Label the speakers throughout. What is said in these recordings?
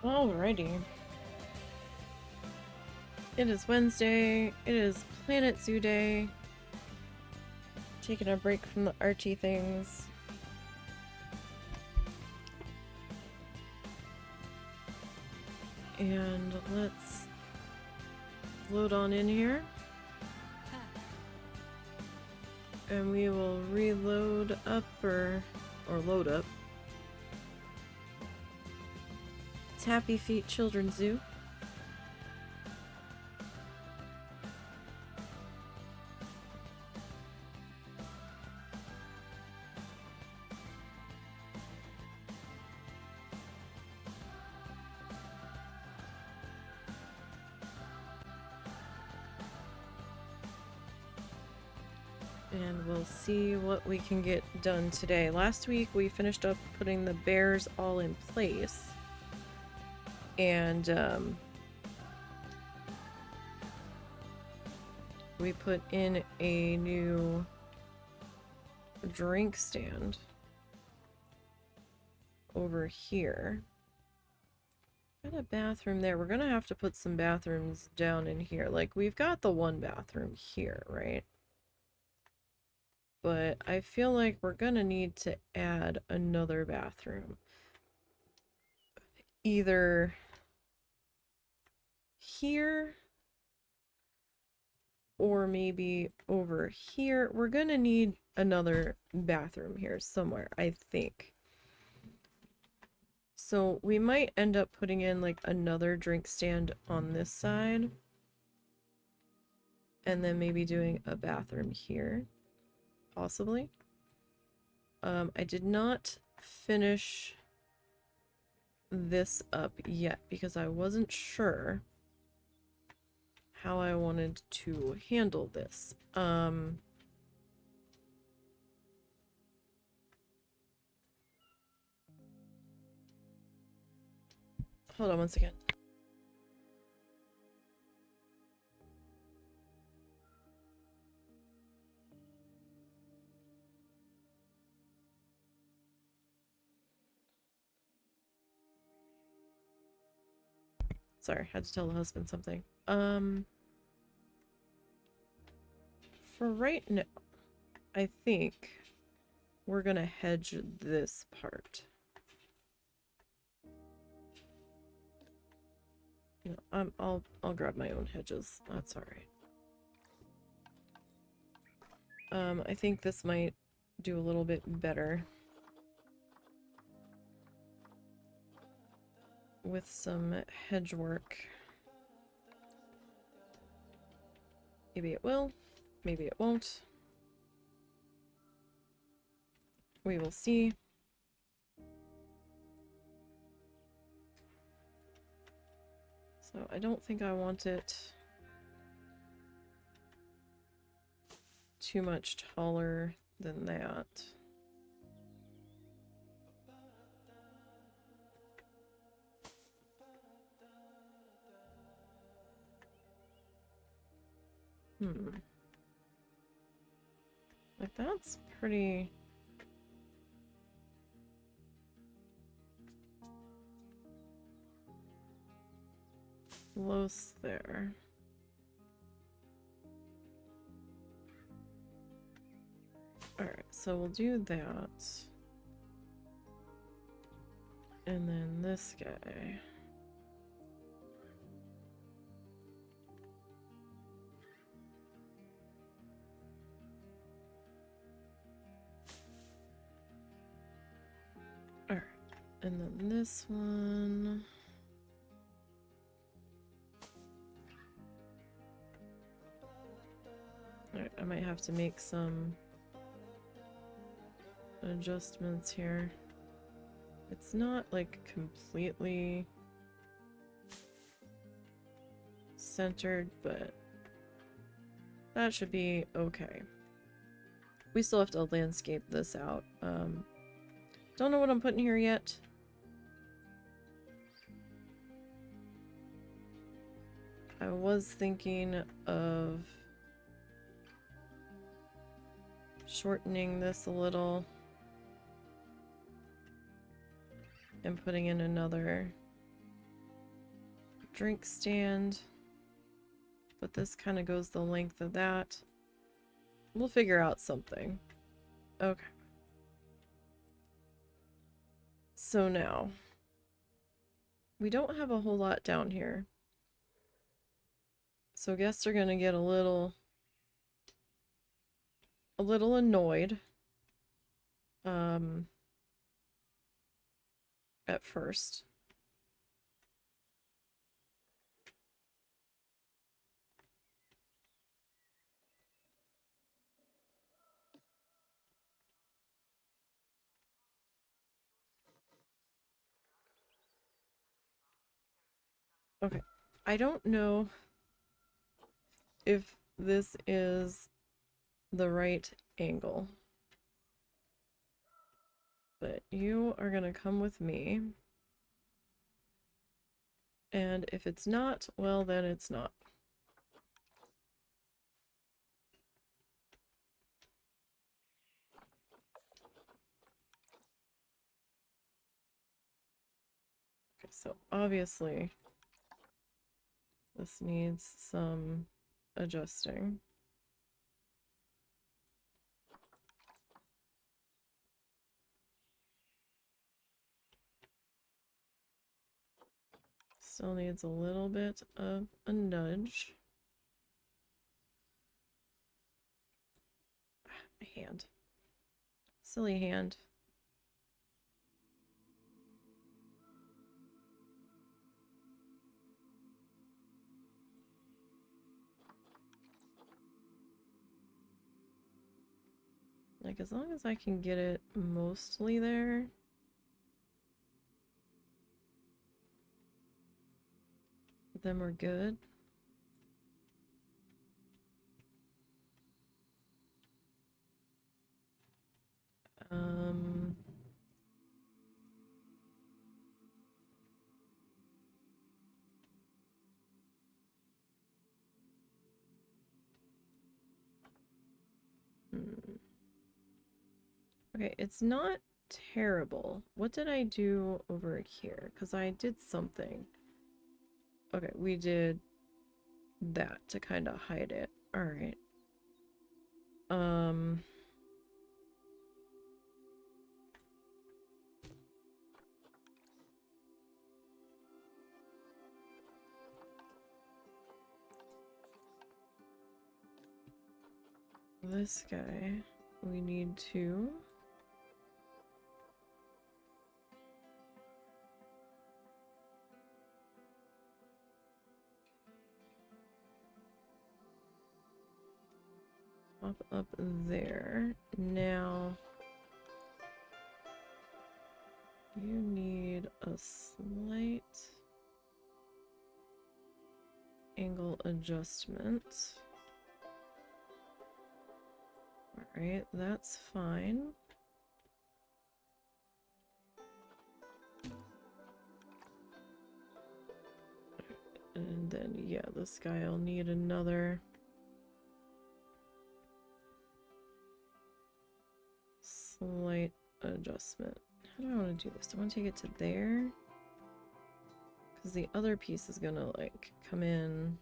Speaker 1: Alrighty. It is Wednesday. It is Planet Zoo Day. Taking a break from the arty things. And let's load on in here. And we will reload up or load up Tappy Feet Children's Zoo. And we'll see what we can get done today. Last week we finished up putting the bears all in place. And we put in a new drink stand over here. Got a bathroom there. We're gonna have to put some bathrooms down in here. Like, we've got the one bathroom here, right? But I feel like we're gonna need to add another bathroom. Either here or maybe over here. We're gonna need another bathroom here somewhere, I think. So we might end up putting in like another drink stand on this side. And then maybe doing a bathroom here. Possibly. I did not finish this up yet because I wasn't sure how I wanted to handle this. Hold on one second. Sorry, had to tell the husband something. For right now, I think we're gonna hedge this part. No, I'll grab my own hedges. That's all right. I think this might do a little bit better with some hedge work. Maybe it will, maybe it won't. We will see. So I don't think I want it too much taller than that. Like, that's pretty... close there. Alright, so we'll do that. And then this guy. Alright, and then this one. Alright, I might have to make some adjustments here. It's not like completely centered, but that should be okay. We still have to landscape this out. Don't know what I'm putting here yet. I was thinking of shortening this a little and putting in another drink stand. But this kind of goes the length of that. We'll figure out something. Okay. So now, we don't have a whole lot down here. So guests are going to get a little annoyed at first. Okay. I don't know if this is the right angle. But you are gonna come with me. And if it's not, well, then it's not. Okay, so obviously this needs some adjusting. Still needs a little bit of a nudge. My hand. Silly hand. Like, as long as I can get it mostly there. Then we're good. Um... Okay, it's not terrible. What did I do over here? Because I did something. Okay, we did that to kind of hide it. Alright. This guy, we need to... up there. Now, you need a slight angle adjustment. Alright, that's fine. And then, yeah, this guy will need another slight adjustment. How do I want to do this? Do I want to take it to there? Because the other piece is gonna, like, come in.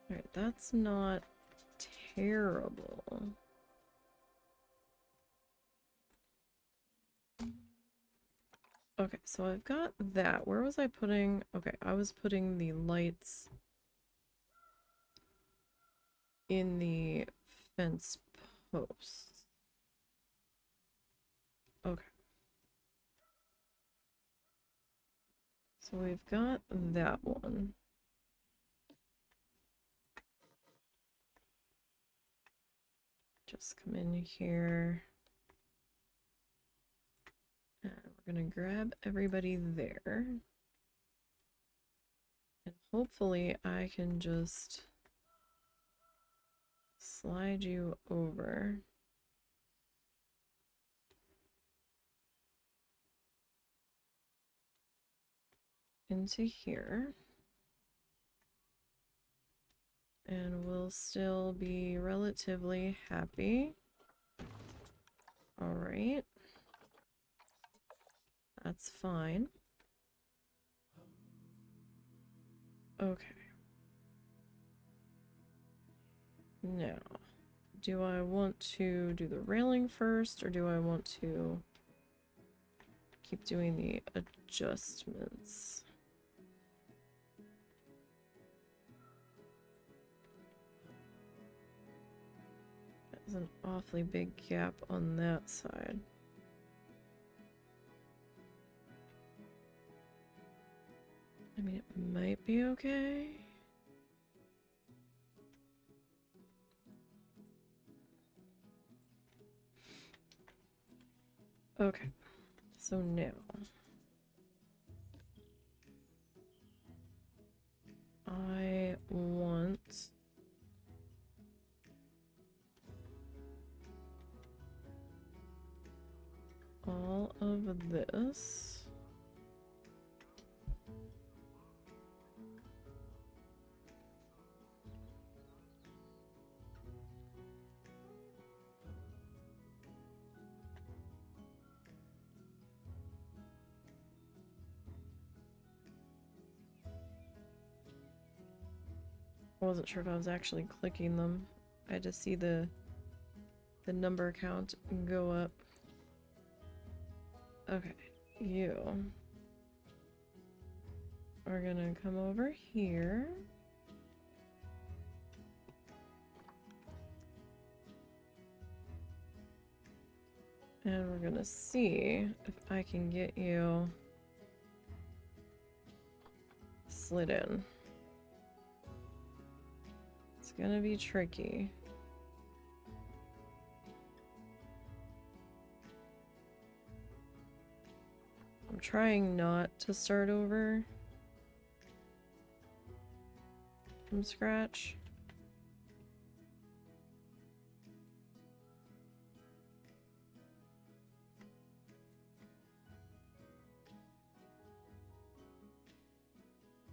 Speaker 1: Alright, that's not terrible. Okay, so I've got that. Where was I putting... Okay, I was putting the lights in the fence posts. Okay. So we've got that one. Just come in here. And we're gonna grab everybody there. And hopefully I can just slide you over. into here. And we'll still be relatively happy. Alright. That's fine. Okay. Now, do I want to do the railing first, or do I want to keep doing the adjustments? There's an awfully big gap on that side. I mean, it might be okay. Okay, so now I want all of this. I wasn't sure if I was actually clicking them. I had to see the number count go up. Okay, you are gonna come over here. And we're gonna see if I can get you slid in. It's gonna be tricky. I'm trying not to start over from scratch.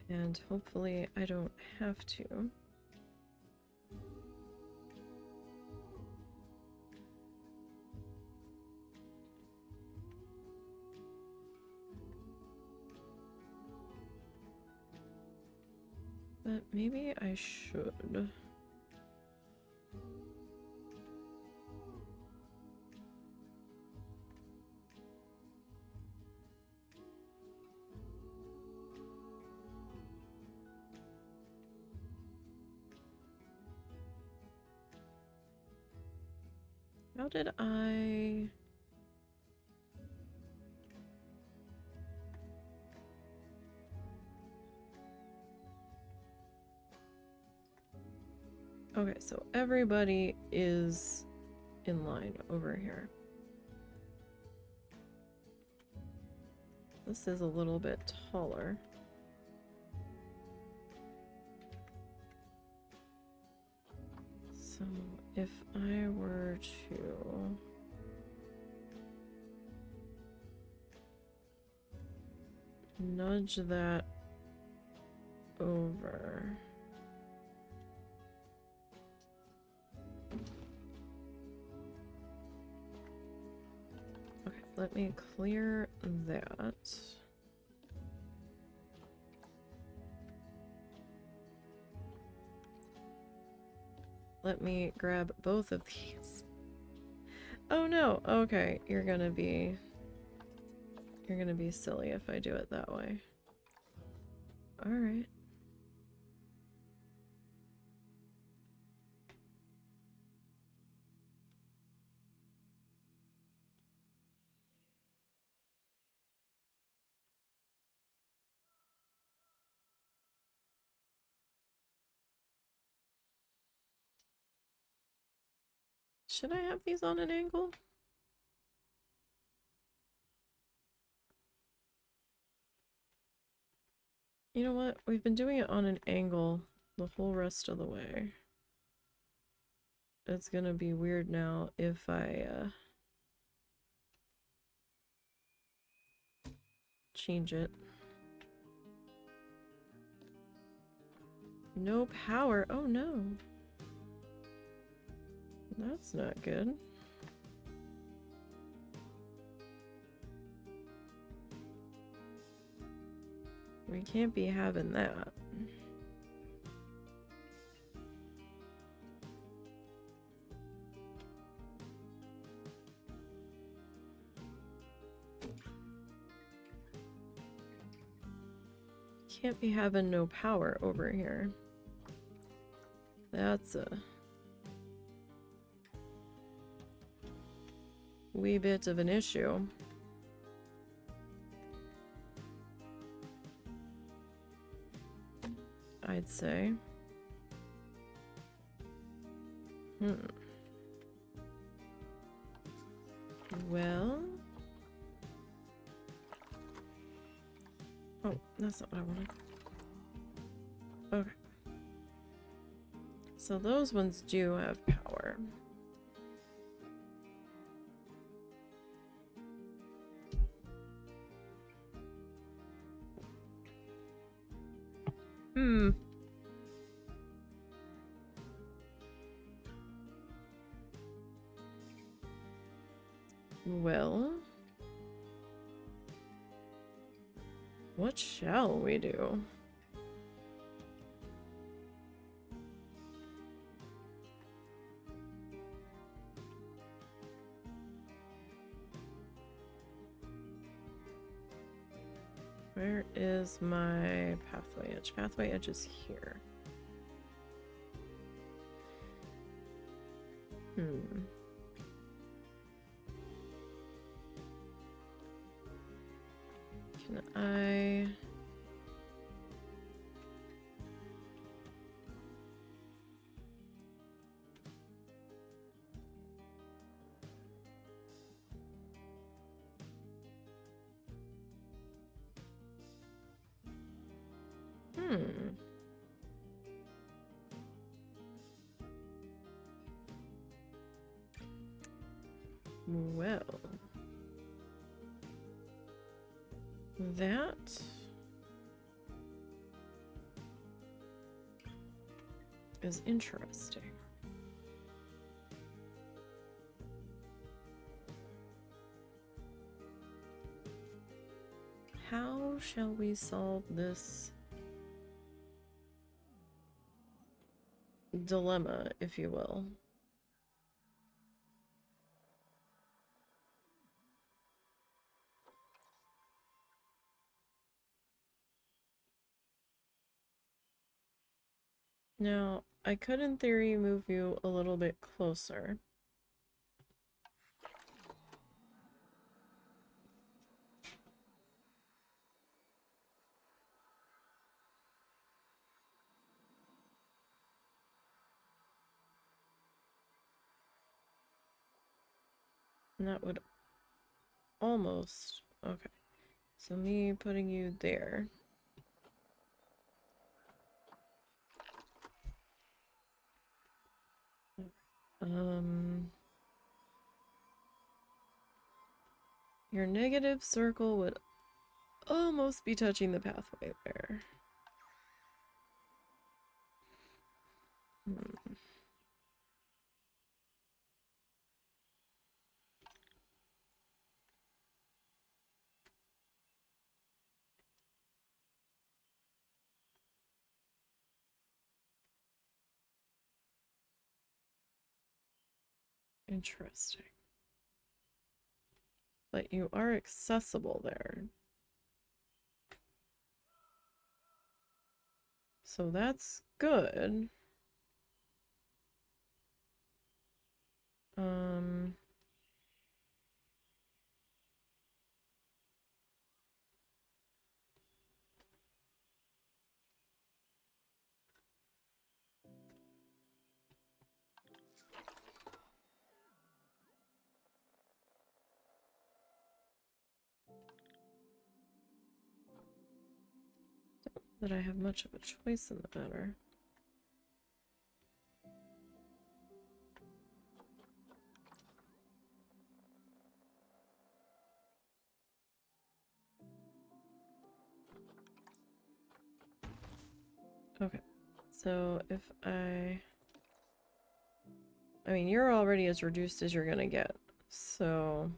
Speaker 1: And hopefully I don't have to. But maybe I should. How did I... Okay, so everybody is in line over here. This is a little bit taller. So if I were to... nudge that over... Okay, let me clear that. Let me grab both of these. Oh no, okay, you're gonna be silly if I do it that way. Alright. Should I have these on an angle? You know what? We've been doing it on an angle the whole rest of the way. It's gonna be weird now if I change it. No power. Oh no. That's not good. We can't be having that. Can't be having no power over here. That's a wee bit of an issue. I'd say. Well. Oh, that's not what I wanted. Okay. So those ones do have power. Well, what shall we do? Where is my pathway edge? Pathway edge is here. Can I... Well... That... is interesting. How shall we solve this dilemma, if you will? Now, I could in theory move you a little bit closer. And that would almost... Okay. So me putting you there. Your negative circle would almost be touching the pathway there. Interesting. But you are accessible there. So that's good. That I have much of a choice in the matter. Okay, So if I mean, you're already as reduced as you're gonna get, so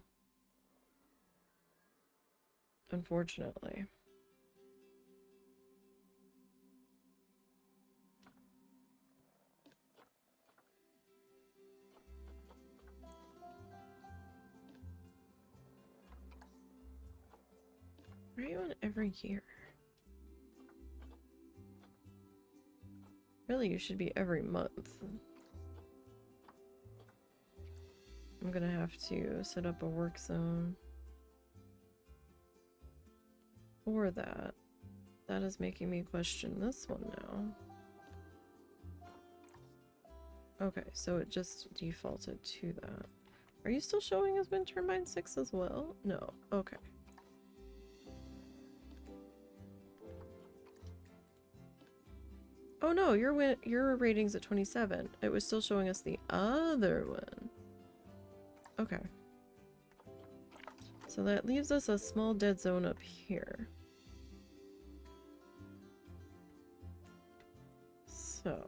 Speaker 1: unfortunately. Why are you on every year? Really, you should be every month. I'm gonna have to set up a work zone for that. That is making me question this one now. Okay, so it just defaulted to that. Are you still showing as wind turbine 6 as well? No. Okay. Oh no, your rating's at 27. It was still showing us the other one. Okay. So that leaves us a small dead zone up here. So...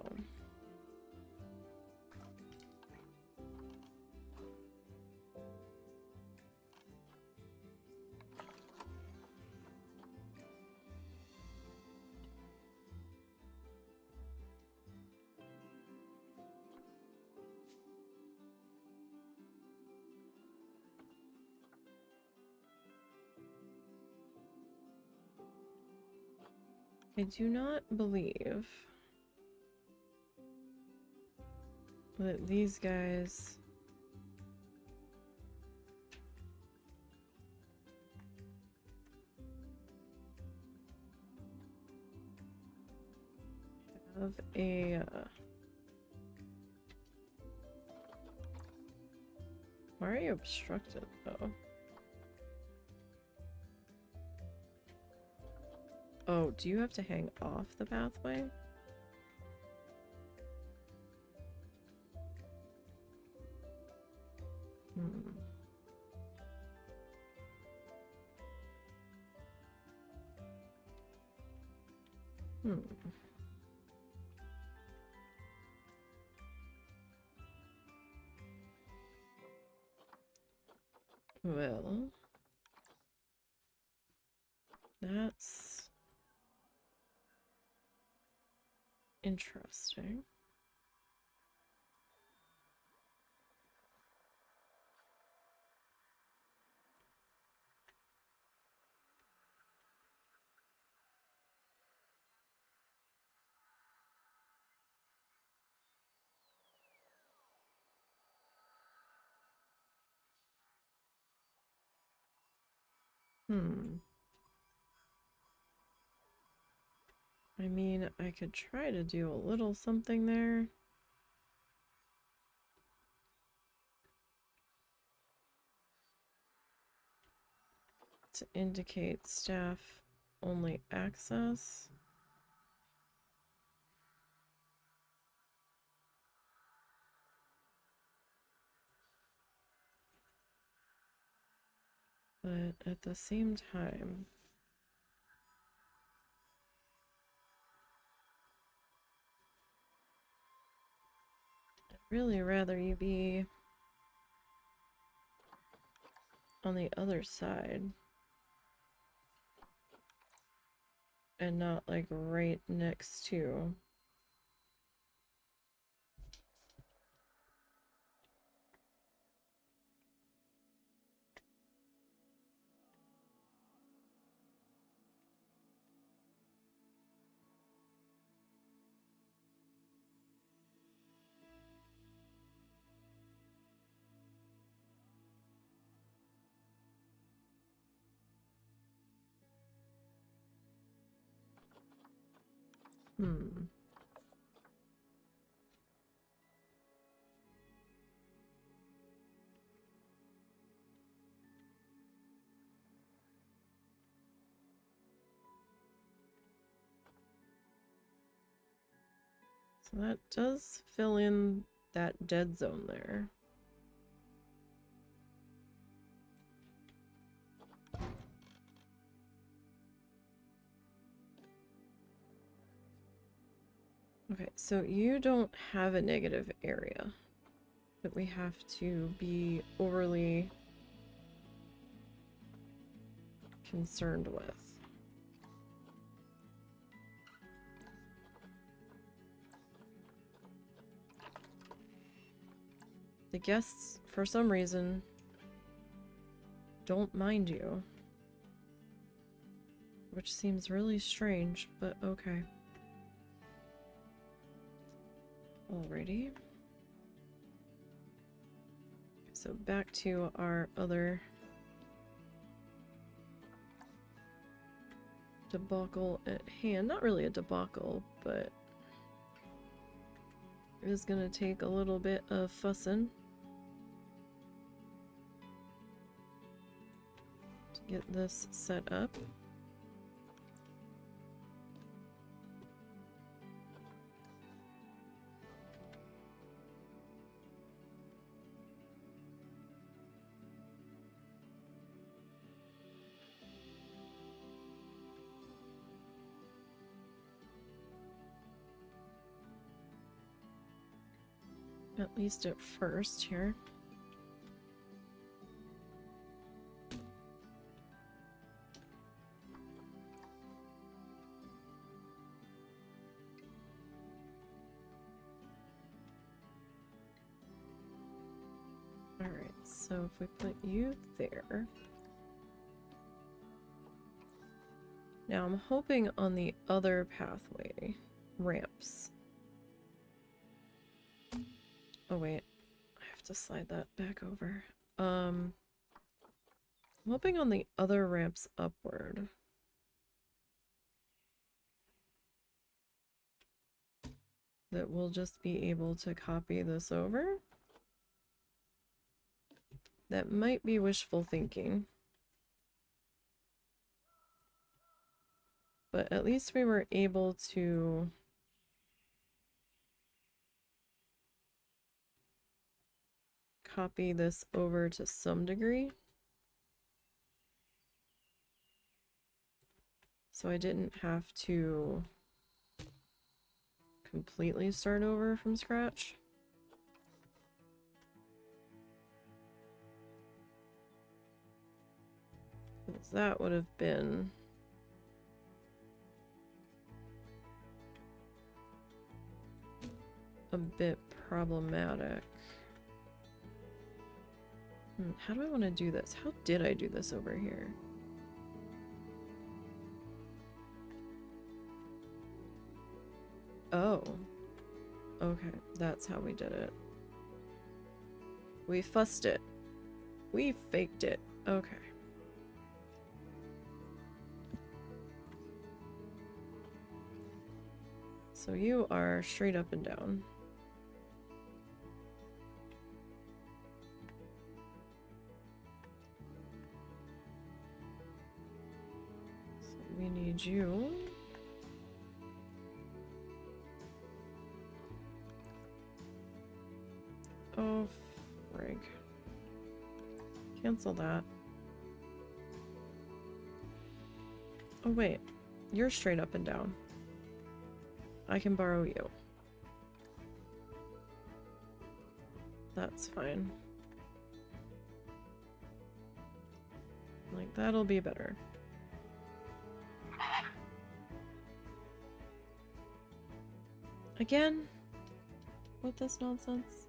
Speaker 1: I do not believe that these guys have a why are you obstructed though? Oh, do you have to hang off the pathway? Hmm. Hmm. Well, that's interesting. Hmm. I mean, I could try to do a little something there. To indicate staff only access. But at the same time, I'd really rather you be on the other side and not like right next to. Hmm. So that does fill in that dead zone there. Okay, so you don't have a negative area that we have to be overly concerned with. The guests, for some reason, don't mind you. Which seems really strange, but okay. Alrighty. So back to our other debacle at hand. Not really a debacle, but it is gonna take a little bit of fussing to get this set up. At least at first here. Alright, so if we put you there. Now I'm hoping on the other pathway ramps. Oh wait, I have to slide that back over. I'm hoping on the other ramps upward. That we'll just be able to copy this over. That might be wishful thinking. But at least we were able to copy this over to some degree. So I didn't have to completely start over from scratch. Because that would have been a bit problematic. How do I want to do this? How did I do this over here? Oh. Okay, that's how we did it. We fussed it. We faked it. Okay. So you are straight up and down. So we need you. Oh, frig. Cancel that. Oh wait, you're straight up and down. I can borrow you. That's fine. Like, that'll be better. Again? What this nonsense?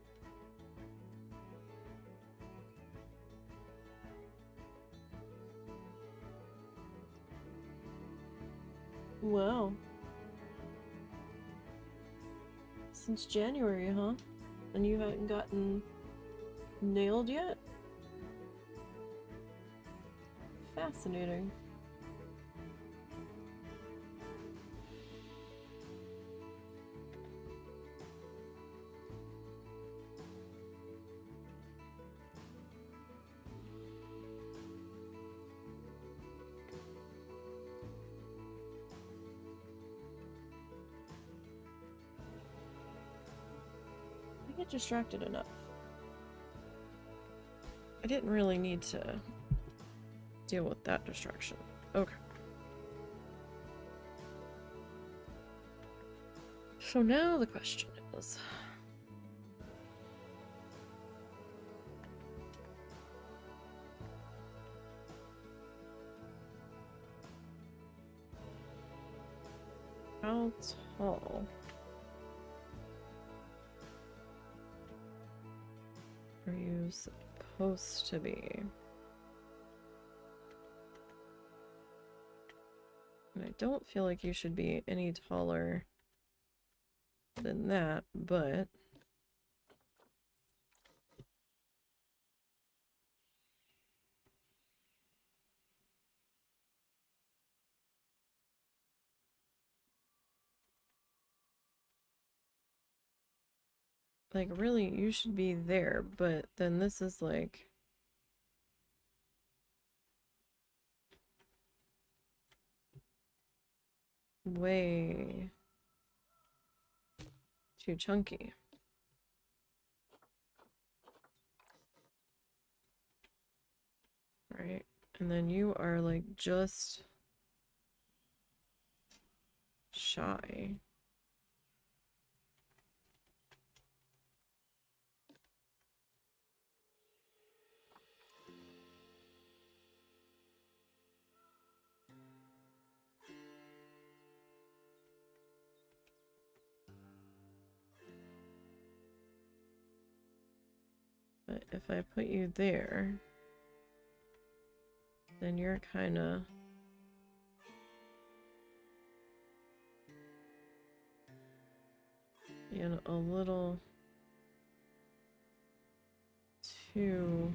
Speaker 1: Wow. Since January, huh? And you haven't gotten nailed yet? Fascinating. I get distracted enough. I didn't really need to deal with that distraction. Okay. So now the question is, how tall are you supposed to be? And I don't feel like you should be any taller than that, but like really you should be there, but then this is like way too chunky. Right? And then you are like just shy. But if I put you there, then you're kind of a little too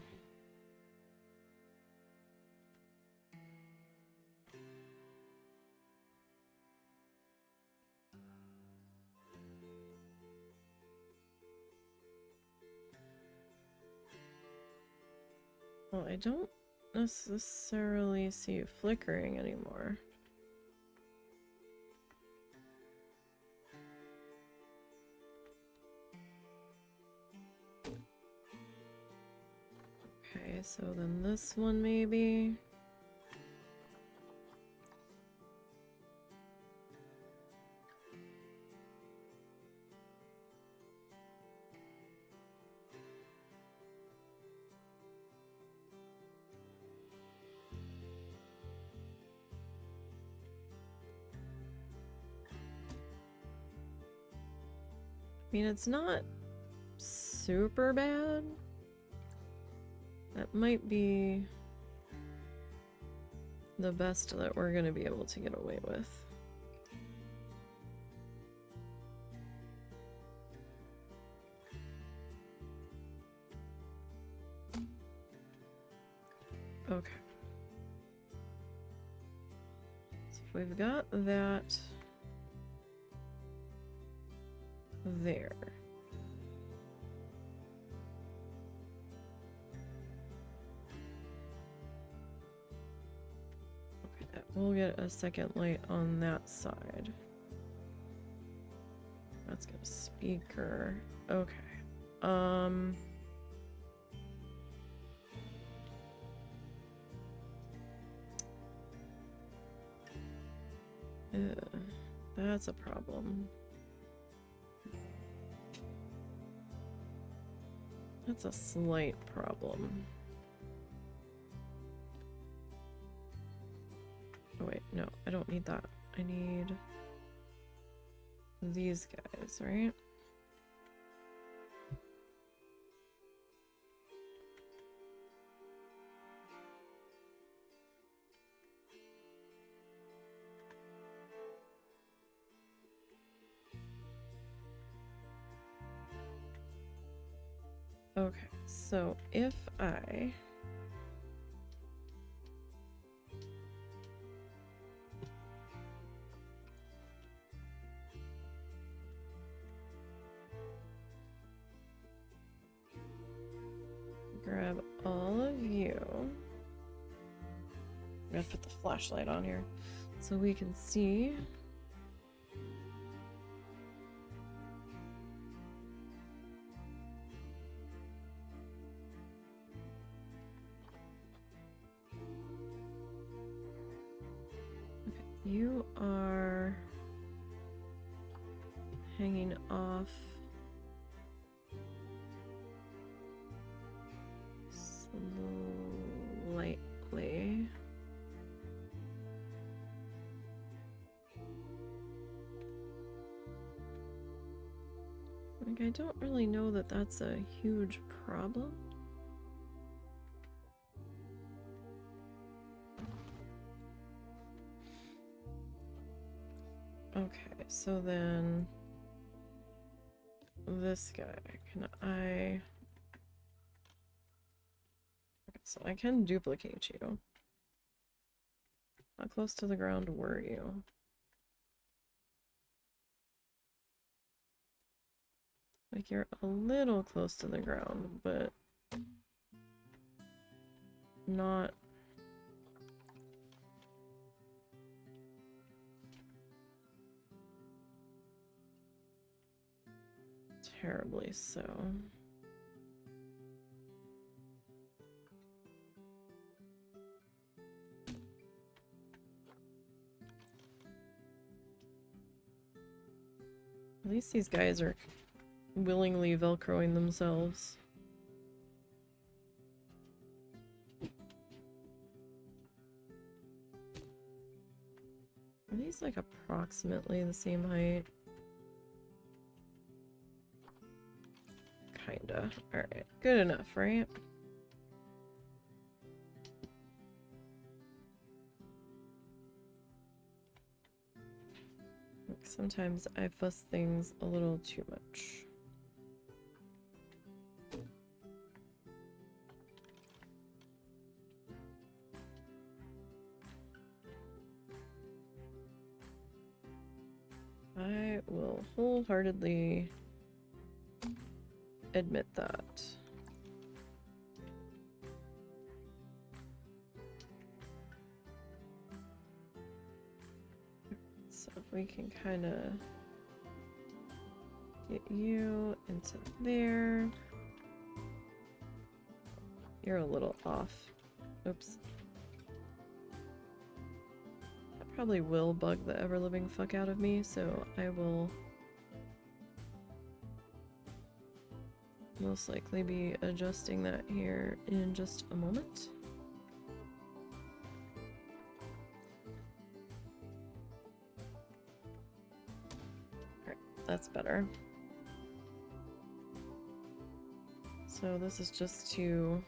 Speaker 1: well, I don't necessarily see you flickering anymore. Okay, so then this one maybe. I mean, it's not super bad. That might be the best that we're gonna be able to get away with. Okay. So if we've got that there. Okay, we'll get a second light on that side. That's got a speaker. Okay. That's a problem. That's a slight problem. Oh wait, no, I don't need that. I need these guys, right? Okay, so if I grab all of you, I'm gonna put the flashlight on here so we can see. You are hanging off slightly. Like, I don't really know that that's a huge problem. Okay, so then this guy, can I... Okay, so I can duplicate you. How close to the ground were you? Like, you're a little close to the ground, but not terribly so. At least these guys are willingly velcroing themselves. Are these like approximately the same height? Kinda. Alright, good enough, right? Sometimes I fuss things a little too much. I will wholeheartedly admit that. So if we can kind of get you into there. You're a little off. Oops. That probably will bug the ever-living fuck out of me, so I will most likely be adjusting that here in just a moment. Alright, that's better. So this is just to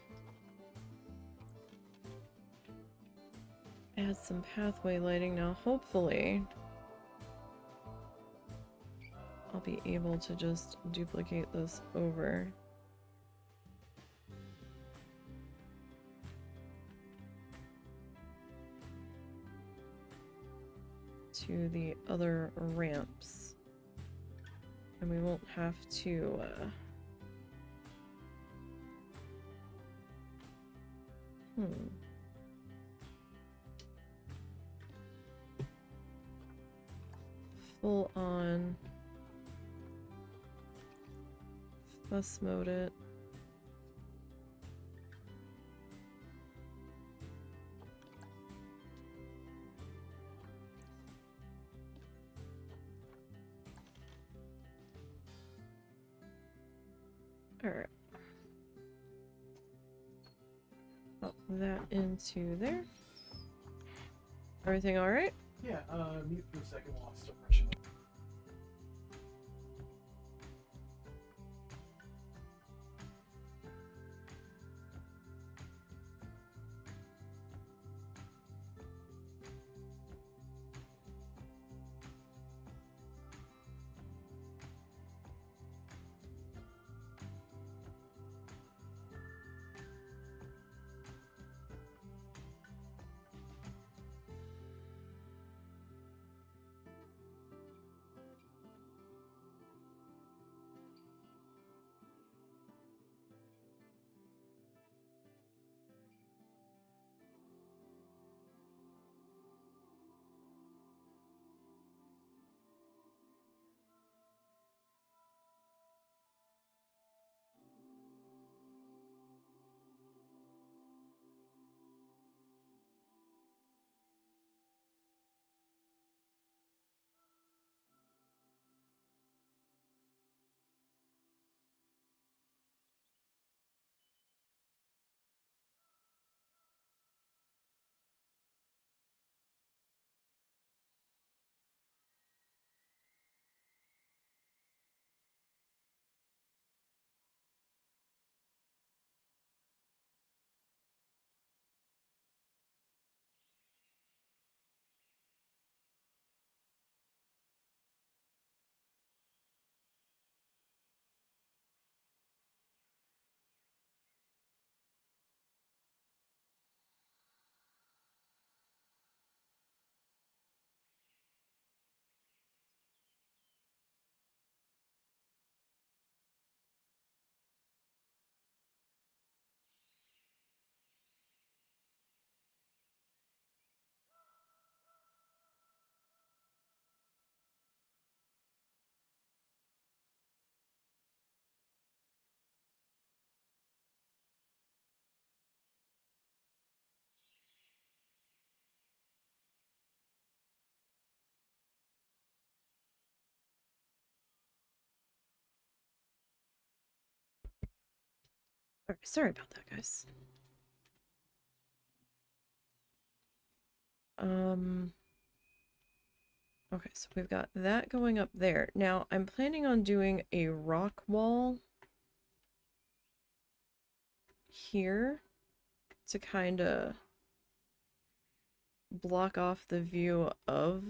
Speaker 1: add some pathway lighting. Now hopefully I'll be able to just duplicate this over to the other ramps, and we won't have to full on fuss mode it. Alright. Pop that into there. Everything alright?
Speaker 2: Yeah, mute for a second while I start brushing up.
Speaker 1: Alright, sorry about that, guys. Okay, so we've got that going up there. Now, I'm planning on doing a rock wall here to kind of block off the view of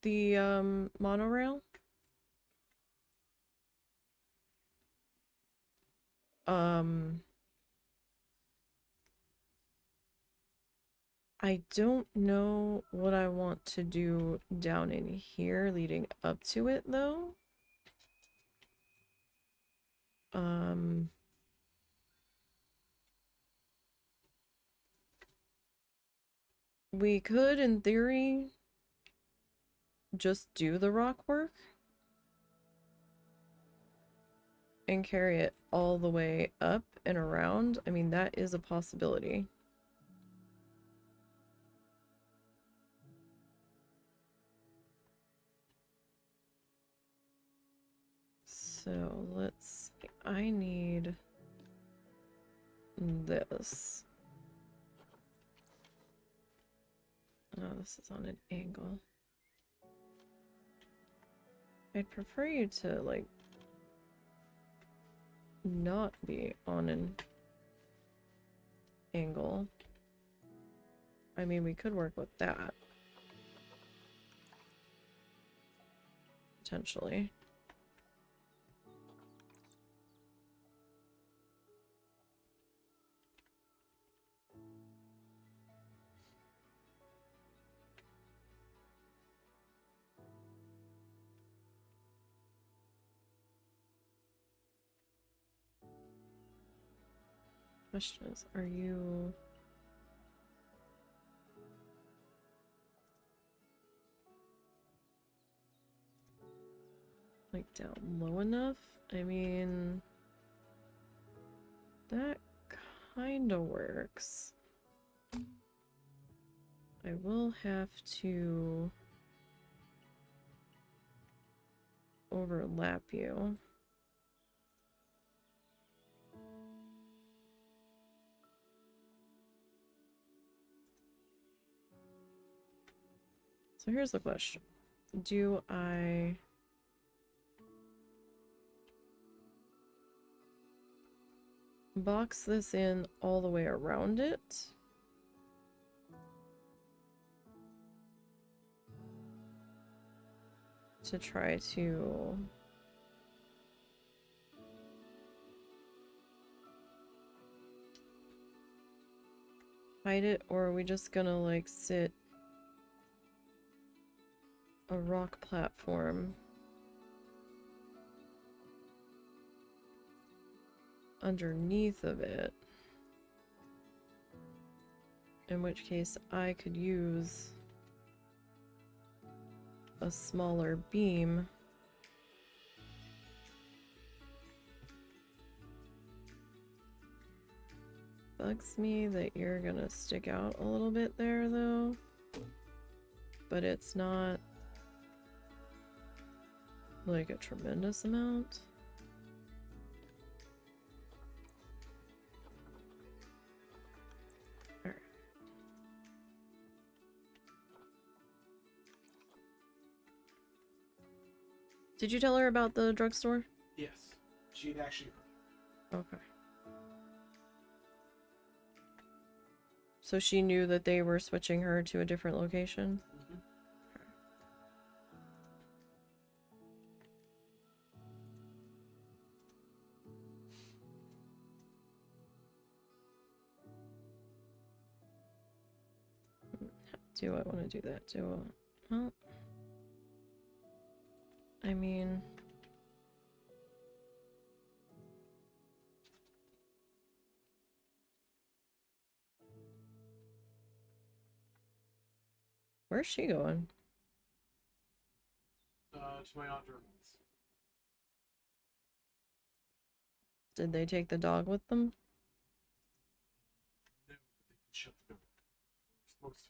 Speaker 1: the monorail. I don't know what I want to do down in here leading up to it though. We could, in theory, just do the rock work and carry it all the way up and around. I mean, that is a possibility. So let's see. I need this. Oh, this is on an angle. I'd prefer you to, like, not be on an angle. I mean, we could work with that. Potentially. Question is, are you... like down low enough? I mean... that kinda works. I will have to overlap you. So here's the question. Do I... box this in all the way around it? To try to... hide it, or are we just gonna, like, sit a rock platform underneath of it? In which case I could use a smaller beam bugs me that you're gonna stick out a little bit there though, but it's not like a tremendous amount. Alright. Did you tell her about the drugstore?
Speaker 2: Yes. She'd actually heard.
Speaker 1: Okay. So she knew that they were switching her to a different location?
Speaker 2: Mm-hmm.
Speaker 1: Do I want to do that? Well, I mean... where's she going?
Speaker 2: To my aunt German's.
Speaker 1: Did they take the dog with them?
Speaker 2: No, but they can shut the door. We're supposed to.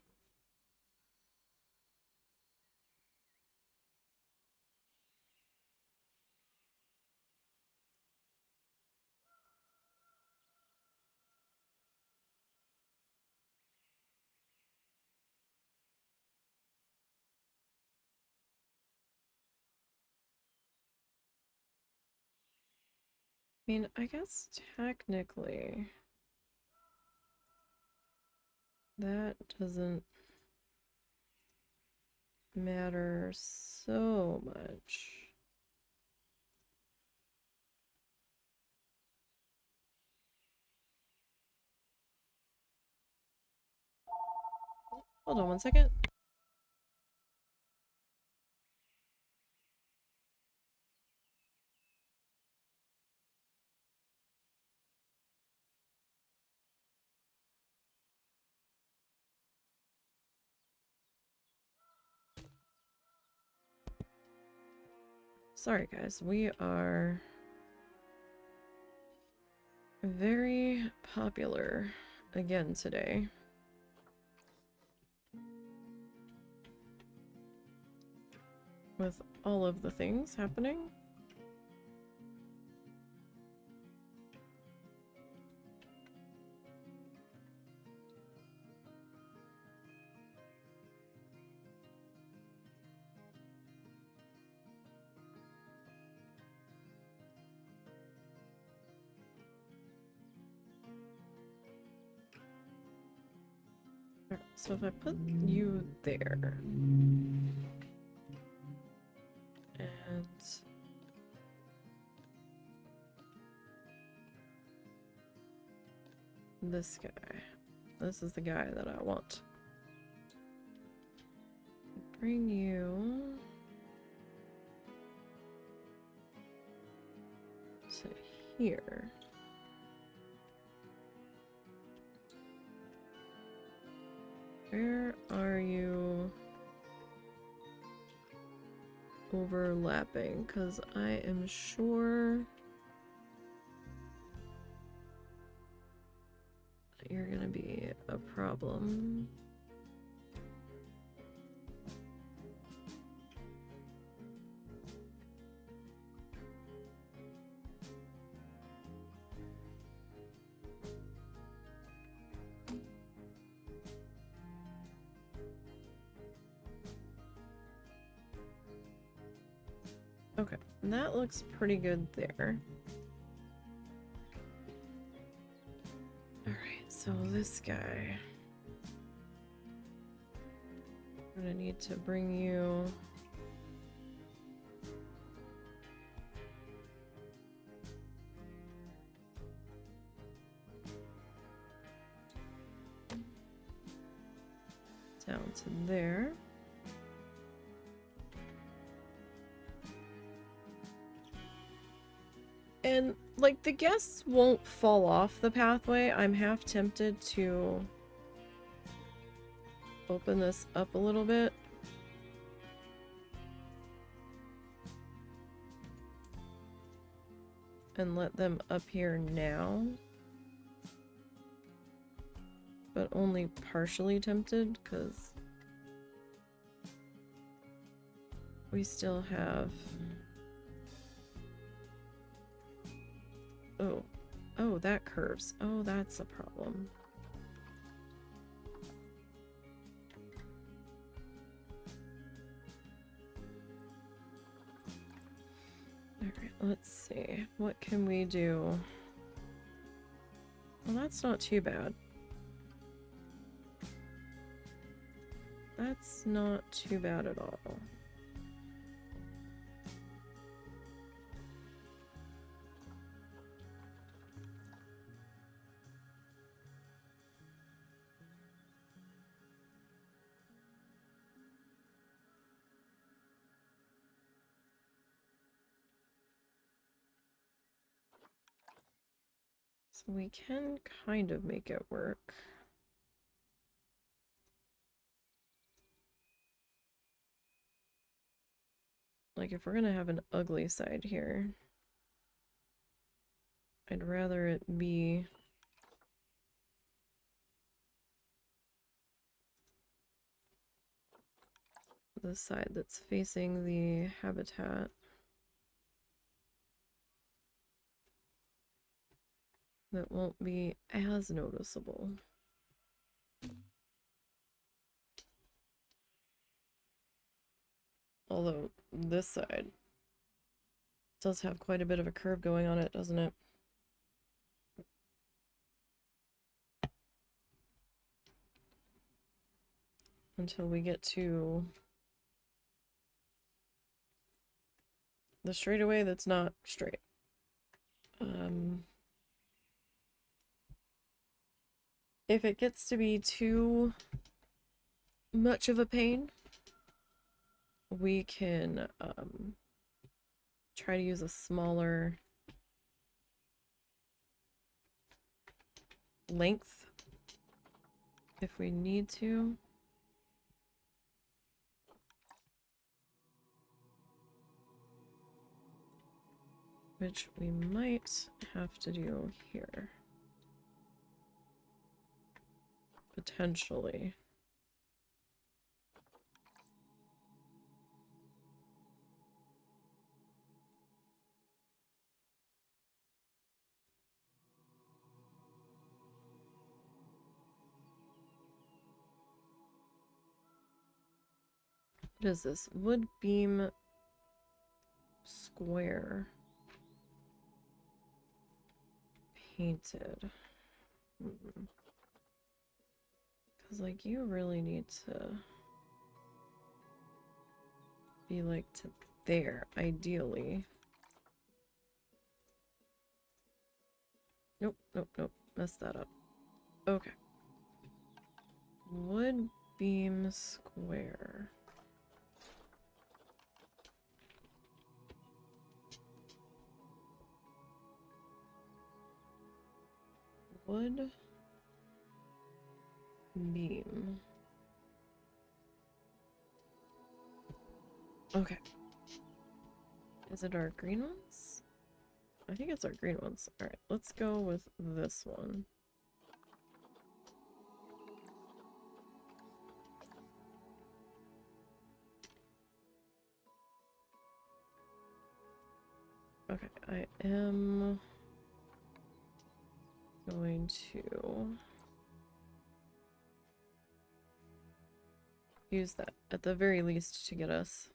Speaker 1: mean, I guess technically that doesn't matter so much. Hold on one second. Sorry guys, we are very popular again today. With all of the things happening. So if I put you there, and this guy, this is the guy that I want. Bring you to here. Where are you overlapping? Because I am sure that you're gonna be a problem. Okay, that looks pretty good there. Alright, so this guy. I'm gonna need to bring you down to there. And, like, the guests won't fall off the pathway. I'm half tempted to open this up a little bit. And let them up here now. But only partially tempted, because we still have... Oh. Oh, that curves. Oh, that's a problem. Alright, let's see. What can we do? Well, that's not too bad. That's not too bad at all. So we can kind of make it work. Like, if we're gonna have an ugly side here, I'd rather it be the side that's facing the habitat. That won't be as noticeable. Although this side does have quite a bit of a curve going on it, doesn't it? until we get to the straightaway that's not straight. If it gets to be too much of a pain, we can try to use a smaller length if we need to. Which we might have to do here. Potentially. What is this? Wood beam square. Painted. Because, like, you really need to be, like, to there, ideally. Nope, nope, nope. Messed that up. Okay. Wood beam square. Wood beam. Okay. Is it our green ones? I think it's our green ones. Alright, let's go with this one. Okay, I am going to use that at the very least to get us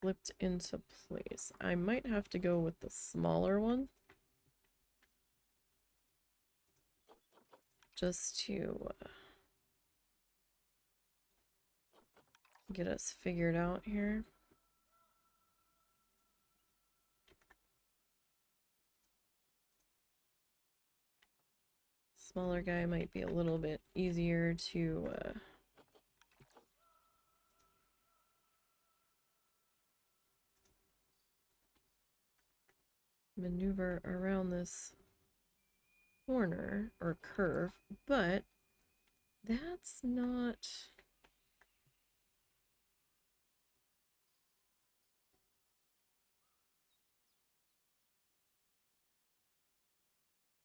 Speaker 1: flipped into place. I might have to go with the smaller one just to get us figured out here. Smaller guy might be a little bit easier to maneuver around this corner or curve, but that's not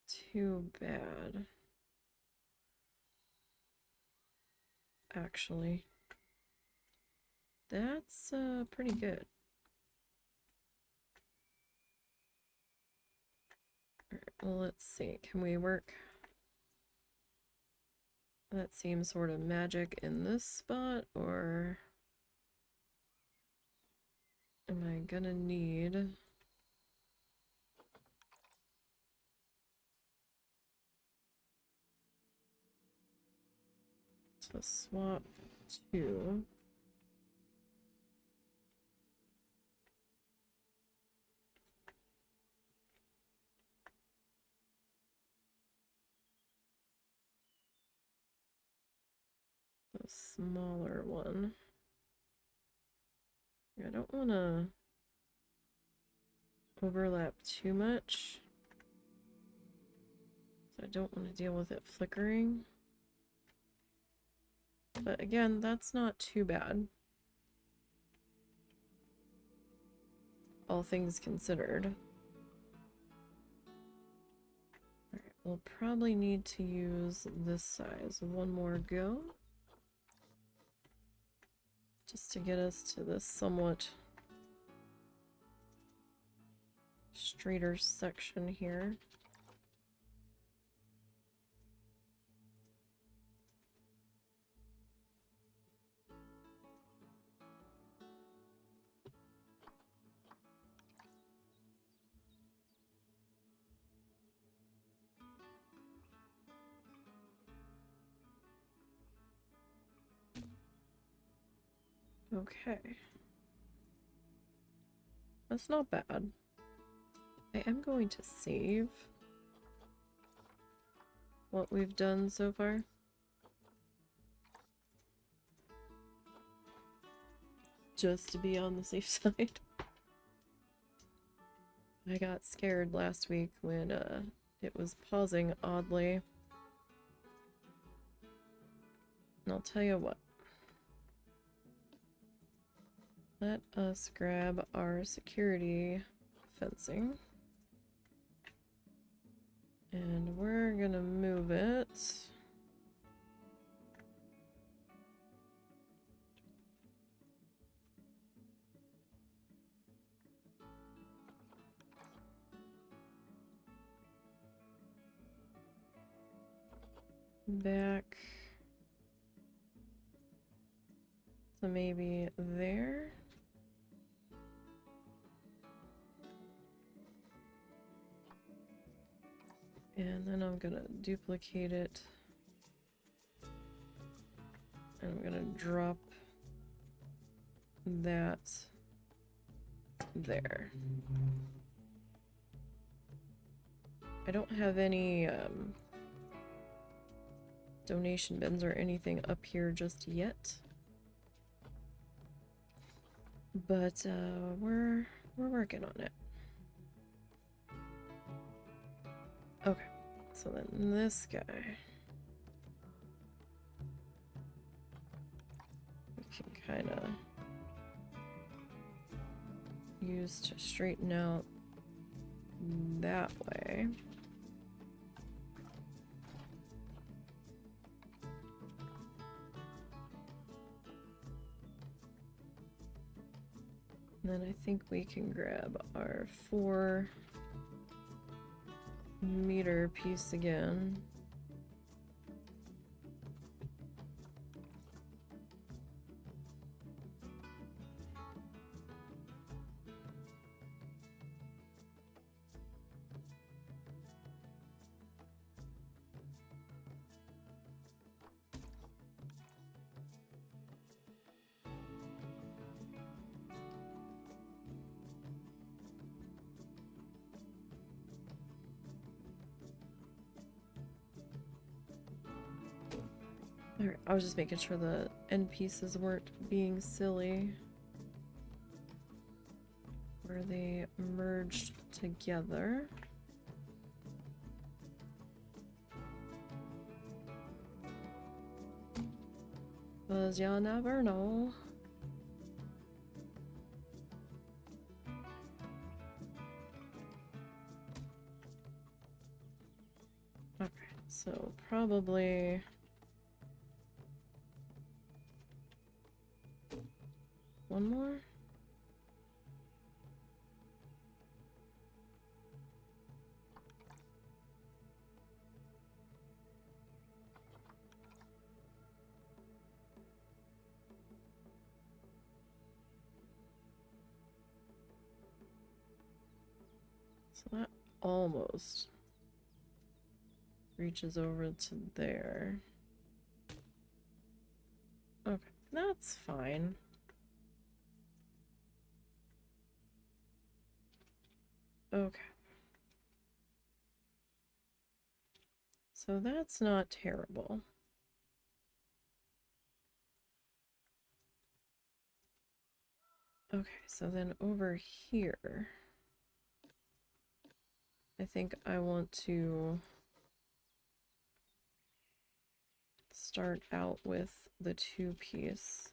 Speaker 1: too bad, actually. That's pretty good. Alright, well, let's see. Can we work? That seems sort of magic in this spot, or am I gonna need to swap to the smaller one? I don't want to overlap too much. I don't want to deal with it flickering. But again, that's not too bad, all things considered. Alright, we'll probably need to use this size. One more go. Just to get us to this somewhat straighter section here. Okay. That's not bad. I am going to save what we've done so far. Just to be on the safe side. I got scared last week when it was pausing oddly. And I'll tell you what. Let us grab our security fencing. And we're gonna move it. Back. So maybe there. And then I'm gonna duplicate it. And I'm gonna drop that there. I don't have any donation bins or anything up here just yet. But we're working on it. Okay, so then this guy we can kind of use to straighten out that way. And then I think we can grab our 4-meter piece again. Alright, I was just making sure the end pieces weren't being silly. Where they merged together. Cause you never know. Okay, so probably one more? So that almost reaches over to there. Okay, that's fine. Okay. So that's not terrible. Okay, so then over here, I think I want to start out with the 2-piece.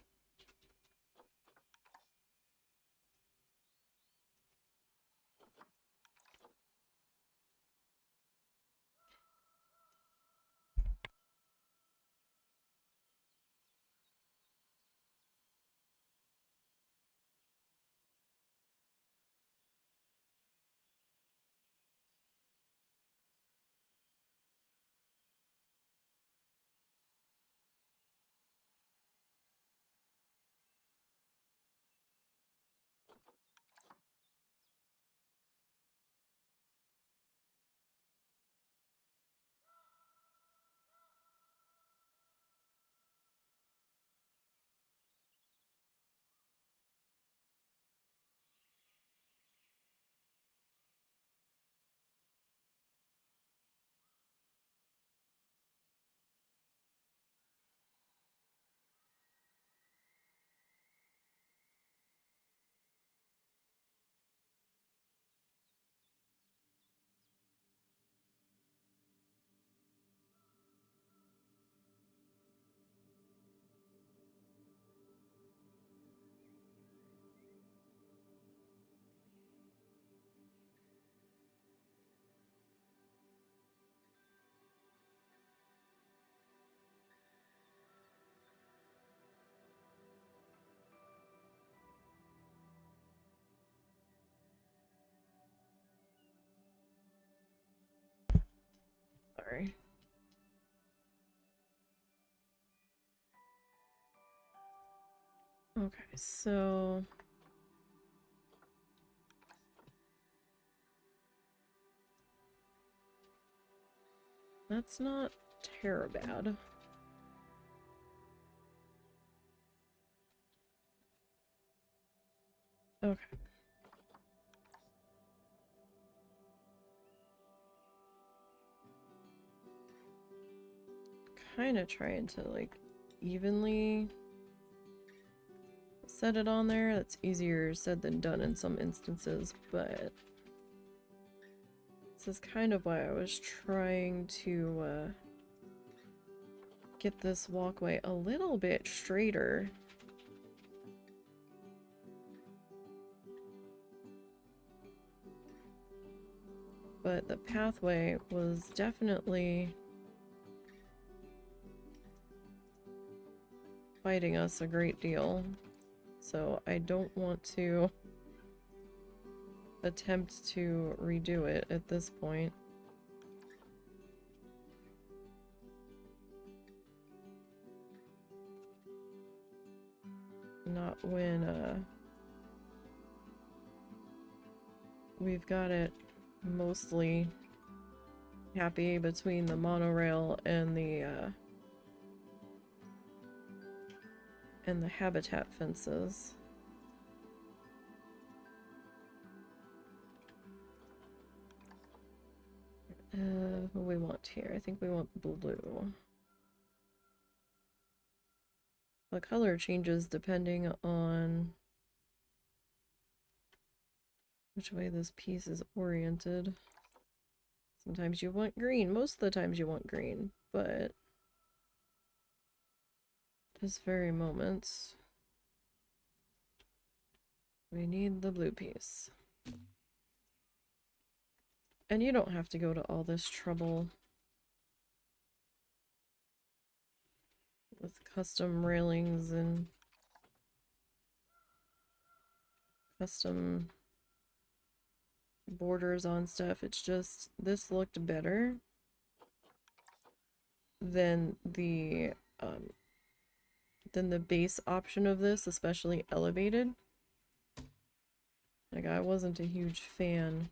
Speaker 1: Sorry. Okay, so that's not terrible bad. Okay. Kind of trying to like evenly set it on there. That's easier said than done in some instances, but this is kind of why I was trying to get this walkway a little bit straighter. But the pathway was definitely fighting us a great deal. So I don't want to attempt to redo it at this point. Not when we've got it mostly happy between the monorail and the habitat fences. What do we want here? I think we want blue. The color changes depending on which way this piece is oriented. Sometimes you want green, most of the times you want green, but this very moment we need the blue piece. And you don't have to go to all this trouble with custom railings and custom borders on stuff. It's just this looked better than the base option of this, especially elevated. Like, I wasn't a huge fan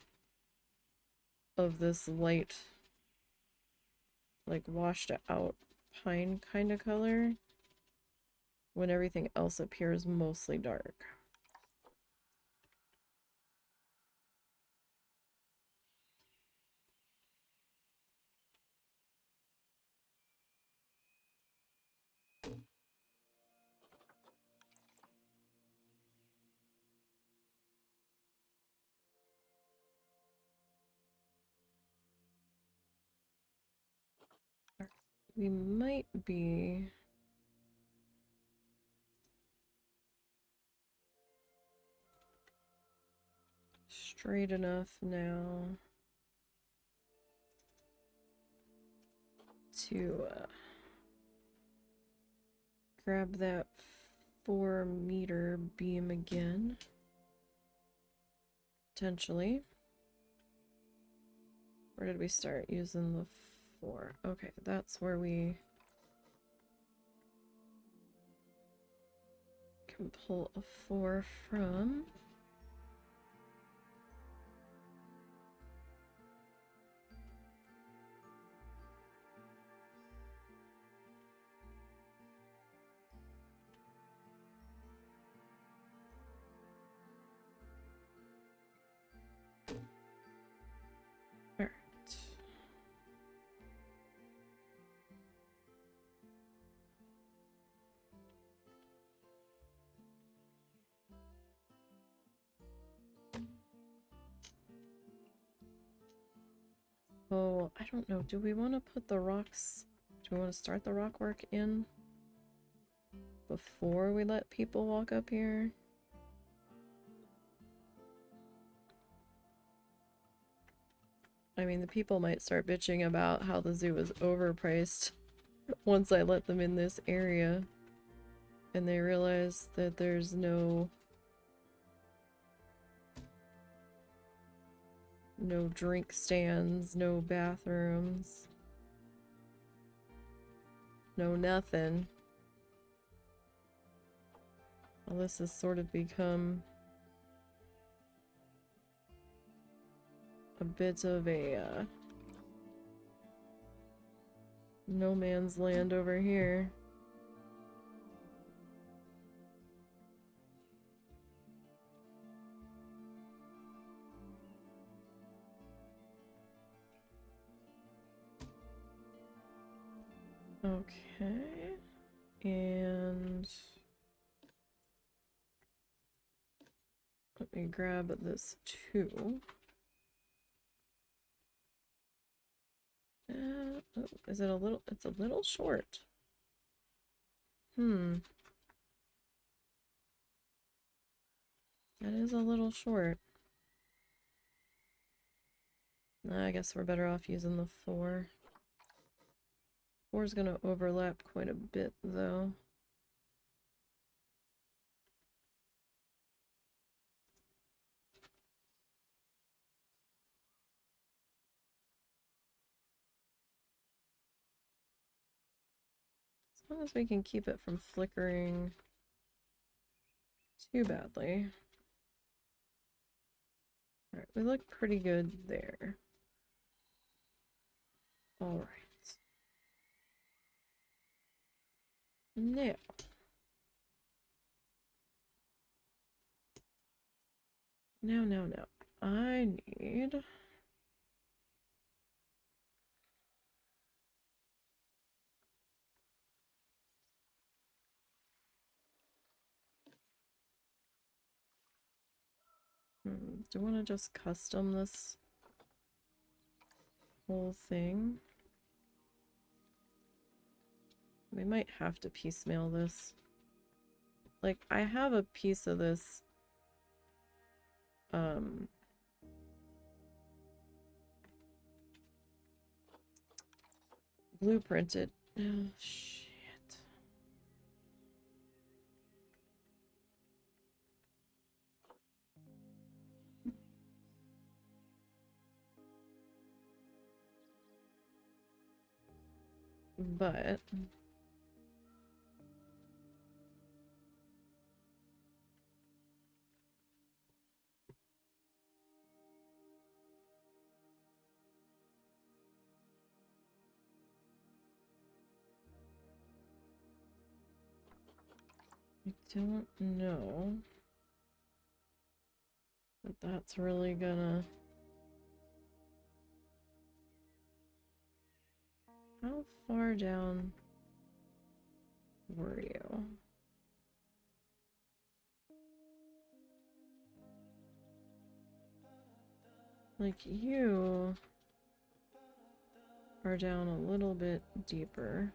Speaker 1: of this light, like washed out pine kind of color when everything else appears mostly dark. We might be straight enough now to grab that 4-meter beam again. Potentially. Where did we start using the 4? Okay, that's where we can pull a 4 from. Alright. Oh, I don't know. Do we want to put the rocks... Do we want to start the rock work in before we let people walk up here? I mean, the people might start bitching about how the zoo is overpriced once I let them in this area and they realize that there's no drink stands, no bathrooms. No nothing. Well, this has sort of become a bit of a no man's land over here. Okay. And let me grab this too. Oh, is it a little? It's a little short. That is a little short. I guess we're better off using the 4. 4 is going to overlap quite a bit, though. As long as we can keep it from flickering too badly. Alright, we look pretty good there. Alright. Now. Now. I need... do I want to just custom this whole thing? We might have to piecemeal this. Like, I have a piece of this blueprinted. Oh, shit. But I don't know that that's really gonna... How far down were you? Like, you are down a little bit deeper.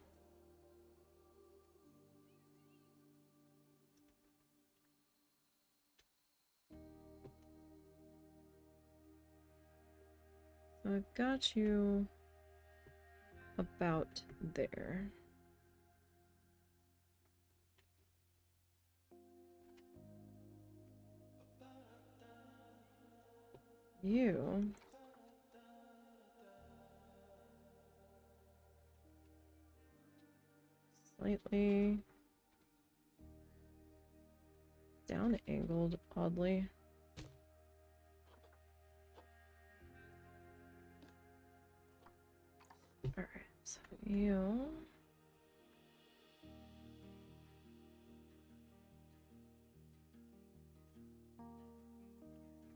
Speaker 1: So I've got you about there. You slightly down angled, oddly. Alright, so you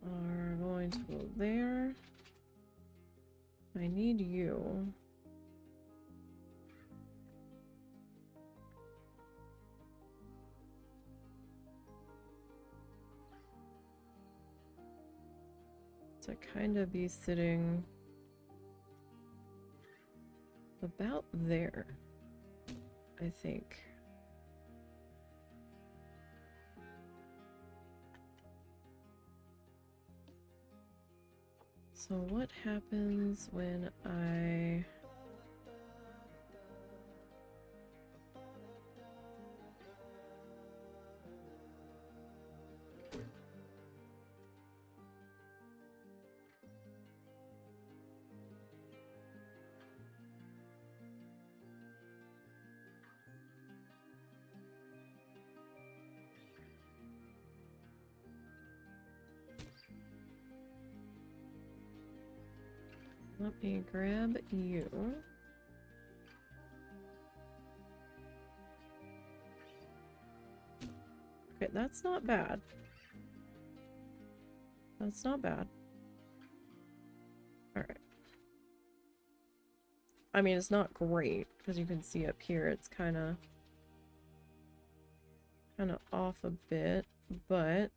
Speaker 1: are going to go there. I need you. To kind of be sitting about there, I think. So what happens when I... Let me grab you. Okay, that's not bad. That's not bad. Alright. I mean, it's not great, because you can see up here it's kind of off a bit, but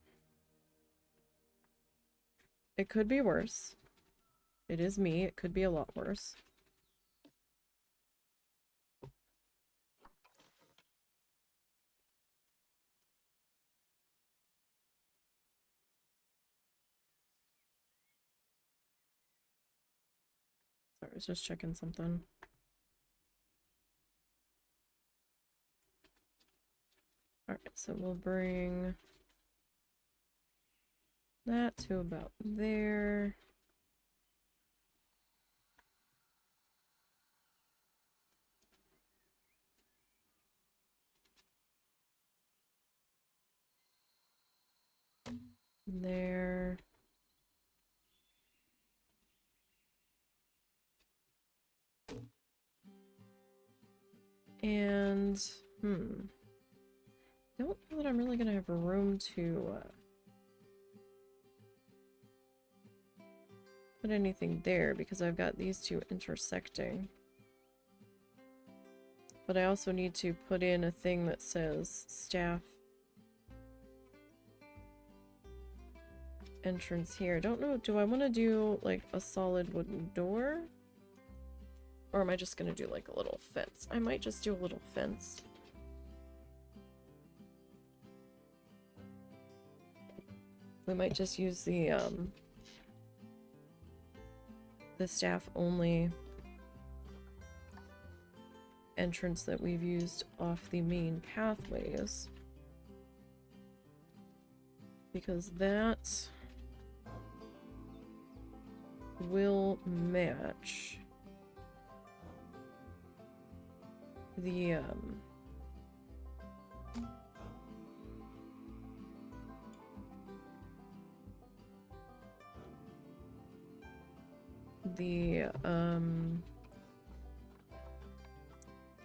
Speaker 1: it could be worse. It is me. It could be a lot worse. Sorry, I was just checking something. Alright, so we'll bring that to about there. There. And, don't know that I'm really gonna have room to put anything there because I've got these two intersecting. But I also need to put in a thing that says staff entrance here. Don't know, do I want to do like a solid wooden door? Or am I just gonna do like a little fence? I might just do a little fence. We might just use the staff only entrance that we've used off the main pathways. Because that will match the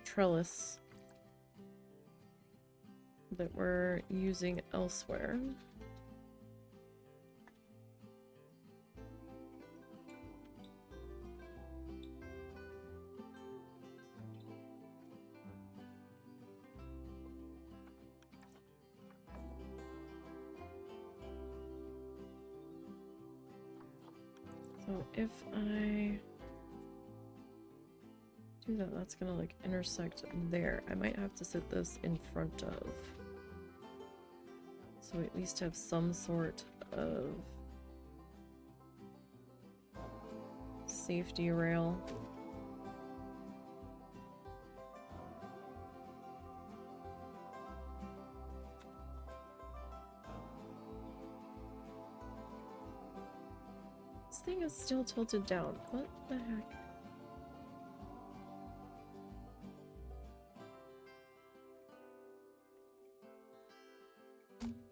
Speaker 1: trellis that we're using elsewhere. So if I do that, that's gonna like intersect there. I might have to sit this in front of, so we at least have some sort of safety rail. This thing is still tilted down. What the heck?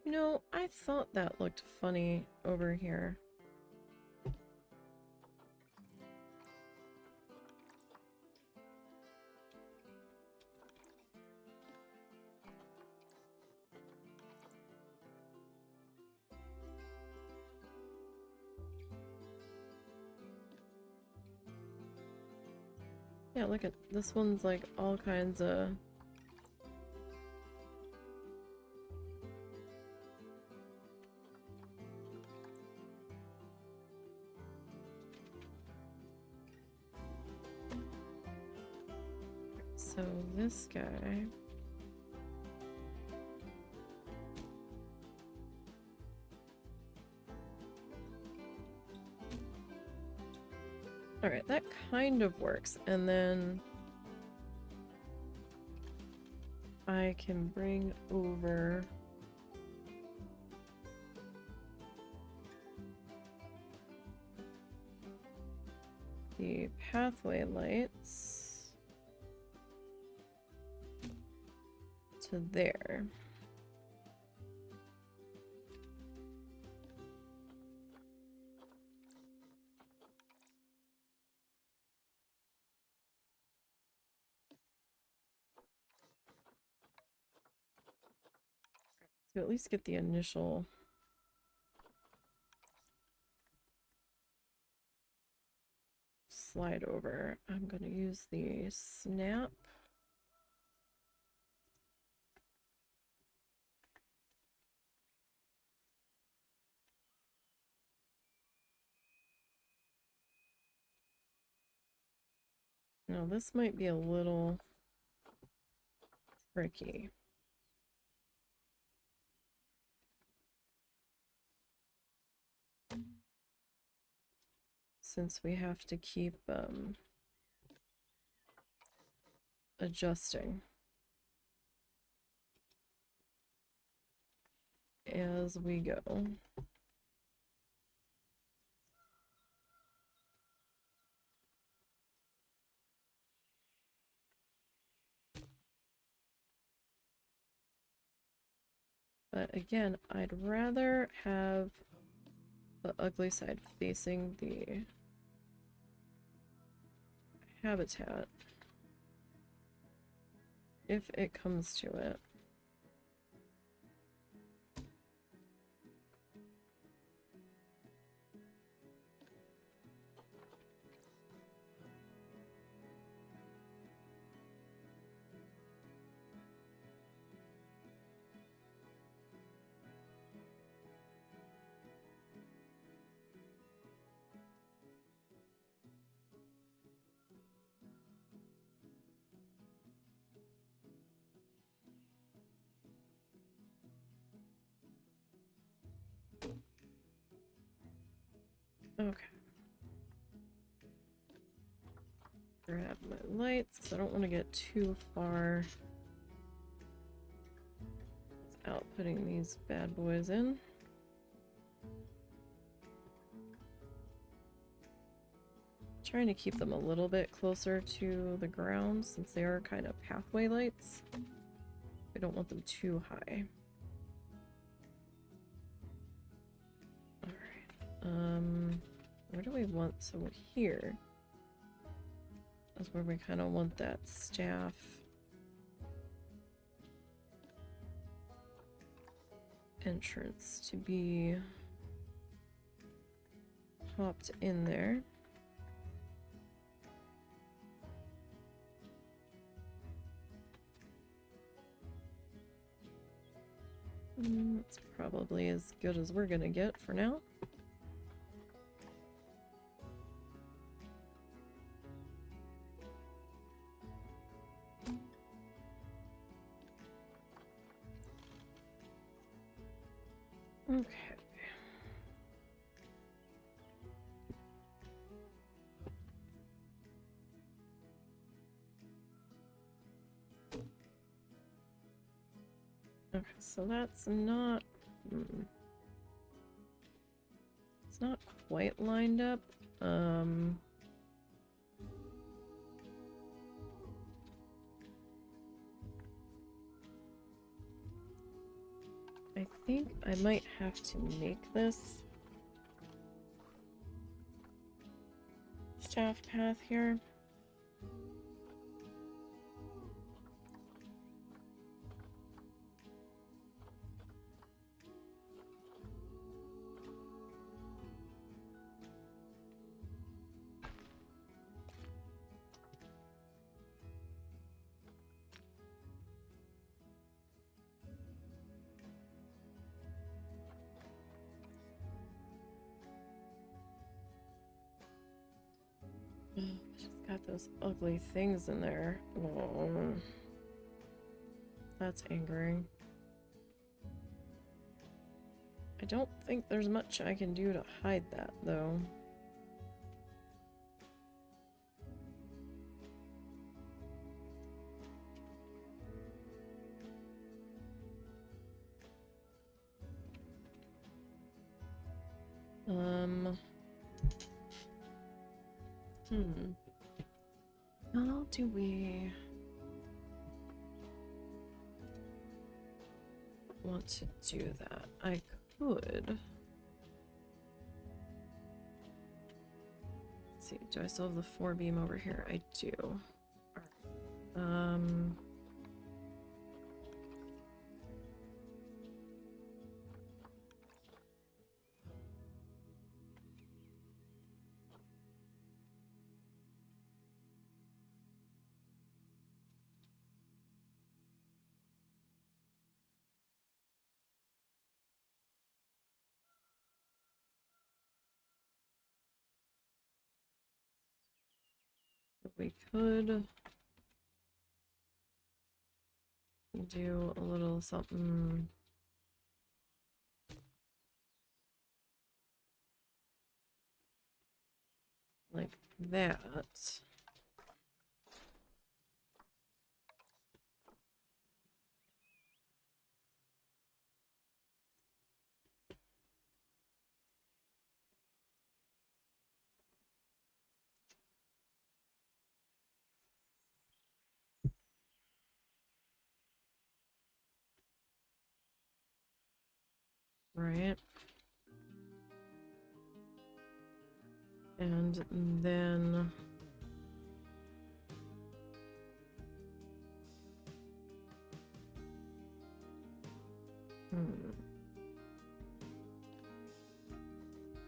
Speaker 1: You know, I thought that looked funny over here. Yeah, look at this one's like all kinds of so this guy. Alright, that kind of works. And then I can bring over the pathway lights to there. to at least get the initial slide over. I'm going to use the snap. Now this might be a little tricky. Since we have to keep adjusting as we go. But again, I'd rather have the ugly side facing the habitat if it comes to it. Okay. Grab my lights, 'cause I don't want to get too far without putting these bad boys in. Trying to keep them a little bit closer to the ground since they are kind of pathway lights. We don't want them too high. Alright. Where do we want? So here is where we kind of want that staff entrance to be popped in there. That's probably as good as we're gonna get for now. Okay. Okay, so that's not... It's not quite lined up. I think I might have to make this staff path here. She's got those ugly things in there. Oh, that's angering. I don't think there's much I can do to hide that, though. How do we want to do that? I could. Let's see, do I still have the 4-beam over here? I do. Alright. We could do a little something like that. Right. And then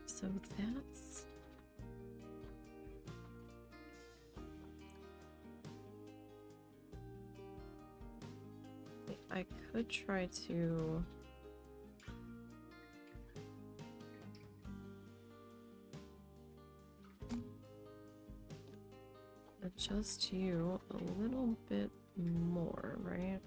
Speaker 1: so that's I could try to adjust you a little bit more, right?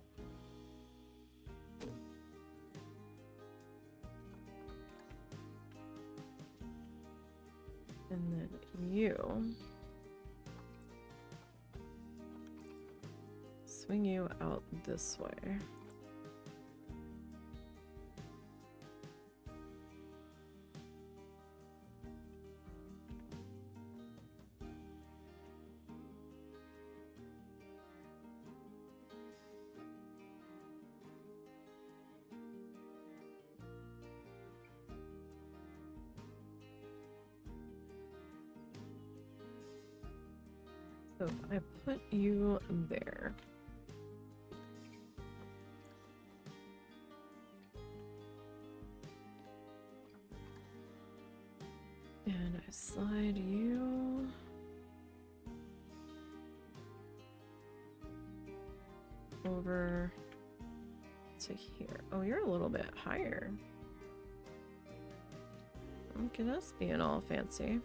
Speaker 1: And then you swing you out this way. So I put you there. And I slide you over to here. Oh, you're a little bit higher. Look at us being all fancy.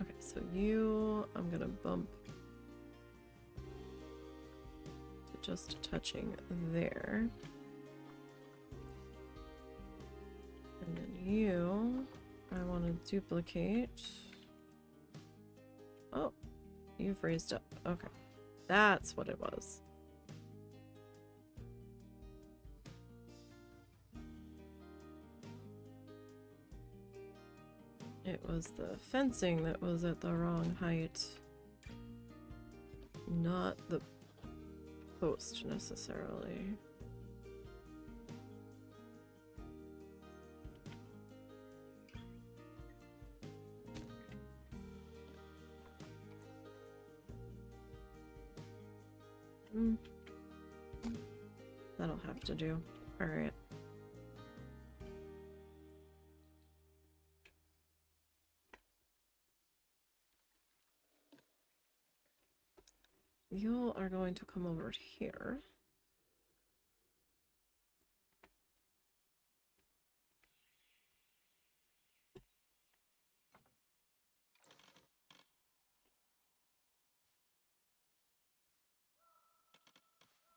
Speaker 1: Okay, so you, I'm gonna bump to just touching there. And then you, I want to duplicate. Oh, you've raised up. Okay, that's what it was. It was the fencing that was at the wrong height, not the post necessarily. That'll have to do. All right. You are going to come over here.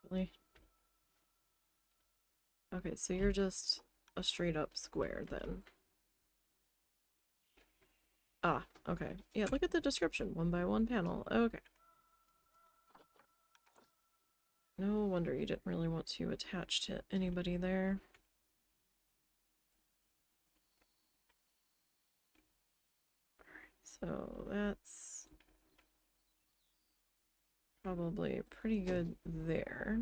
Speaker 1: Really? Okay, so you're just a straight up square then. Ah, okay. Yeah, look at the description. 1 by 1 panel. Okay. No wonder you didn't really want to attach to anybody there. So that's probably pretty good there.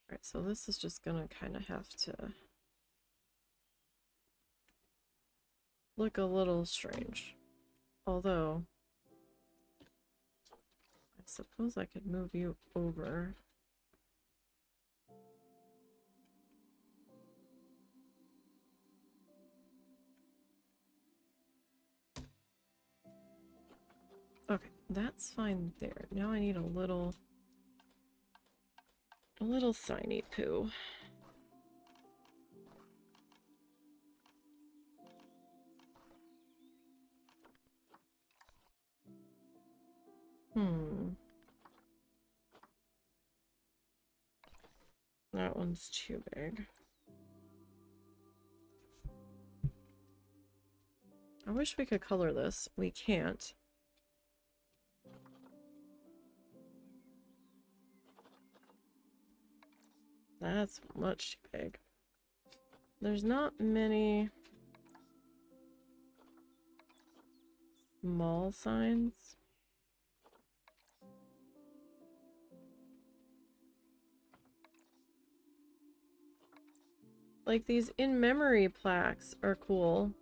Speaker 1: Alright, so this is just gonna kind of have to look a little strange. Although, I suppose I could move you over. that's fine there. Now I need a little signy poo. That one's too big. I wish we could color this. We can't. That's much too big. There's not many small signs. Like these in-memory plaques are cool.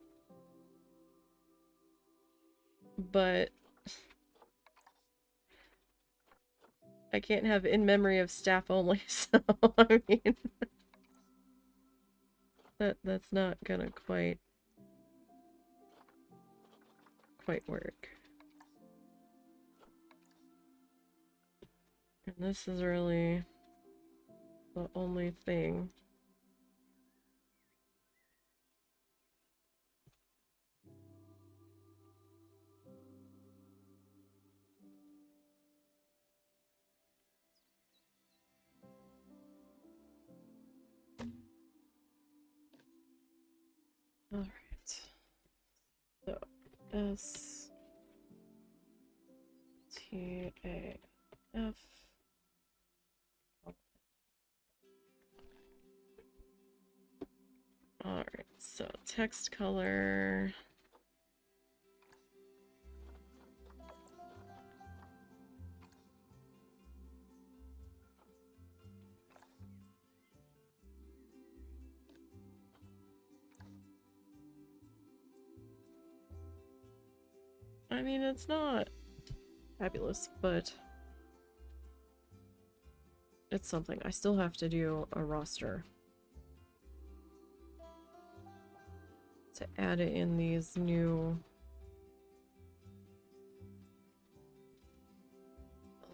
Speaker 1: But I can't have in memory of staff only, so I mean that's not gonna quite work. And this is really the only thing. All right. So STAF. All right. So text color. I mean, it's not fabulous, but it's something. I still have to do a roster to add it in these new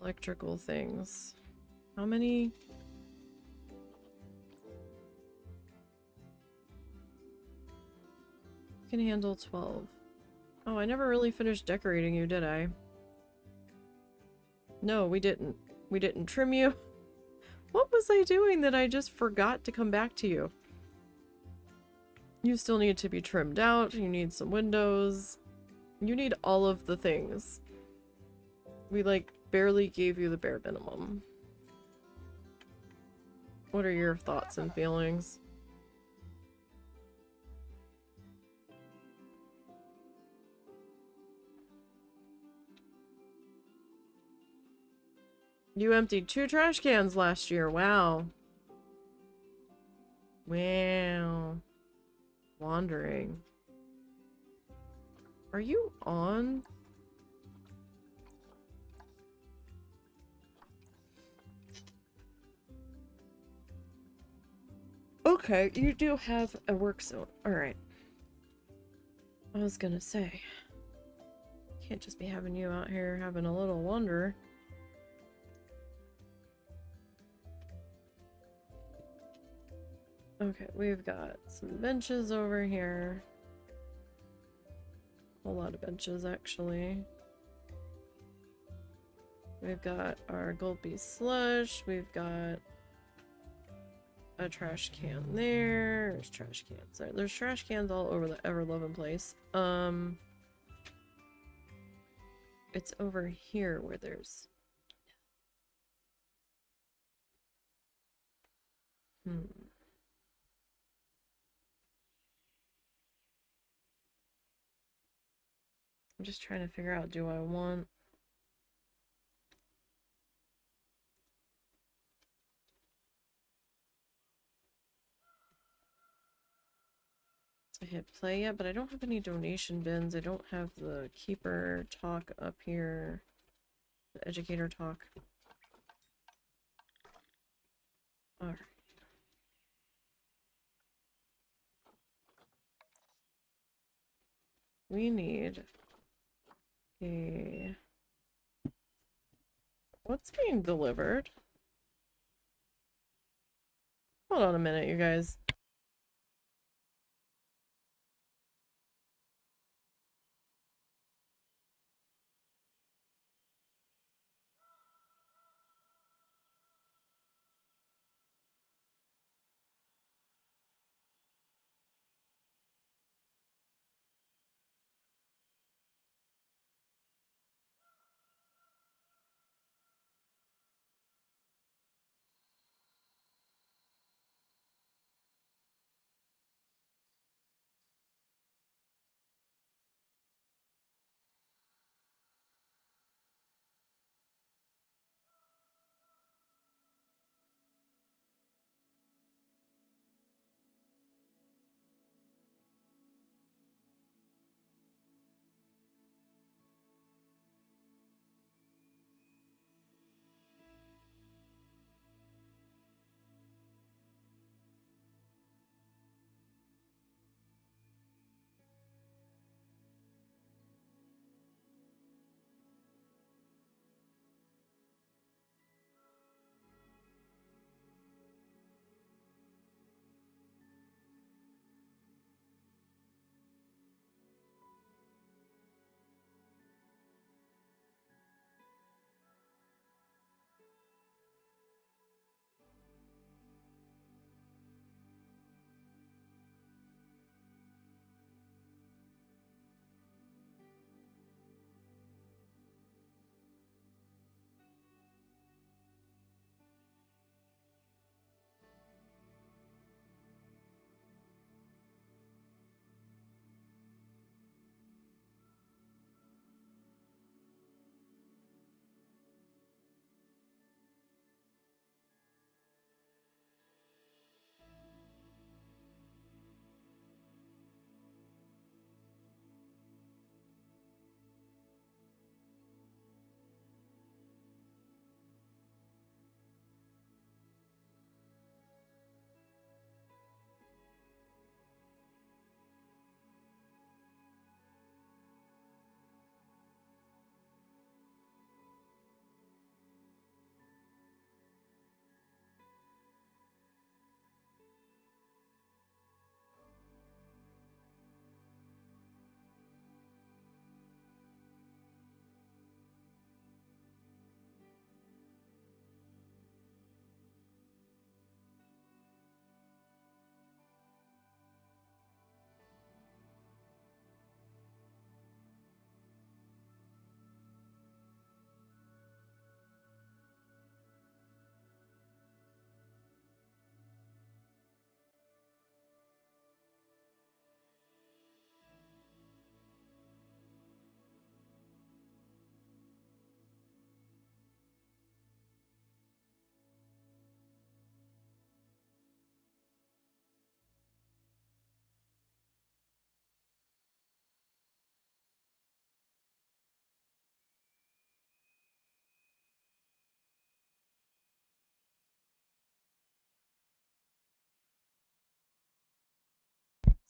Speaker 1: electrical things. How many? Can handle 12. Oh, I never really finished decorating you, did I? No, we didn't. We didn't trim you. What was I doing that I just forgot to come back to you? You still need to be trimmed out. You need some windows. You need all of the things. We, like, barely gave you the bare minimum. What are your thoughts and feelings? You emptied 2 trash cans last year. Wow. Wow. Wandering. Are you on? Okay, you do have a work zone. Alright. I was gonna say. Can't just be having you out here having a little wander. Okay, we've got some benches over here. A lot of benches, actually. We've got our Gulpy slush. We've got a trash can there. There's trash cans there. There's trash cans all over the ever-loving place. It's over here where there's... I'm just trying to figure out, do I want... I hit play yet, but I don't have any donation bins. I don't have the keeper talk up here. The educator talk. Alright. We need a What's being delivered? Hold on a minute, you guys.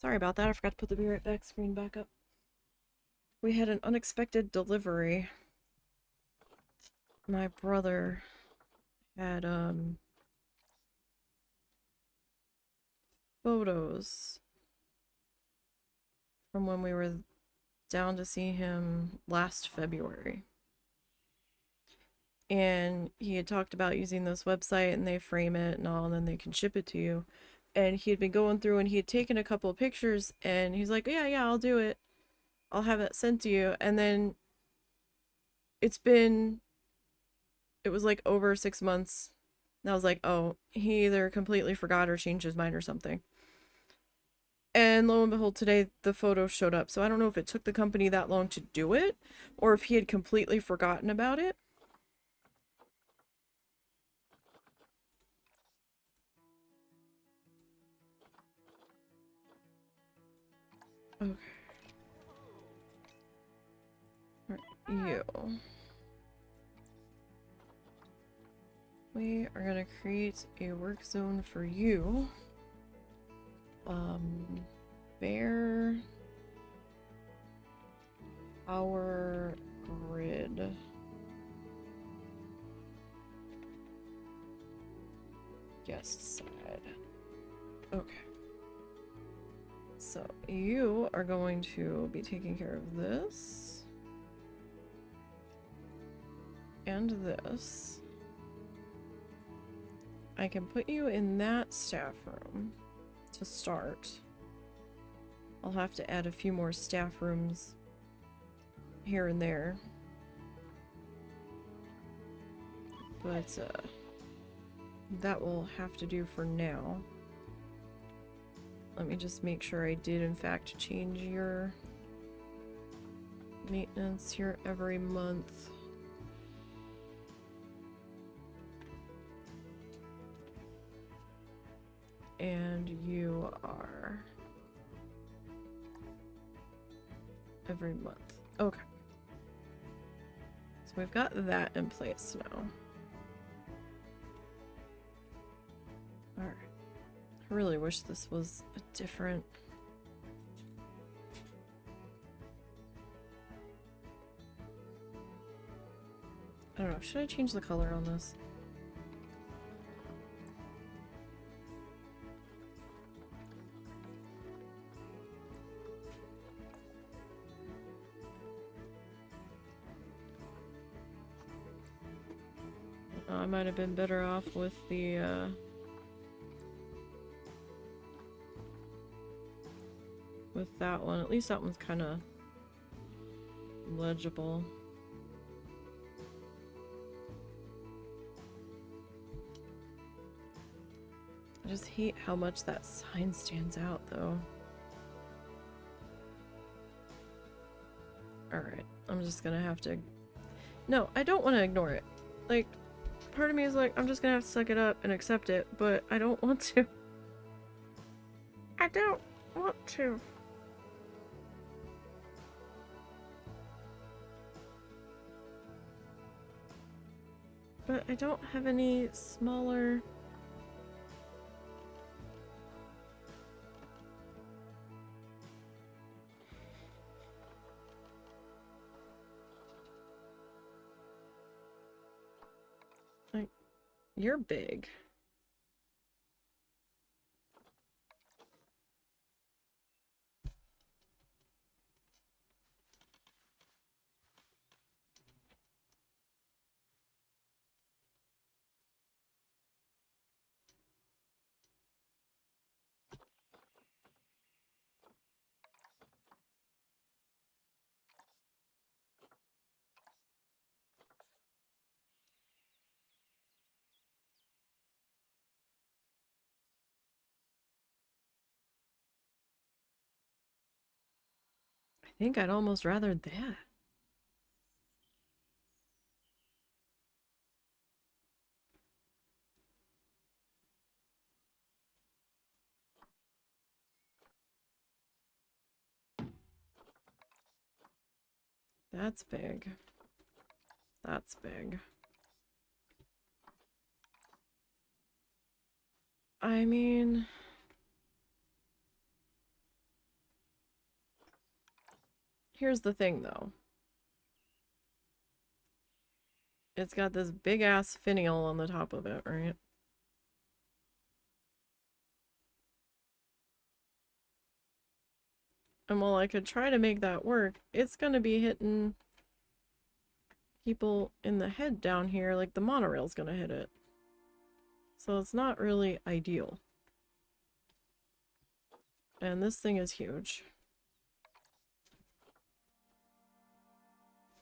Speaker 1: Sorry about that. I forgot to put the Be Right Back screen back up. We had an unexpected delivery. My brother had photos from when we were down to see him last February. And he had talked about using this website and they frame it and all, and then they can ship it to you. And he had been going through and he had taken a couple of pictures and he's like, yeah, I'll do it. I'll have it sent to you. And then it was like over 6 months. And I was like, oh, he either completely forgot or changed his mind or something. And lo and behold, today the photo showed up. So I don't know if it took the company that long to do it or if he had completely forgotten about it. Okay. You. We are gonna create a work zone for you. Bear our grid. guest side. Okay. So you are going to be taking care of this. And this. I can put you in that staff room to start. I'll have to add a few more staff rooms here and there. But that will have to do for now. Let me just make sure I did in fact change your maintenance here every month. And you are every month. Okay. So we've got that in place now. Alright. I really wish this was a different... I don't know, should I change the color on this? I might have been better off with the, with that one. At least that one's kind of legible. I just hate how much that sign stands out, though. Alright, I'm just gonna have to... No, I don't want to ignore it. Like, part of me is like, I'm just gonna have to suck it up and accept it, but I don't want to. I don't want to. But I don't have any smaller... Like, you're big. I think I'd almost rather that. That's big. That's big. I mean... Here's the thing, though. It's got this big-ass finial on the top of it, right? And while I could try to make that work, it's gonna be hitting people in the head down here, like the monorail's gonna hit it. So it's not really ideal. And this thing is huge.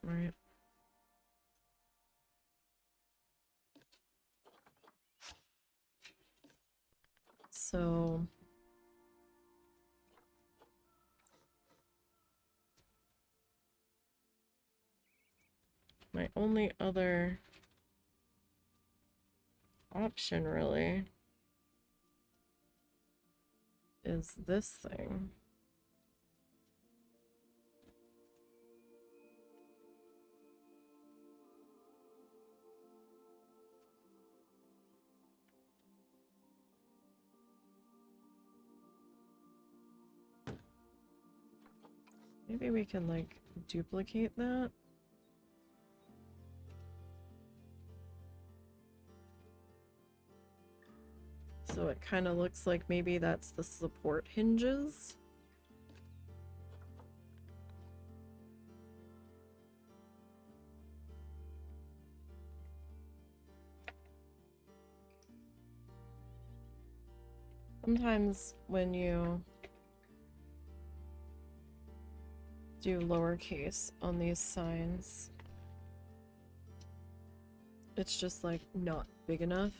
Speaker 1: Right. So... my only other option, really, is this thing. Maybe we can, like, duplicate that. So it kind of looks like maybe that's the support hinges. Sometimes when you do lowercase on these signs, it's just like not big enough.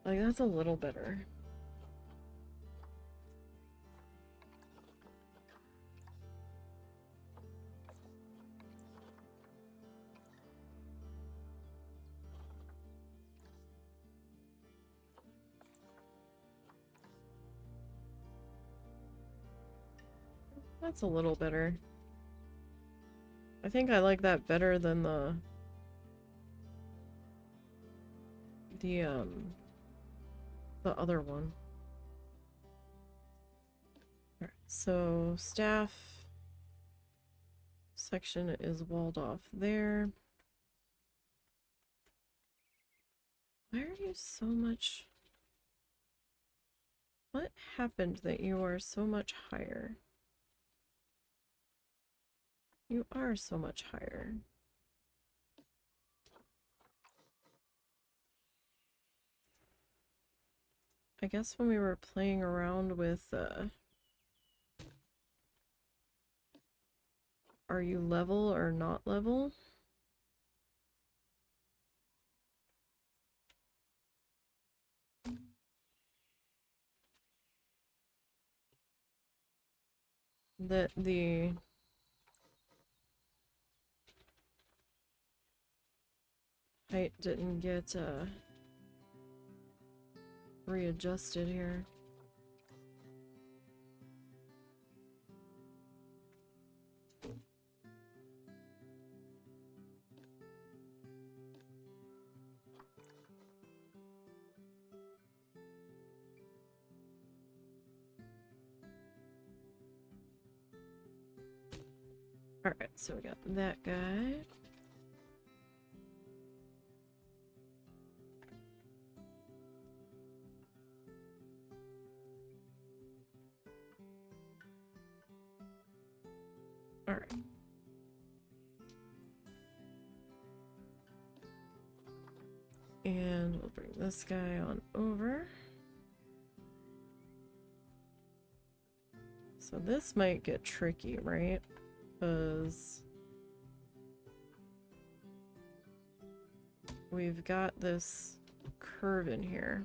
Speaker 1: Like, that's a little better. That's a little better. I think I like that better than the other one. Alright, so staff section is walled off there. Why are you so much... What happened that you are so much higher? You are so much higher. I guess when we were playing around with, are you level or not level? That the height didn't get, readjusted here. Alright, so we got that guy. Alright. And we'll bring this guy on over. So this might get tricky, right? Because we've got this curve in here.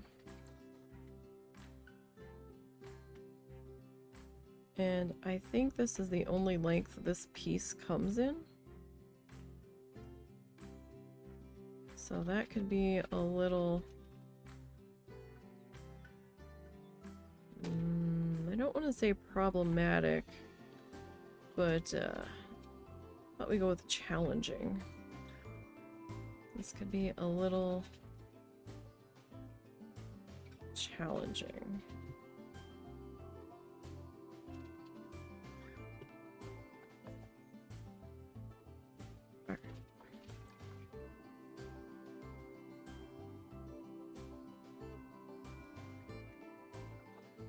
Speaker 1: And I think this is the only length this piece comes in. So that could be a little... I don't want to say problematic, but thought we go with challenging. This could be a little challenging. Alright.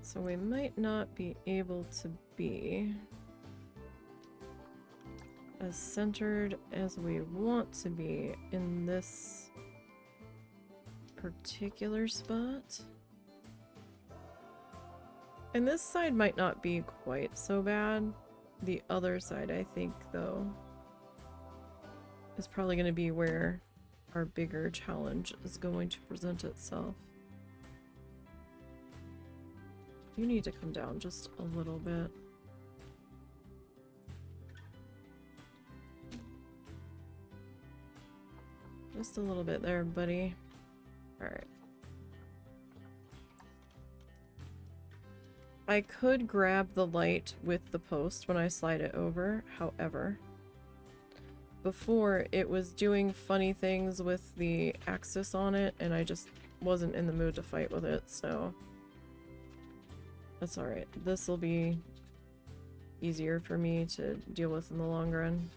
Speaker 1: So we might not be able to be as centered as we want to be in this particular spot. And this side might not be quite so bad. The other side, I think, though, is probably going to be where our bigger challenge is going to present itself. You need to come down just a little bit. Just a little bit there, buddy. Alright. I could grab the light with the post when I slide it over, however, before it was doing funny things with the axis on it, and I just wasn't in the mood to fight with it, so that's alright. This will be easier for me to deal with in the long run.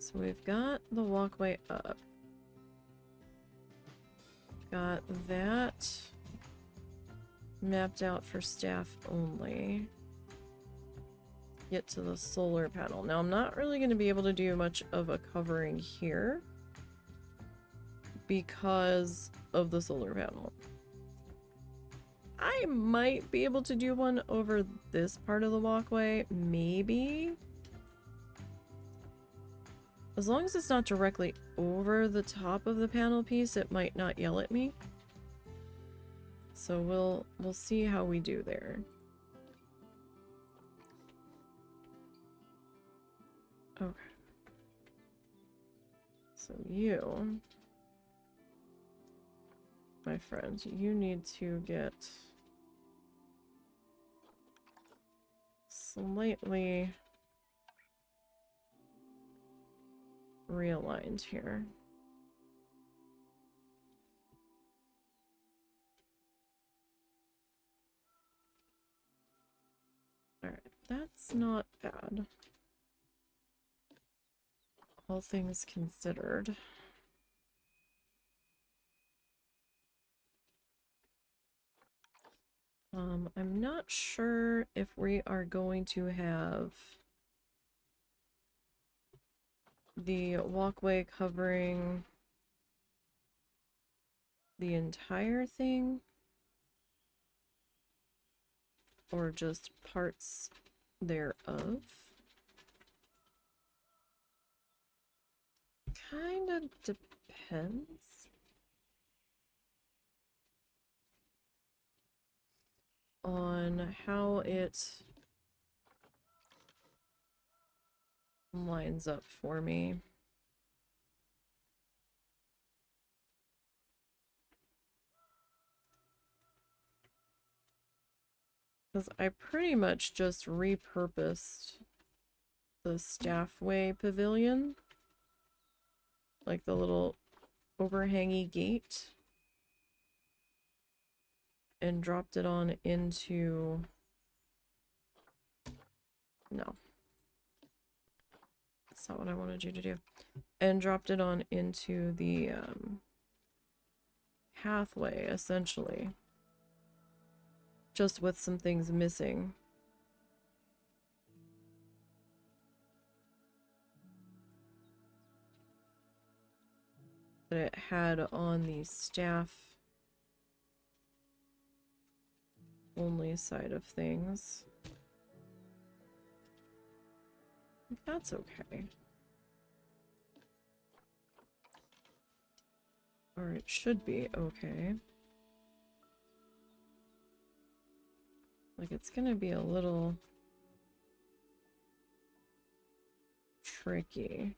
Speaker 1: So we've got the walkway up. Got that mapped out for staff only. Get to the solar panel. Now I'm not really going to be able to do much of a covering here because of the solar panel. I might be able to do one over this part of the walkway, maybe. As long as it's not directly over the top of the panel piece, it might not yell at me. So we'll see how we do there. Okay. So you, my friend, you need to get slightly realigned here. Alright, that's not bad. All things considered. I'm not sure if we are going to have the walkway covering the entire thing or just parts thereof. Kind of depends. On how it lines up for me. Because I pretty much just repurposed the staffway pavilion. Like the little overhangy gate. And dropped it on into... No. That's not what I wanted you to do. And dropped it on into the pathway, essentially. Just with some things missing. That it had on the staff only side of things. That's okay. Or it should be okay. Like, it's gonna be a little tricky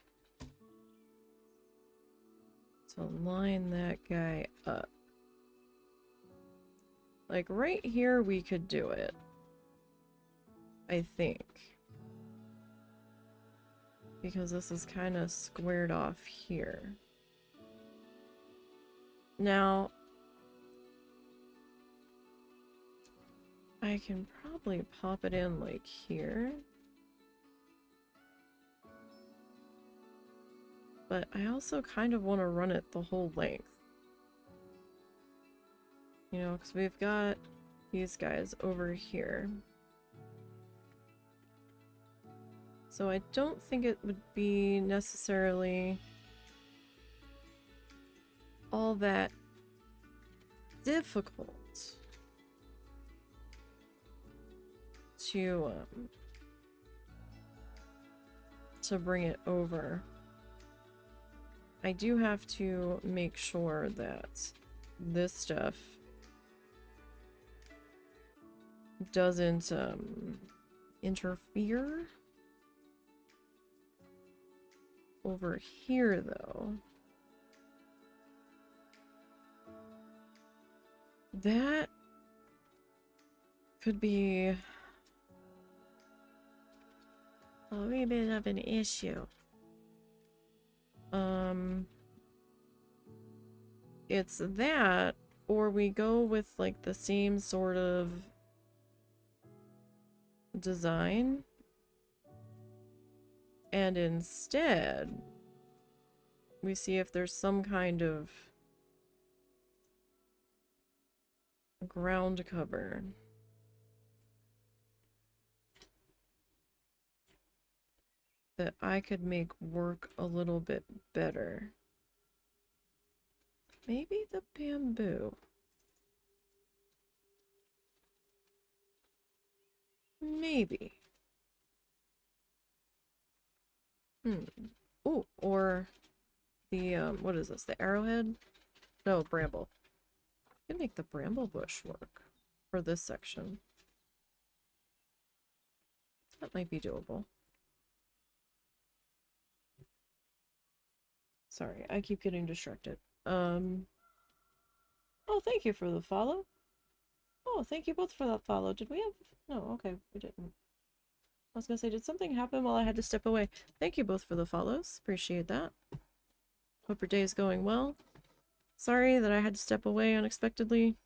Speaker 1: to line that guy up. Like, right here we could do it. I think. Because this is kind of squared off here. Now, I can probably pop it in like here. But I also kind of want to run it the whole length. You know, because we've got these guys over here. So I don't think it would be necessarily all that difficult to bring it over. I do have to make sure that this stuff doesn't interfere. Over here, though, that could be a wee bit of an issue. It's that, or we go with like the same sort of design, and instead we see if there's some kind of ground cover. That I could make work a little bit better. Maybe the bamboo. Maybe. Oh, or the, what is this? The arrowhead? No, bramble. I can make the bramble bush work for this section. That might be doable. Sorry, I keep getting distracted. Oh, thank you for the follow. Oh, thank you both for that follow. Did we have... No, okay, we didn't. I was gonna say, did something happen while I had to step away? Thank you both for the follows. Appreciate that. Hope your day is going well. Sorry that I had to step away unexpectedly.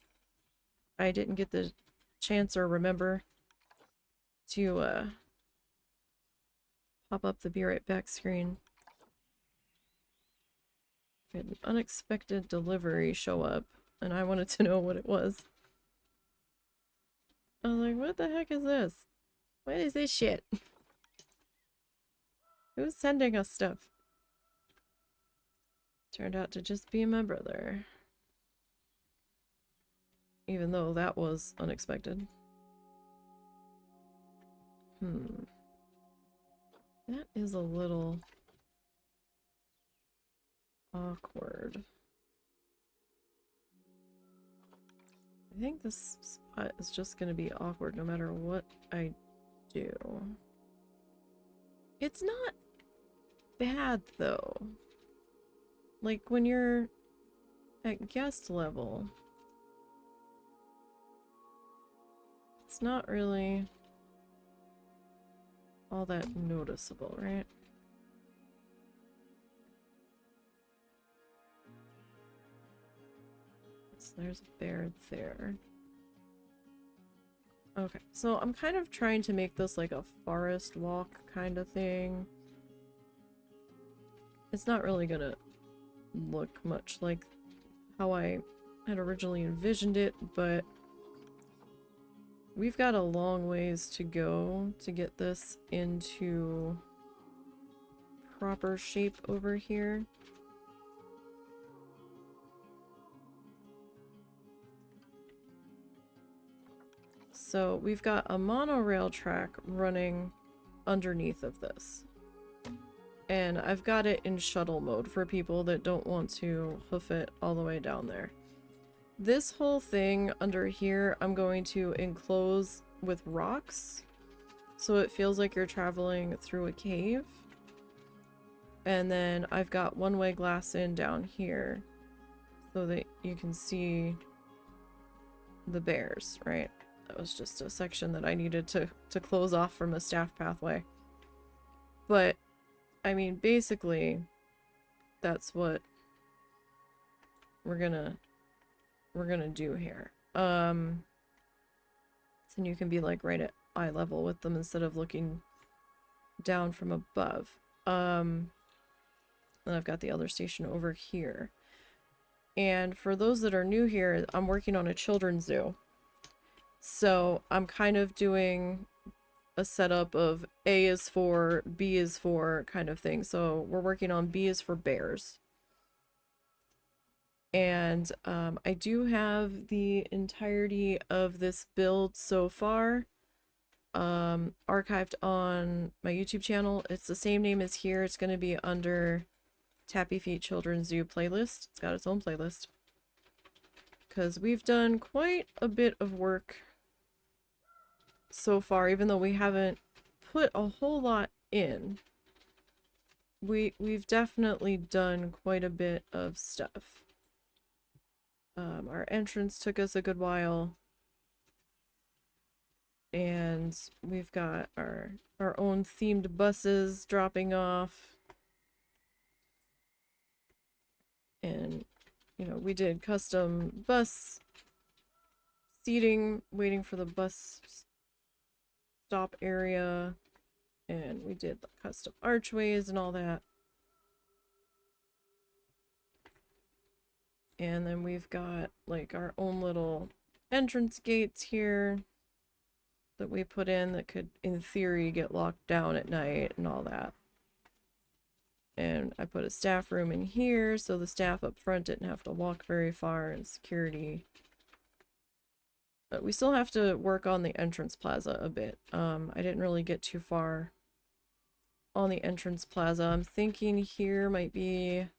Speaker 1: I didn't get the chance or remember to pop up the be right back screen. We had an unexpected delivery show up, and I wanted to know what it was. I was like, what the heck is this? What is this shit? Who's sending us stuff? Turned out to just be my brother. Even though that was unexpected. That is a little awkward. I think this spot is just going to be awkward no matter what I do. It's not bad though. Like when you're at guest level, it's not really all that noticeable, right? So there's a bear there. Okay, so I'm kind of trying to make this like a forest walk kind of thing. It's not really gonna look much like how I had originally envisioned it, but we've got a long ways to go to get this into proper shape over here. So we've got a monorail track running underneath of this. And I've got it in shuttle mode for people that don't want to hoof it all the way down there. This whole thing under here, I'm going to enclose with rocks, so it feels like you're traveling through a cave. And then I've got one-way glass in down here, so that you can see the bears, right? That was just a section that I needed to close off from a staff pathway. But, I mean, basically, that's what we're gonna do here. Then you can be like right at eye level with them instead of looking down from above. And I've got the other station over here. And for those that are new here, I'm working on a children's zoo. So I'm kind of doing a setup of A is for, B is for kind of thing. So we're working on B is for bears. And I do have the entirety of this build so far archived on my YouTube channel. It's the same name as here. It's going to be under Tappy Feet Children's Zoo playlist. It's got its own playlist. Because we've done quite a bit of work so far, even though we haven't put a whole lot in. We've definitely done quite a bit of stuff. Our entrance took us a good while. And we've got our own themed buses dropping off. And, you know, we did custom bus seating, waiting for the bus stop area. And we did the custom archways and all that. And then we've got like our own little entrance gates here that we put in that could, in theory, get locked down at night and all that. And I put a staff room in here so the staff up front didn't have to walk very far, and security. But we still have to work on the entrance plaza a bit. I didn't really get too far on the entrance plaza. I'm thinking here might be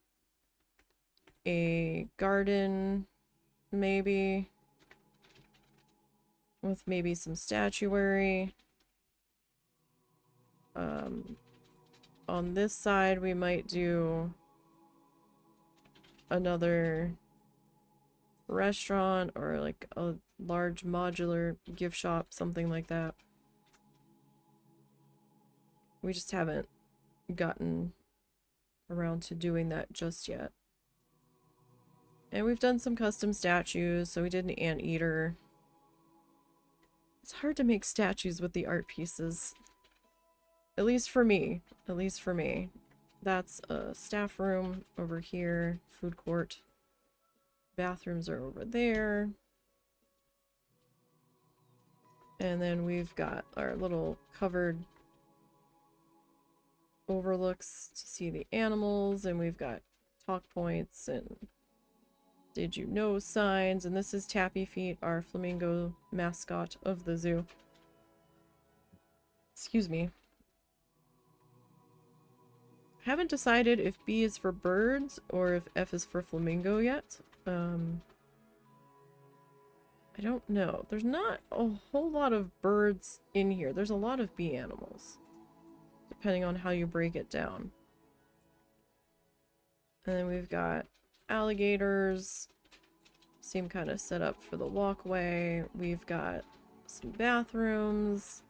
Speaker 1: a garden, maybe, with maybe some statuary. On this side we might do another restaurant or like a large modular gift shop, something like that. We just haven't gotten around to doing that just yet. And we've done some custom statues, so we did an anteater. It's hard to make statues with the art pieces. At least for me. At least for me. That's a staff room over here. Food court. Bathrooms are over there. And then we've got our little covered overlooks to see the animals. And we've got talk points and did you know signs. And this is Tappy Feet, our flamingo mascot of the zoo. Excuse me. Haven't decided if B is for birds or if F is for flamingo yet. I don't know. There's not a whole lot of birds in here. There's a lot of bee animals, depending on how you break it down. And then we've got alligators. Same kind of setup for the walkway. We've got some bathrooms.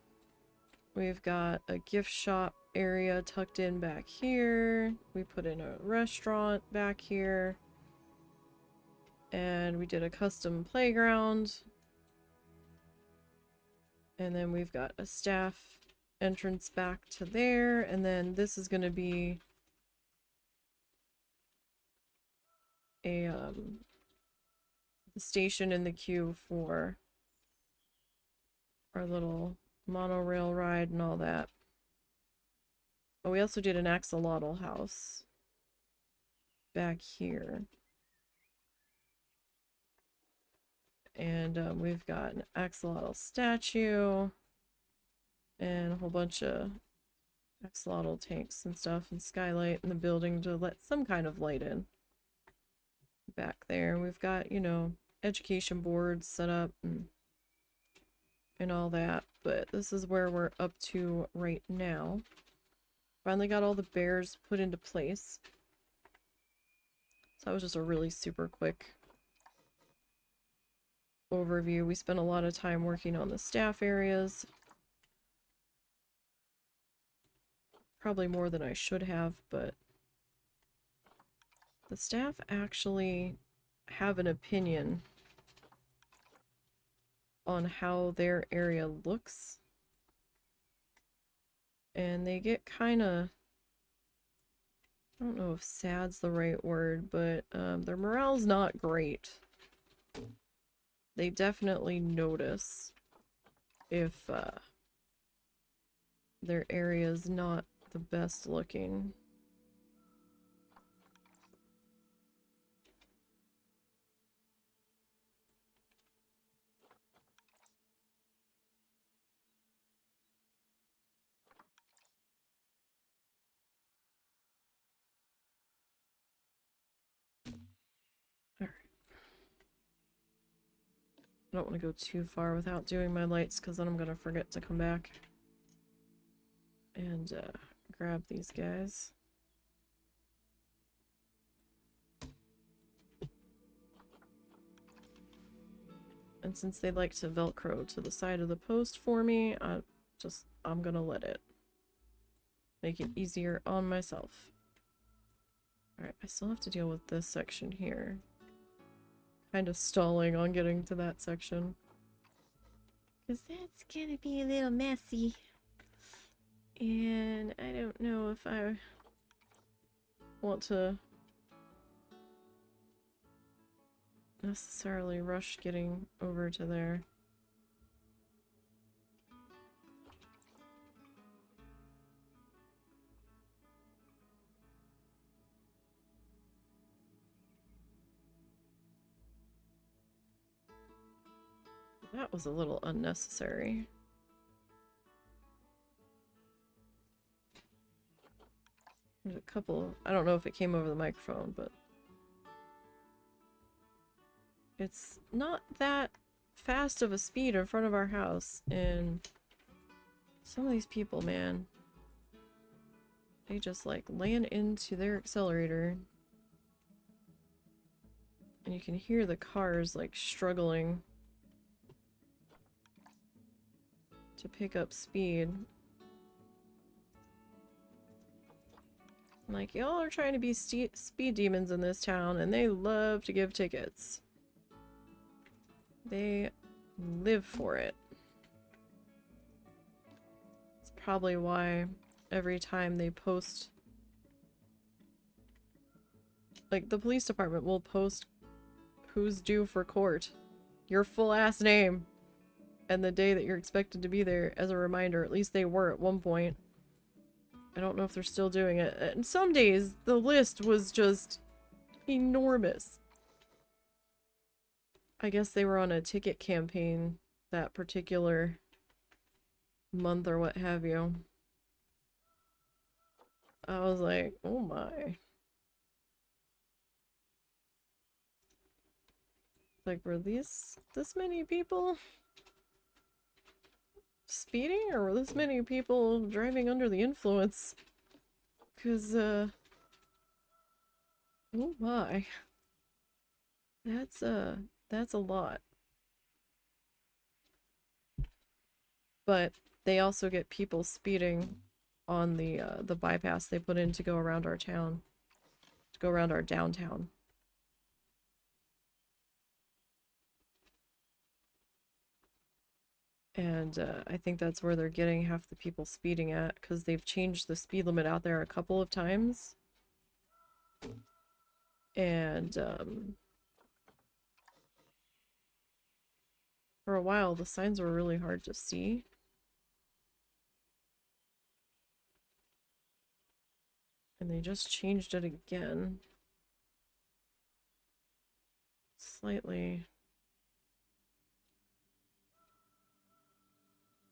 Speaker 1: We've got a gift shop area tucked in back here. We put in a restaurant back here. And we did a custom playground. And then we've got a staff entrance back to there. And then this is going to be a the station in the queue for our little monorail ride and all that. Oh, we also did an axolotl house back here. And we've got an axolotl statue and a whole bunch of axolotl tanks and stuff and skylight in the building to let some kind of light in back there. And we've got, you know, education boards set up and all that. But this is where we're up to right now. Finally got all the bears put into place. So that was just a really super quick overview. We spent a lot of time working on the staff areas. Probably more than I should have, but the staff actually have an opinion on how their area looks. And they get kind of, I don't know if sad's the right word, but their morale's not great. They definitely notice if their area's not the best looking. I don't want to go too far without doing my lights because then I'm going to forget to come back and grab these guys. And since they like to Velcro to the side of the post for me, I'm going to let it. Make it easier on myself. Alright, I still have to deal with this section here. Kind of stalling on getting to that section. Because that's gonna be a little messy. And I don't know if I want to necessarily rush getting over to there. That was a little unnecessary. There's a couple, I don't know if it came over the microphone, but it's not that fast of a speed in front of our house, and some of these people, man, they just like land into their accelerator, and you can hear the cars like struggling to pick up speed. Like, y'all are trying to be speed demons in this town, and they love to give tickets. They live for it. It's probably why every time they post, like, the police department will post who's due for court, your full ass name, and the day that you're expected to be there as a reminder. At least they were at one point. I don't know if they're still doing it. And some days the list was just enormous. I guess they were on a ticket campaign that particular month or what have you. I was like, oh my. Like, were this many people speeding, or were this many people driving under the influence? Cause, oh my. That's a lot. But they also get people speeding on the bypass they put in to go around our town. To go around our downtown. And I think that's where they're getting half the people speeding at, because they've changed the speed limit out there a couple of times. And for a while the signs were really hard to see. And they just changed it again. Slightly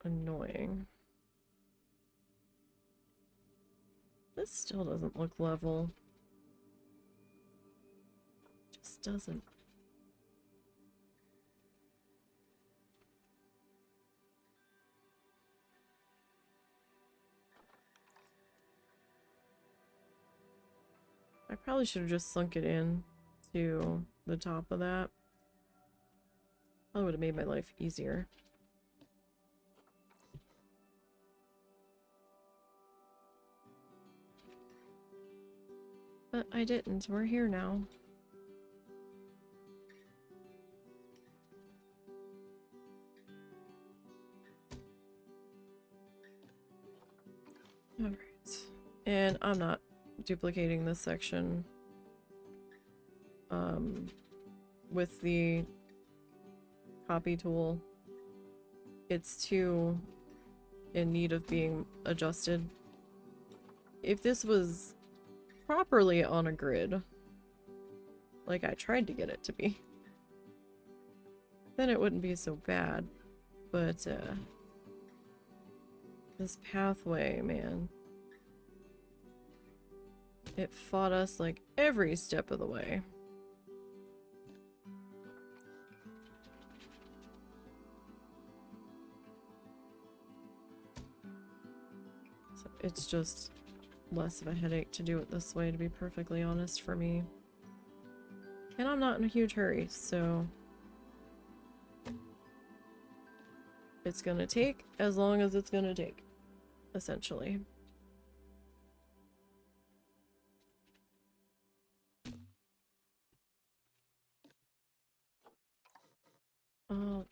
Speaker 1: annoying. This still doesn't look level. Just doesn't. I probably should have just sunk it in to the top of that. That would have made my life easier. But I didn't. We're here now. Alright. And I'm not duplicating this section with the copy tool. It's too in need of being adjusted. If this was properly on a grid, like I tried to get it to be, then it wouldn't be so bad. But this pathway, man, it fought us like every step of the way. So it's just less of a headache to do it this way, to be perfectly honest, for me. And I'm not in a huge hurry, so it's gonna take as long as it's gonna take, essentially. All right.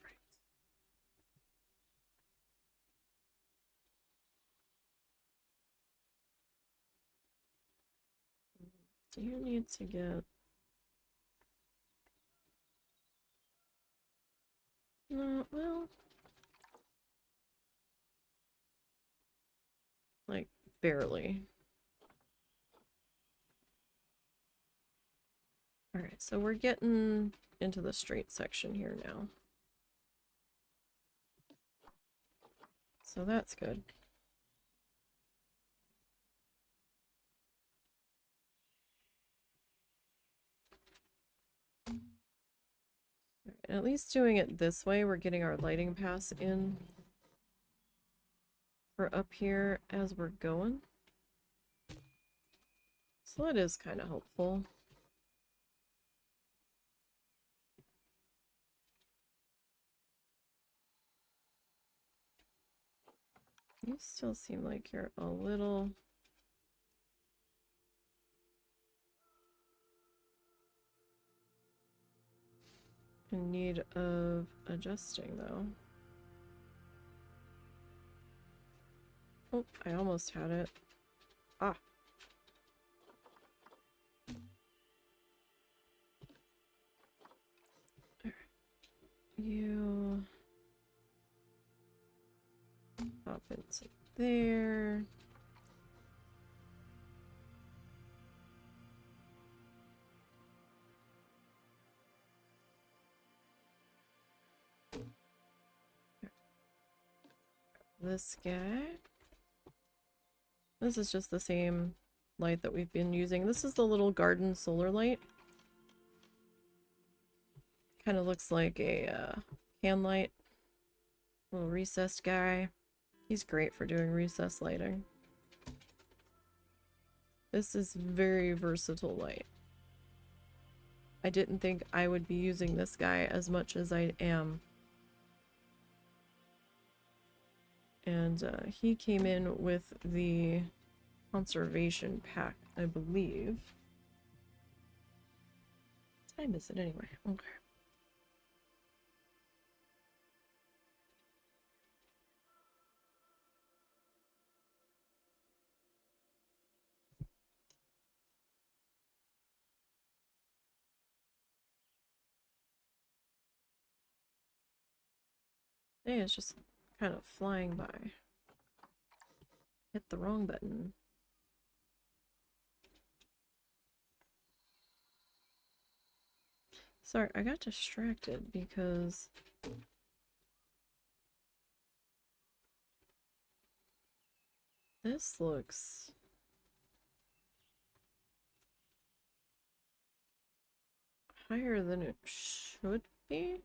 Speaker 1: Do you need to get... No, well, like barely. All right, so we're getting into the straight section here now. So that's good. At least doing it this way, we're getting our lighting pass in for up here as we're going. So that is kind of helpful. You still seem like you're a little... in need of adjusting, though. Oh, I almost had it. Ah. Alright. You... pop into there. This guy. This is just the same light that we've been using. This is the little garden solar light. Kind of looks like a can light. Little recessed guy. He's great for doing recessed lighting. This is very versatile light. I didn't think I would be using this guy as much as I am. And he came in with the conservation pack, I believe. What time is it anyway? Okay. Hey, it's just kind of flying by. Hit the wrong button. Sorry, I got distracted because this looks higher than it should be.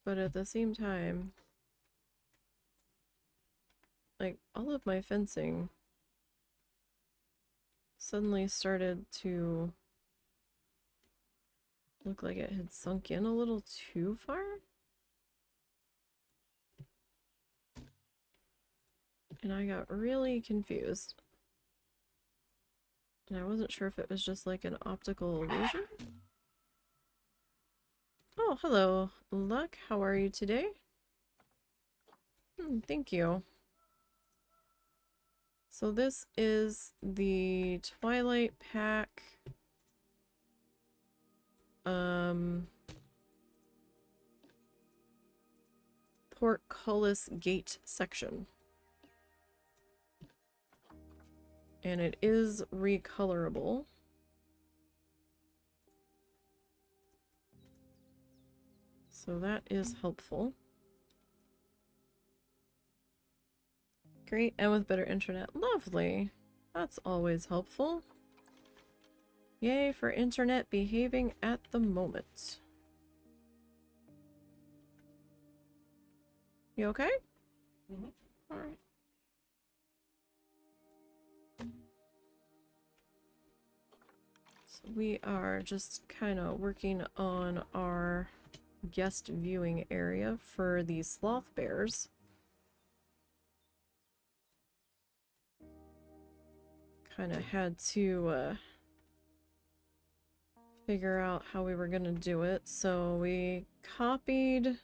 Speaker 1: But at the same time, like, all of my fencing suddenly started to look like it had sunk in a little too far. And I got really confused. And I wasn't sure if it was just like an optical illusion. Oh, hello, Luck. How are you today? Thank you. So this is the Twilight Pack. Portcullis Gate section. And it is recolorable. So that is helpful. Great, and with better internet. Lovely. That's always helpful. Yay for internet behaving at the moment. You okay?
Speaker 2: Mm-hmm.
Speaker 1: Alright. So we are just kind of working on our guest viewing area for the sloth bears. Kind of had to figure out how we were gonna do it, so we copied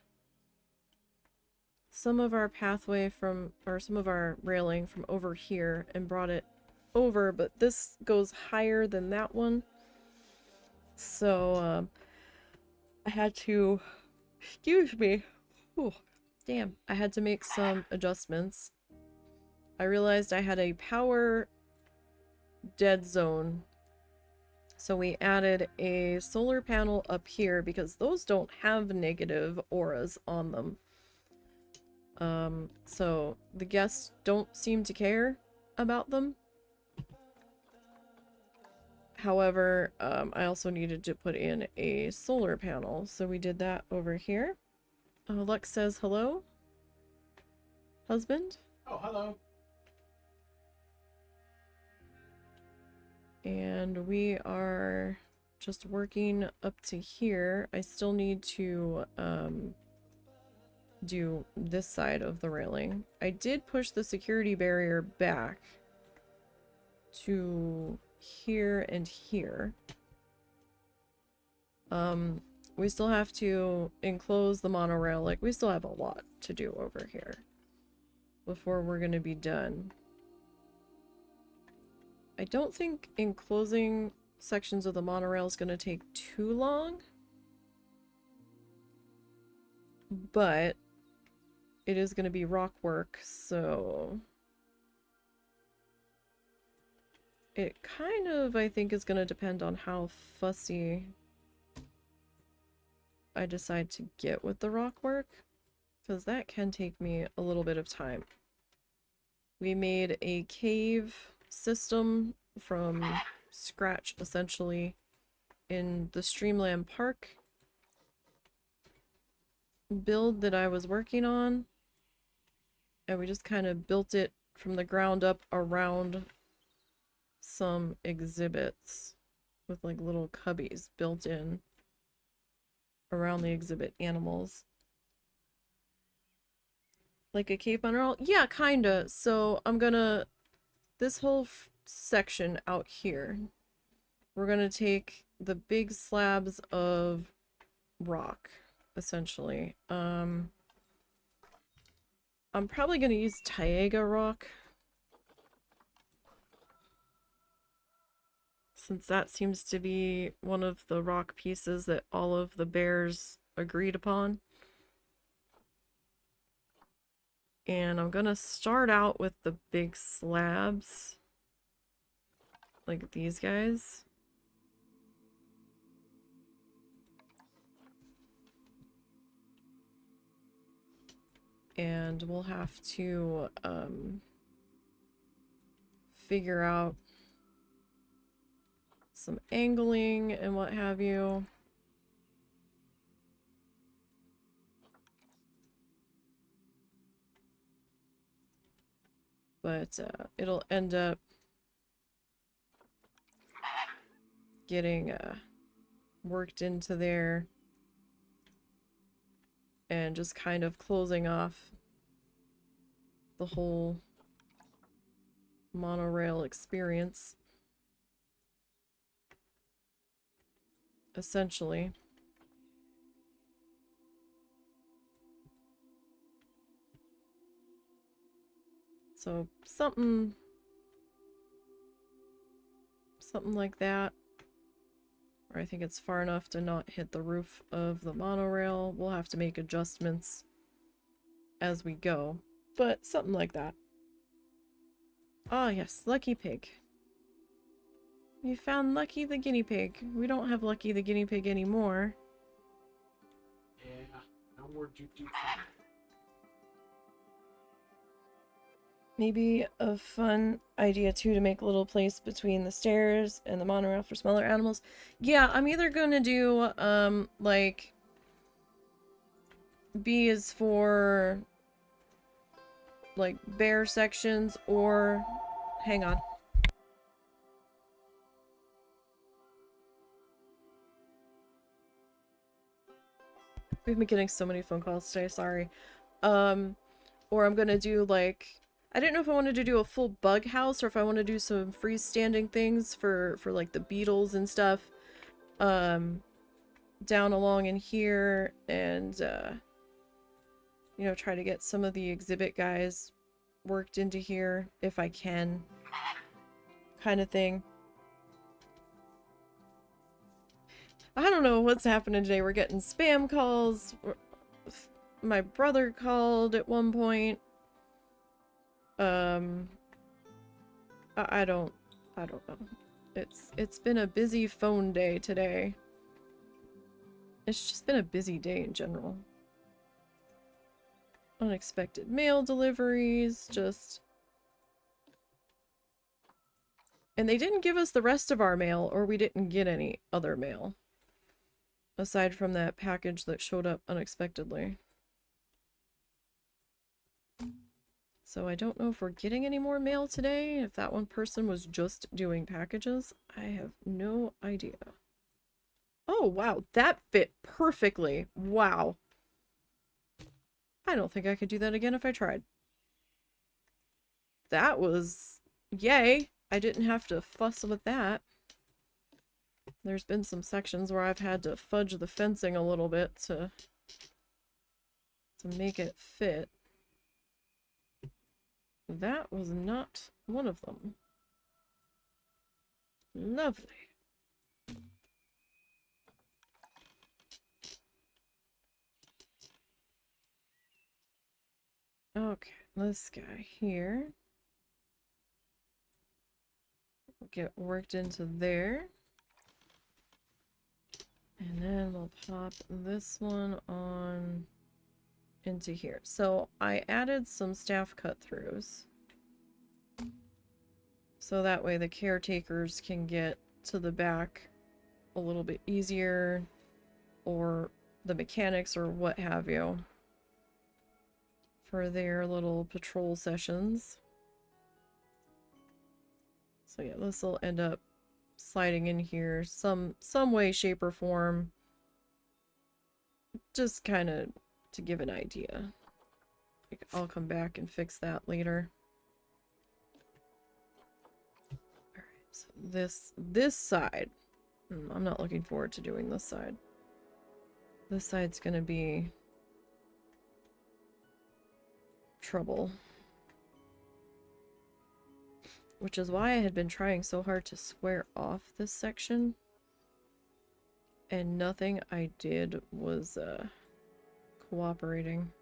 Speaker 1: some of our pathway from, or some of our railing from over here and brought it over, but this goes higher than that one. So I had to, excuse me. Whew, damn, I had to make some adjustments. I realized I had a power dead zone. So we added a solar panel up here because those don't have negative auras on them. So the guests don't seem to care about them. However, I also needed to put in a solar panel, so we did that over here. Lux says hello, husband.
Speaker 2: Oh, hello.
Speaker 1: And we are just working up to here. I still need to do this side of the railing. I did push the security barrier back to here and here. We still have to enclose the monorail. Like, we still have a lot to do over here before we're gonna be done. I don't think enclosing sections of the monorail is gonna take too long, but it is gonna be rock work, so it kind of, I think, is gonna depend on how fussy I decide to get with the rock work, because that can take me a little bit of time. We made a cave system from scratch, essentially, in the Streamland Park build that I was working on. And we just kind of built it from the ground up around some exhibits with like little cubbies built in around the exhibit animals. Like a cave monorail? Yeah, kinda. So I'm gonna, this whole section out here, we're gonna take the big slabs of rock, essentially. I'm probably gonna use Taiga rock, since that seems to be one of the rock pieces that all of the bears agreed upon. And I'm gonna start out with the big slabs, like these guys. And we'll have to figure out some angling and what have you. But it'll end up getting worked into there and just kind of closing off the whole monorail experience, essentially. So something like that. Or I think it's far enough to not hit the roof of the monorail. We'll have to make adjustments as we go, but something like that. Ah, yes, Lucky Pig. You found Lucky the guinea pig. We don't have Lucky the guinea pig anymore.
Speaker 2: Yeah, no more doop.
Speaker 1: Maybe a fun idea too to make a little place between the stairs and the monorail for smaller animals. Yeah, I'm either gonna do like B is for like bear sections, or hang on. We've been getting so many phone calls today, sorry. Or I'm gonna do like, I didn't know if I wanted to do a full bug house or if I want to do some freestanding things for like the beetles and stuff down along in here, and you know, try to get some of the exhibit guys worked into here if I can, kind of thing. I don't know what's happening today. We're getting spam calls. My brother called at one point. I don't know. It's been a busy phone day today. It's just been a busy day in general. Unexpected mail deliveries, just... And they didn't give us the rest of our mail, or we didn't get any other mail. Aside from that package that showed up unexpectedly. So I don't know if we're getting any more mail today, if that one person was just doing packages. I have no idea. Oh, wow, that fit perfectly. Wow. I don't think I could do that again if I tried. That was... Yay! I didn't have to fuss with that. There's been some sections where I've had to fudge the fencing a little bit to make it fit. That was not one of them. Lovely. Okay, this guy here will get worked into there. And then we'll pop this one on into here. So I added some staff cut-throughs. So that way the caretakers can get to the back a little bit easier, or the mechanics or what have you, for their little patrol sessions. So yeah, this will end up sliding in here some way, shape, or form. Just kind of to give an idea. Like, I'll come back and fix that later. Alright, so this side. I'm not looking forward to doing this side. This side's gonna be trouble. Which is why I had been trying so hard to square off this section. And nothing I did was cooperating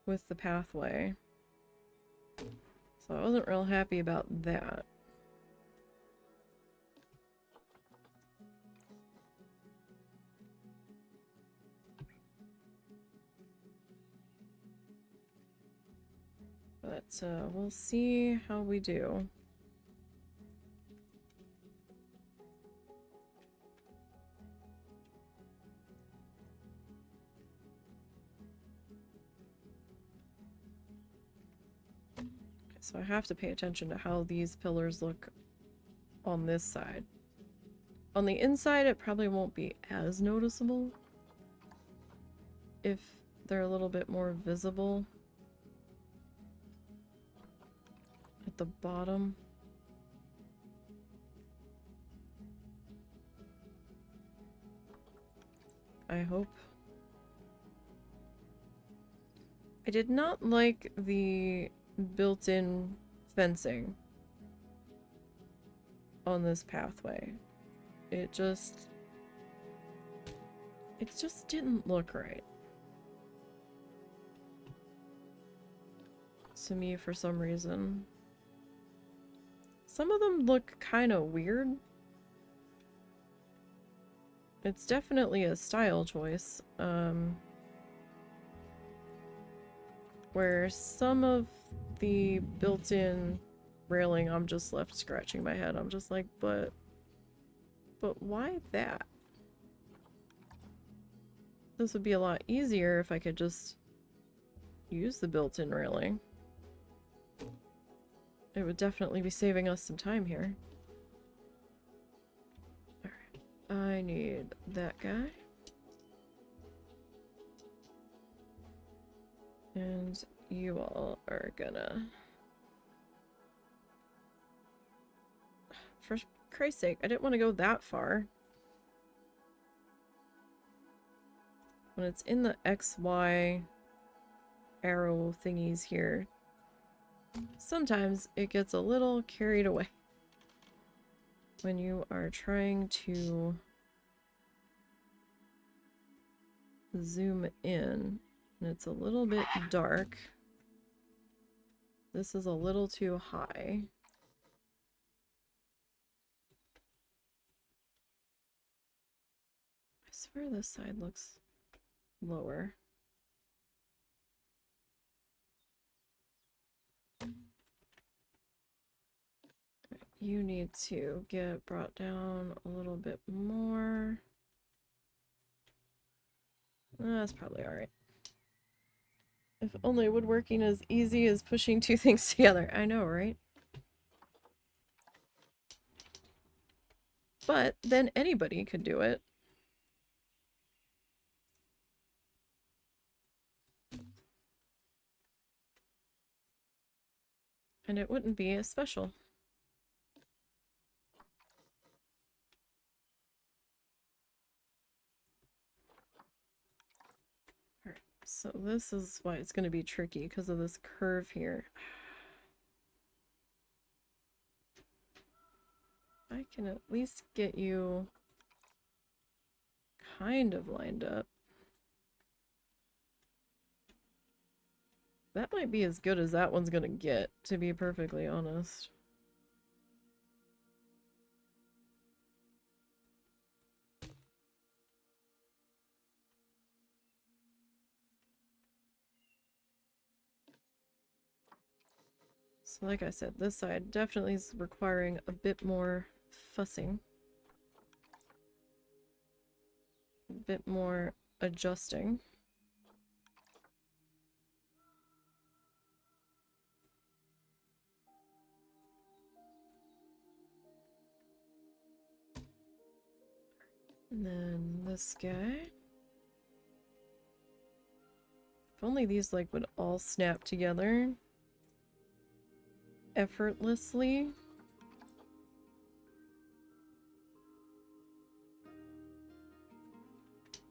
Speaker 1: with the pathway. So I wasn't real happy about that. But we'll see how we do. Okay, so I have to pay attention to how these pillars look on this side. On the inside, it probably won't be as noticeable if they're a little bit more visible at the bottom. I hope. I did not like the built-in fencing on this pathway. It just didn't look right to me for some reason. Some of them look kind of weird. It's definitely a style choice. Where some of the built-in railing, I'm just left scratching my head. I'm just like, but why that? This would be a lot easier if I could just use the built-in railing. It would definitely be saving us some time here. Alright, I need that guy. And you all are gonna... For Christ's sake, I didn't want to go that far. When it's in the XY arrow thingies here, sometimes it gets a little carried away when you are trying to zoom in, and it's a little bit dark. This is a little too high. I swear this side looks lower. You need to get brought down a little bit more. That's probably alright. If only woodworking is easy as pushing two things together. I know, right? But then anybody could do it. And it wouldn't be as special. Alright, so this is why it's going to be tricky, because of this curve here. I can at least get you kind of lined up. That might be as good as that one's gonna get, to be perfectly honest. So like I said, this side definitely is requiring a bit more fussing. A bit more adjusting. And then this guy. If only these like would all snap together effortlessly.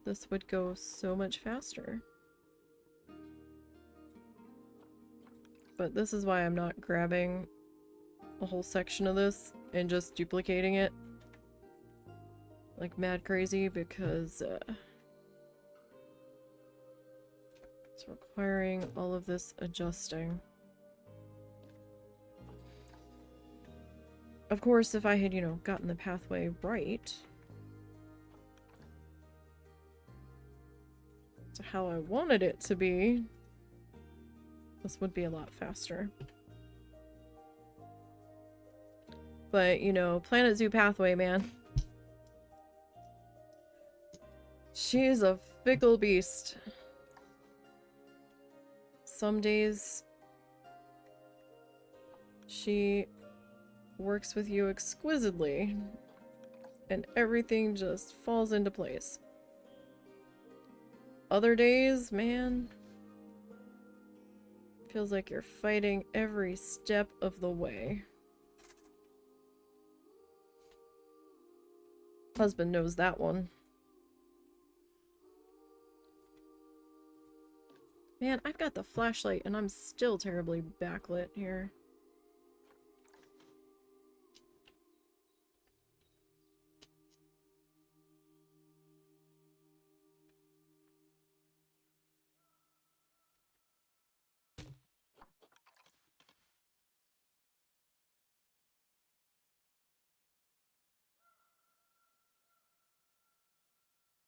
Speaker 1: This would go so much faster. But this is why I'm not grabbing a whole section of this and just duplicating it like mad crazy, because it's requiring all of this adjusting. Of course, if I had, you know, gotten the pathway right to how I wanted it to be, this would be a lot faster. But, you know, Planet Zoo pathway, man. She's a fickle beast. Some days she works with you exquisitely and everything just falls into place. Other days, man, feels like you're fighting every step of the way. Husband knows that one. Man, I've got the flashlight and I'm still terribly backlit here.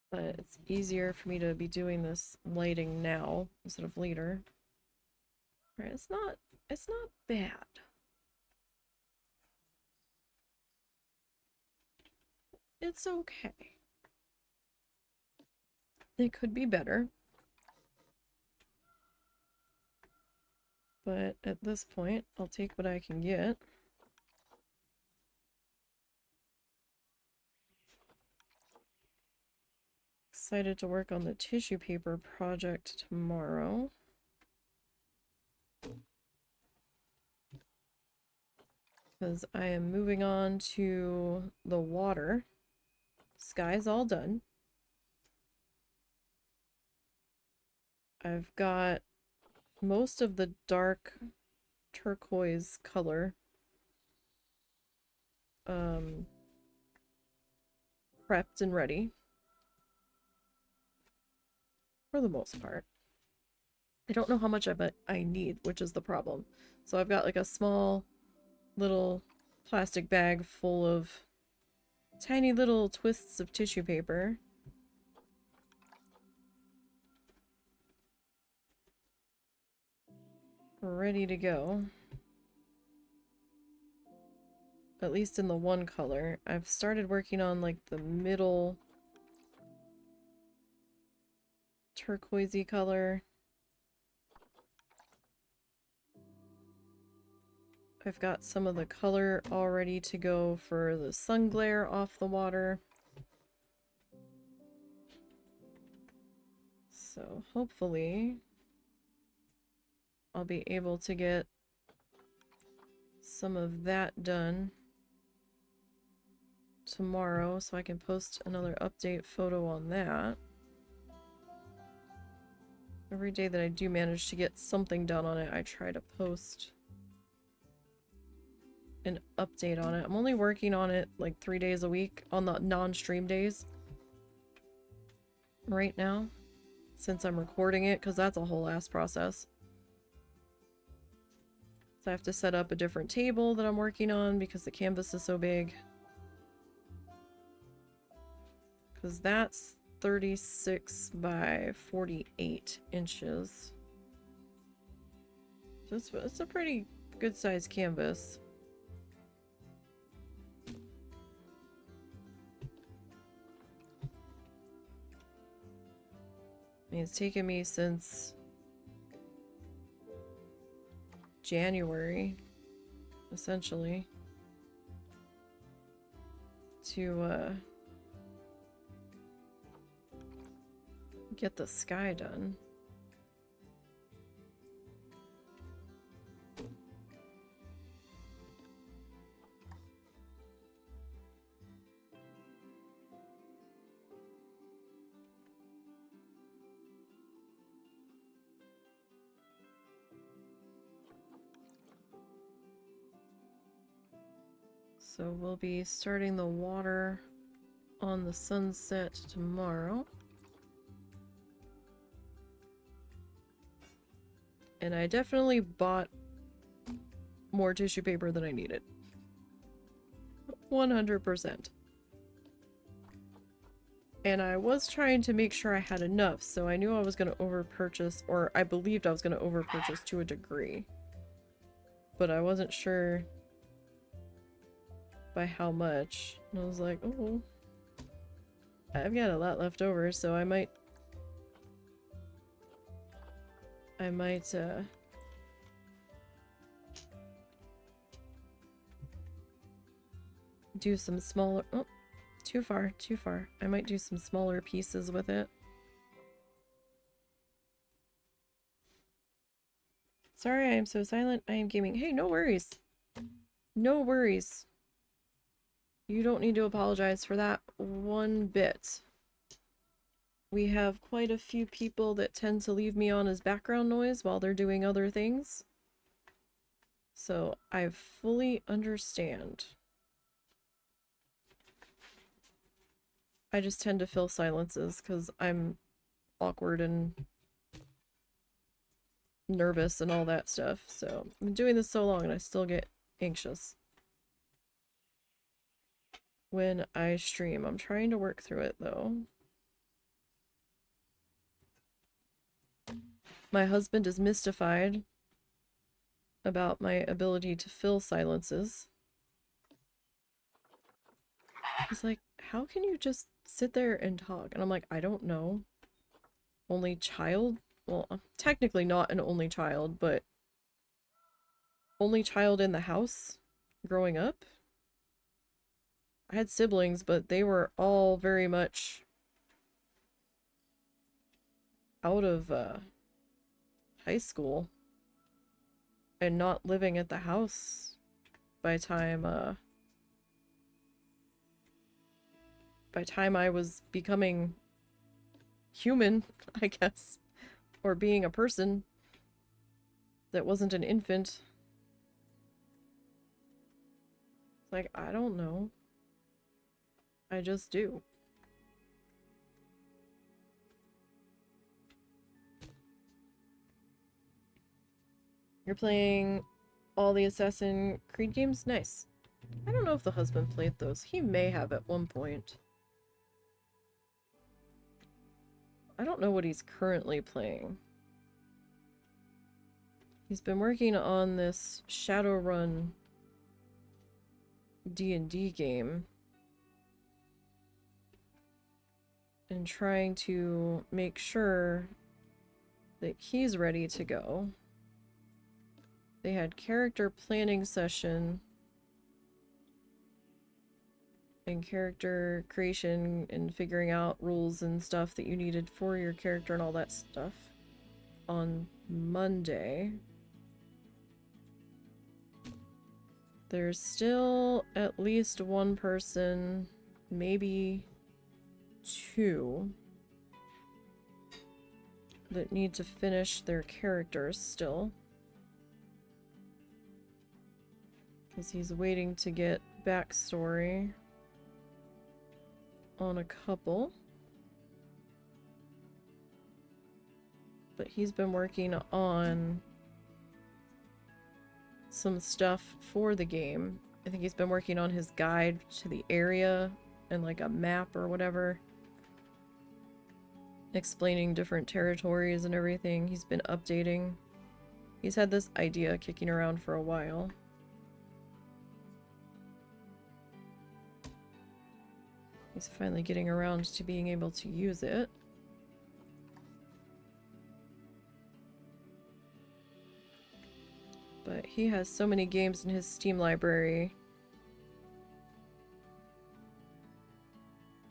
Speaker 1: But it's easier for me to be doing this lighting now instead of later. Right, it's not bad. It's okay. It could be better. But at this point, I'll take what I can get. Excited to work on the tissue paper project tomorrow. Because I am moving on to the water. Sky's all done. I've got most of the dark turquoise color prepped and ready. for the most part. I don't know how much of it I need, which is the problem. So I've got like a small little plastic bag full of tiny little twists of tissue paper. Ready to go. At least in the one color. I've started working on like the middle turquoisey color. I've got some of the color all ready to go for the sun glare off the water. So hopefully I'll be able to get some of that done tomorrow so I can post another update photo on that. Every day that I do manage to get something done on it, I try to post an update on it. I'm only working on it like 3 days a week on the non-stream days right now, since I'm recording it, because that's a whole ass process. So I have to set up a different table that I'm working on because the canvas is so big. Because that's 36 by 48 inches. So it's a pretty good sized canvas. I mean, it's taken me since January, essentially, to get the sky done. So we'll be starting the water on the sunset tomorrow. And I definitely bought more tissue paper than I needed. 100%. And I was trying to make sure I had enough, so I knew I was going to overpurchase, or I believed I was going to overpurchase to a degree. But I wasn't sure by how much. And I was like, oh, I've got a lot left over, so I might do some smaller, oh, too far. I might do some smaller pieces with it. Sorry I am so silent. I am gaming. Hey, no worries. No worries. You don't need to apologize for that one bit. We have quite a few people that tend to leave me on as background noise while they're doing other things. So I fully understand. I just tend to fill silences because I'm awkward and nervous and all that stuff. So I've been doing this so long and I still get anxious when I stream. I'm trying to work through it though. My husband is mystified about my ability to fill silences. He's like, how can you just sit there and talk? And I'm like, I don't know. Only child? Well, I'm technically not an only child, but only child in the house growing up. I had siblings, but they were all very much out of high school and not living at the house by time I was becoming human, I guess, or being a person that wasn't an infant. Like, I don't know. I just do. You're playing all the Assassin's Creed games? Nice. I don't know if the husband played those. He may have at one point. I don't know what he's currently playing. He's been working on this Shadowrun D&D game. And trying to make sure that he's ready to go. They had character planning session and character creation and figuring out rules and stuff that you needed for your character and all that stuff on Monday. There's still at least one person, maybe two, that need to finish their characters still. Because he's waiting to get backstory on a couple. But he's been working on some stuff for the game. I think he's been working on his guide to the area and like a map or whatever, explaining different territories and everything. He's been updating. He's had this idea kicking around for a while. He's finally getting around to being able to use it. But he has so many games in his Steam library.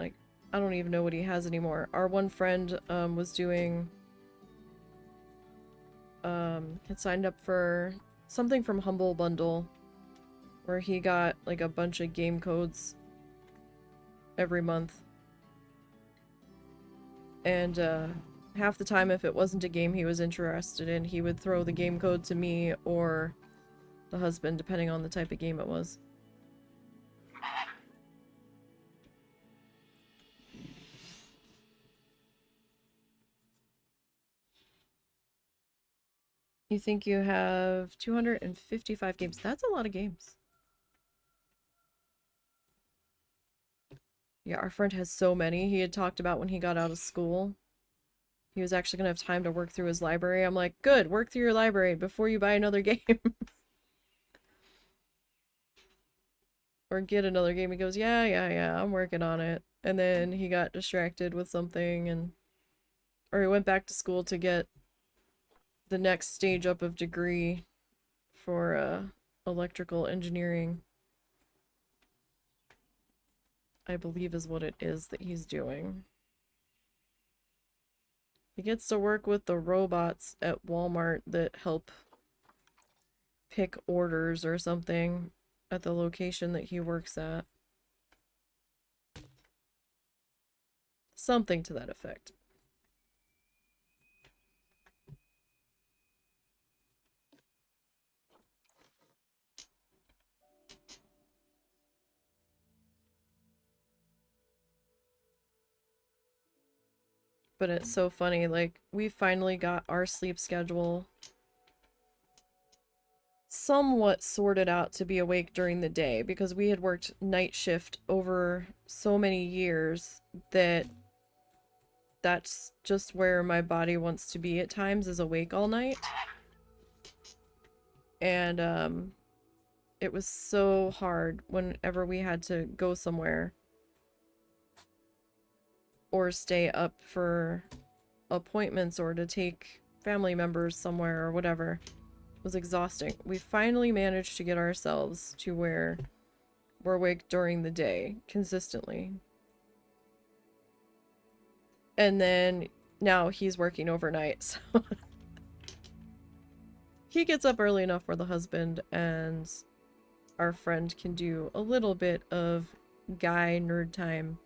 Speaker 1: Like, I don't even know what he has anymore. Our one friend was doing... had signed up for something from Humble Bundle, where he got like a bunch of game codes every month. And half the time, if it wasn't a game he was interested in, he would throw the game code to me or the husband, depending on the type of game it was. You think you have 255 games? That's a lot of games. Yeah, our friend has so many. He had talked about when he got out of school. He was actually gonna have time to work through his library. I'm like, good, work through your library before you buy another game. Or get another game. He goes, yeah, I'm working on it. And then he got distracted with something, and or he went back to school to get the next stage up of degree for electrical engineering, I believe is what it is that he's doing. He gets to work with the robots at Walmart that help pick orders or something at the location that he works at. Something to that effect. But it's so funny, like, we finally got our sleep schedule somewhat sorted out to be awake during the day, because we had worked night shift over so many years that that's just where my body wants to be at times, is awake all night. And it was so hard whenever we had to go somewhere or stay up for appointments or to take family members somewhere or whatever. It was exhausting. We finally managed to get ourselves to where we're awake during the day consistently. And then now he's working overnight, so he gets up early enough for the husband and our friend can do a little bit of guy nerd time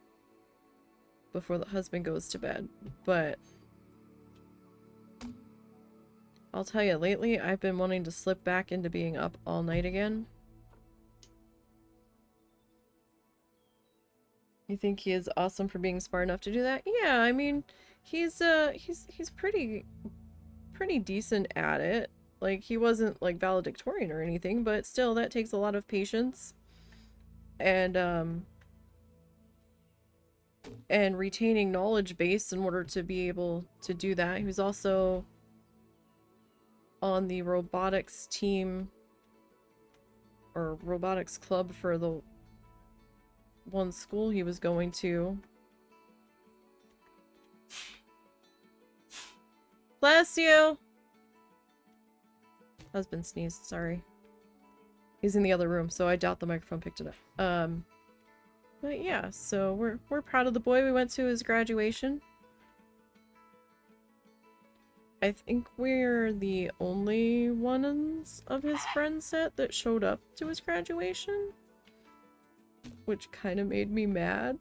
Speaker 1: before the husband goes to bed. But I'll tell you, lately I've been wanting to slip back into being up all night again. You think he is awesome for being smart enough to do that? Yeah, I mean, he's pretty decent at it. Like, he wasn't, like, valedictorian or anything, but still, that takes a lot of patience. And retaining knowledge base in order to be able to do that. He was also on the robotics team or robotics club for the one school he was going to. Bless you! Husband sneezed, sorry. He's in the other room, so I doubt the microphone picked it up. But yeah, so we're proud of the boy. We went to his graduation. I think we're the only ones of his friend set that showed up to his graduation, which kind of made me mad.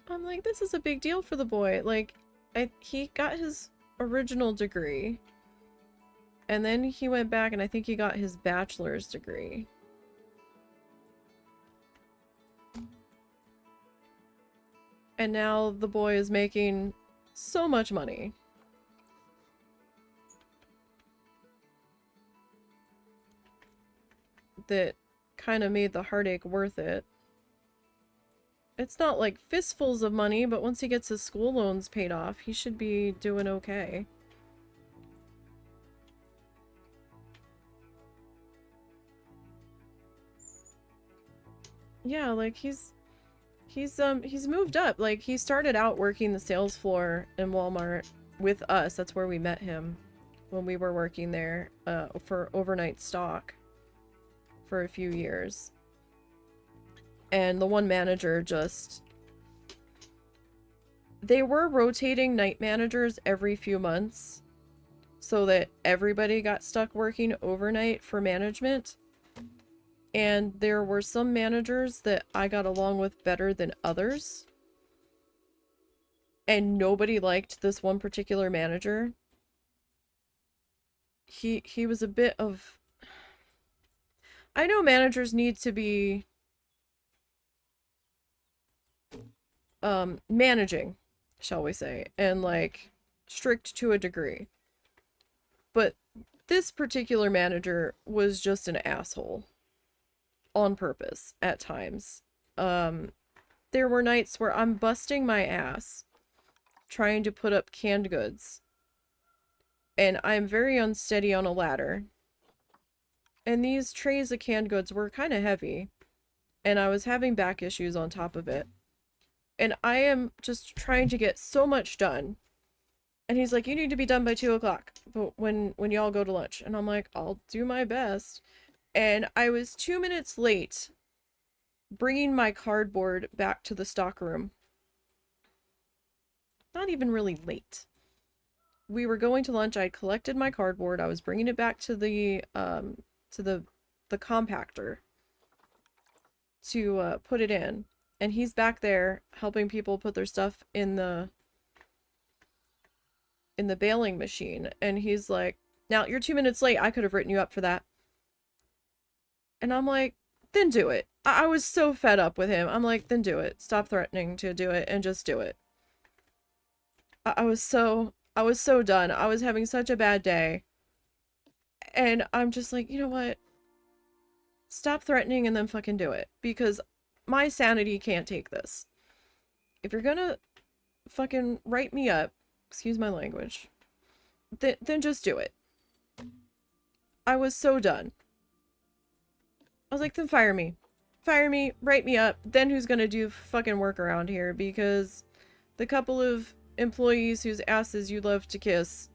Speaker 1: I'm like, this is a big deal for the boy. Like, he got his original degree, and then he went back and I think he got his bachelor's degree. And now the boy is making so much money. That kind of made the heartache worth it. It's not like fistfuls of money, but once he gets his school loans paid off, he should be doing okay. Yeah, like he's moved up. Like, he started out working the sales floor in Walmart with us. That's where we met him when we were working there for overnight stock for a few years. And the one manager just... They were rotating night managers every few months so that everybody got stuck working overnight for management. And there were some managers that I got along with better than others. And nobody liked this one particular manager. He was a bit of... I know managers need to be managing, shall we say, and like strict to a degree. But this particular manager was just an asshole on purpose at times. There were nights where I'm busting my ass trying to put up canned goods, and I'm very unsteady on a ladder. And these trays of canned goods were kind of heavy, and I was having back issues on top of it. And I am just trying to get so much done. And he's like, you need to be done by 2 o'clock but when y'all go to lunch. And I'm like, I'll do my best. And I was 2 minutes late bringing my cardboard back to the stock room. Not even really late. We were going to lunch. I collected my cardboard. I was bringing it back to the compactor to put it in. And he's back there helping people put their stuff in the baling machine. And he's like, now you're 2 minutes late. I could have written you up for that. And I'm like, then do it. I was so fed up with him. I'm like, then do it. Stop threatening to do it and just do it. I was so done. I was having such a bad day. And I'm just like, you know what? Stop threatening and then fucking do it. Because my sanity can't take this. If you're gonna fucking write me up, excuse my language, then just do it. I was so done. I was like, then fire me. Fire me, write me up, then who's gonna do fucking work around here? Because the couple of employees whose asses you love to kiss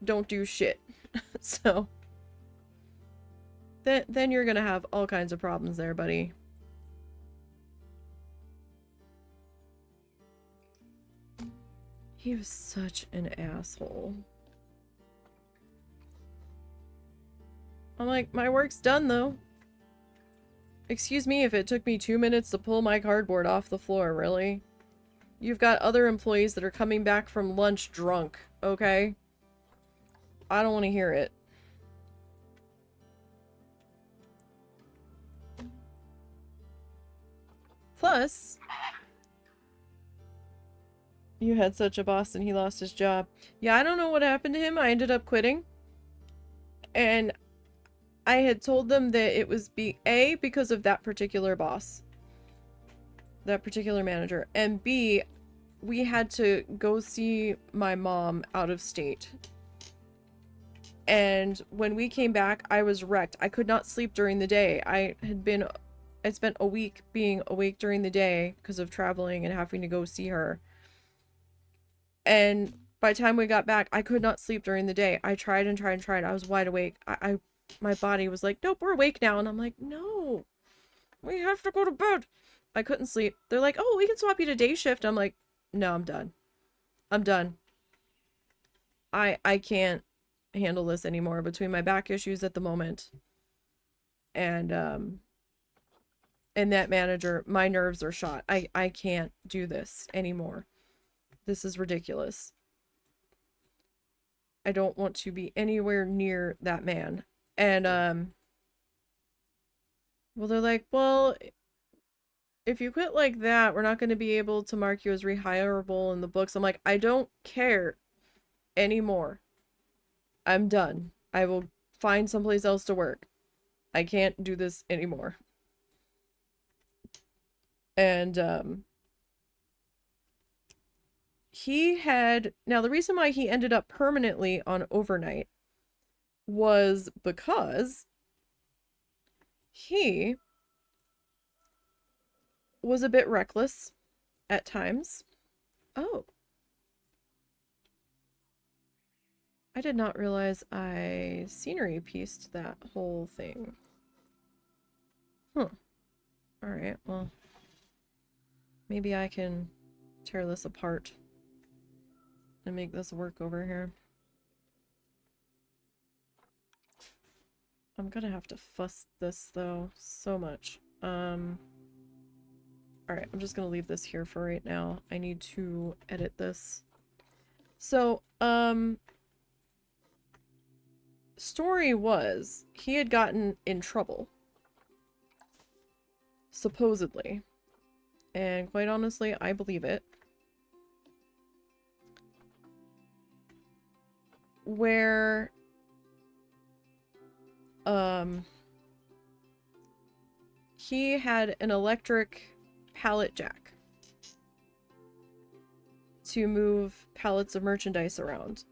Speaker 1: don't do shit. So then you're gonna have all kinds of problems there, buddy. He was such an asshole. I'm like, my work's done though. Excuse me if it took me 2 minutes to pull my cardboard off the floor, really? You've got other employees that are coming back from lunch drunk, okay? I don't want to hear it. Plus, You had such a boss and he lost his job. Yeah, I don't know what happened to him. I ended up quitting. And I had told them that it was because of that particular boss. That particular manager. And B, we had to go see my mom out of state. And when we came back, I was wrecked. I could not sleep during the day. I spent a week being awake during the day because of traveling and having to go see her. And by the time we got back, I could not sleep during the day. I tried and tried and tried. I was wide awake. My body was like, nope, we're awake now. And I'm like, no, we have to go to bed. I couldn't sleep. They're like, oh, we can swap you to day shift. I'm like, no, I'm done. I'm done. I can't handle this anymore between my back issues at the moment and that manager. My nerves are shot. I can't do this anymore. This is ridiculous. I don't want to be anywhere near that man. And well, they're like, well, if you quit like that, we're not going to be able to mark you as rehireable in the books. I'm like, I don't care anymore. I'm done. I will find someplace else to work. I can't do this anymore. And now the reason why he ended up permanently on overnight was because he was a bit reckless at times. Oh. I did not realize I scenery pieced that whole thing. Huh. Alright, well. Maybe I can tear this apart and make this work over here. I'm gonna have to fuss this though so much. Alright, I'm just gonna leave this here for right now. I need to edit this. So, story was he had gotten in trouble. Supposedly. And quite honestly, I believe it. Where he had an electric pallet jack to move pallets of merchandise around.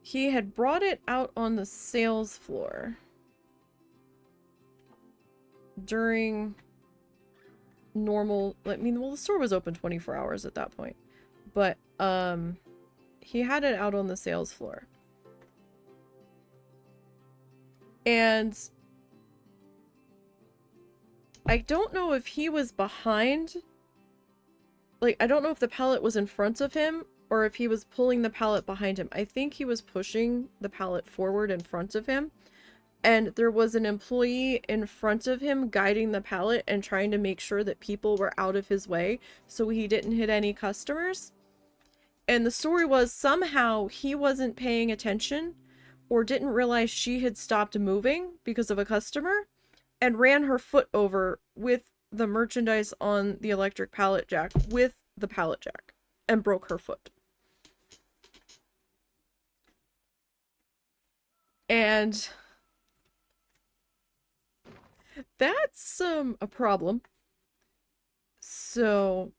Speaker 1: He had brought it out on the sales floor during normal, I mean, well, the store was open 24 hours at that point, but he had it out on the sales floor. And I don't know if he was behind, like, I don't know if the pallet was in front of him or if he was pulling the pallet behind him. I think he was pushing the pallet forward in front of him. And there was an employee in front of him guiding the pallet and trying to make sure that people were out of his way so he didn't hit any customers. And the story was somehow he wasn't paying attention or didn't realize she had stopped moving because of a customer and ran her foot over with the merchandise on the electric pallet jack with the pallet jack and broke her foot. And that's a problem. So,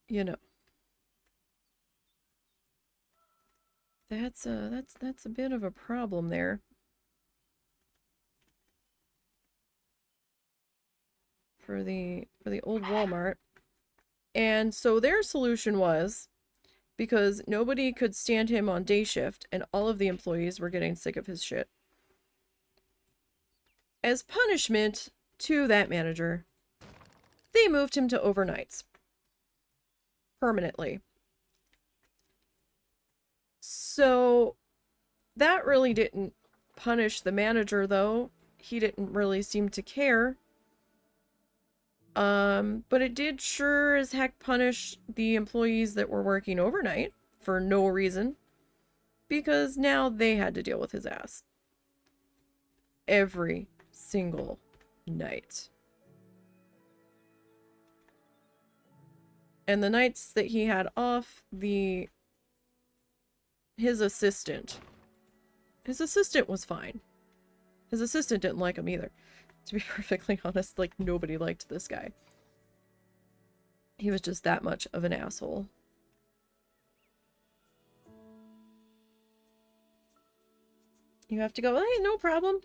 Speaker 1: you know, that's a bit of a problem there for the old Walmart. And so their solution was, because nobody could stand him on day shift and all of the employees were getting sick of his shit, as punishment to that manager, they moved him to overnights. Permanently. So that really didn't punish the manager, though. He didn't really seem to care. But it did sure as heck punish the employees that were working overnight for no reason. Because now they had to deal with his ass. Every single night. And the nights that he had off, his assistant was fine. His assistant didn't like him either. To be perfectly honest, like, nobody liked this guy. He was just that much of an asshole. You have to go, hey, no problem.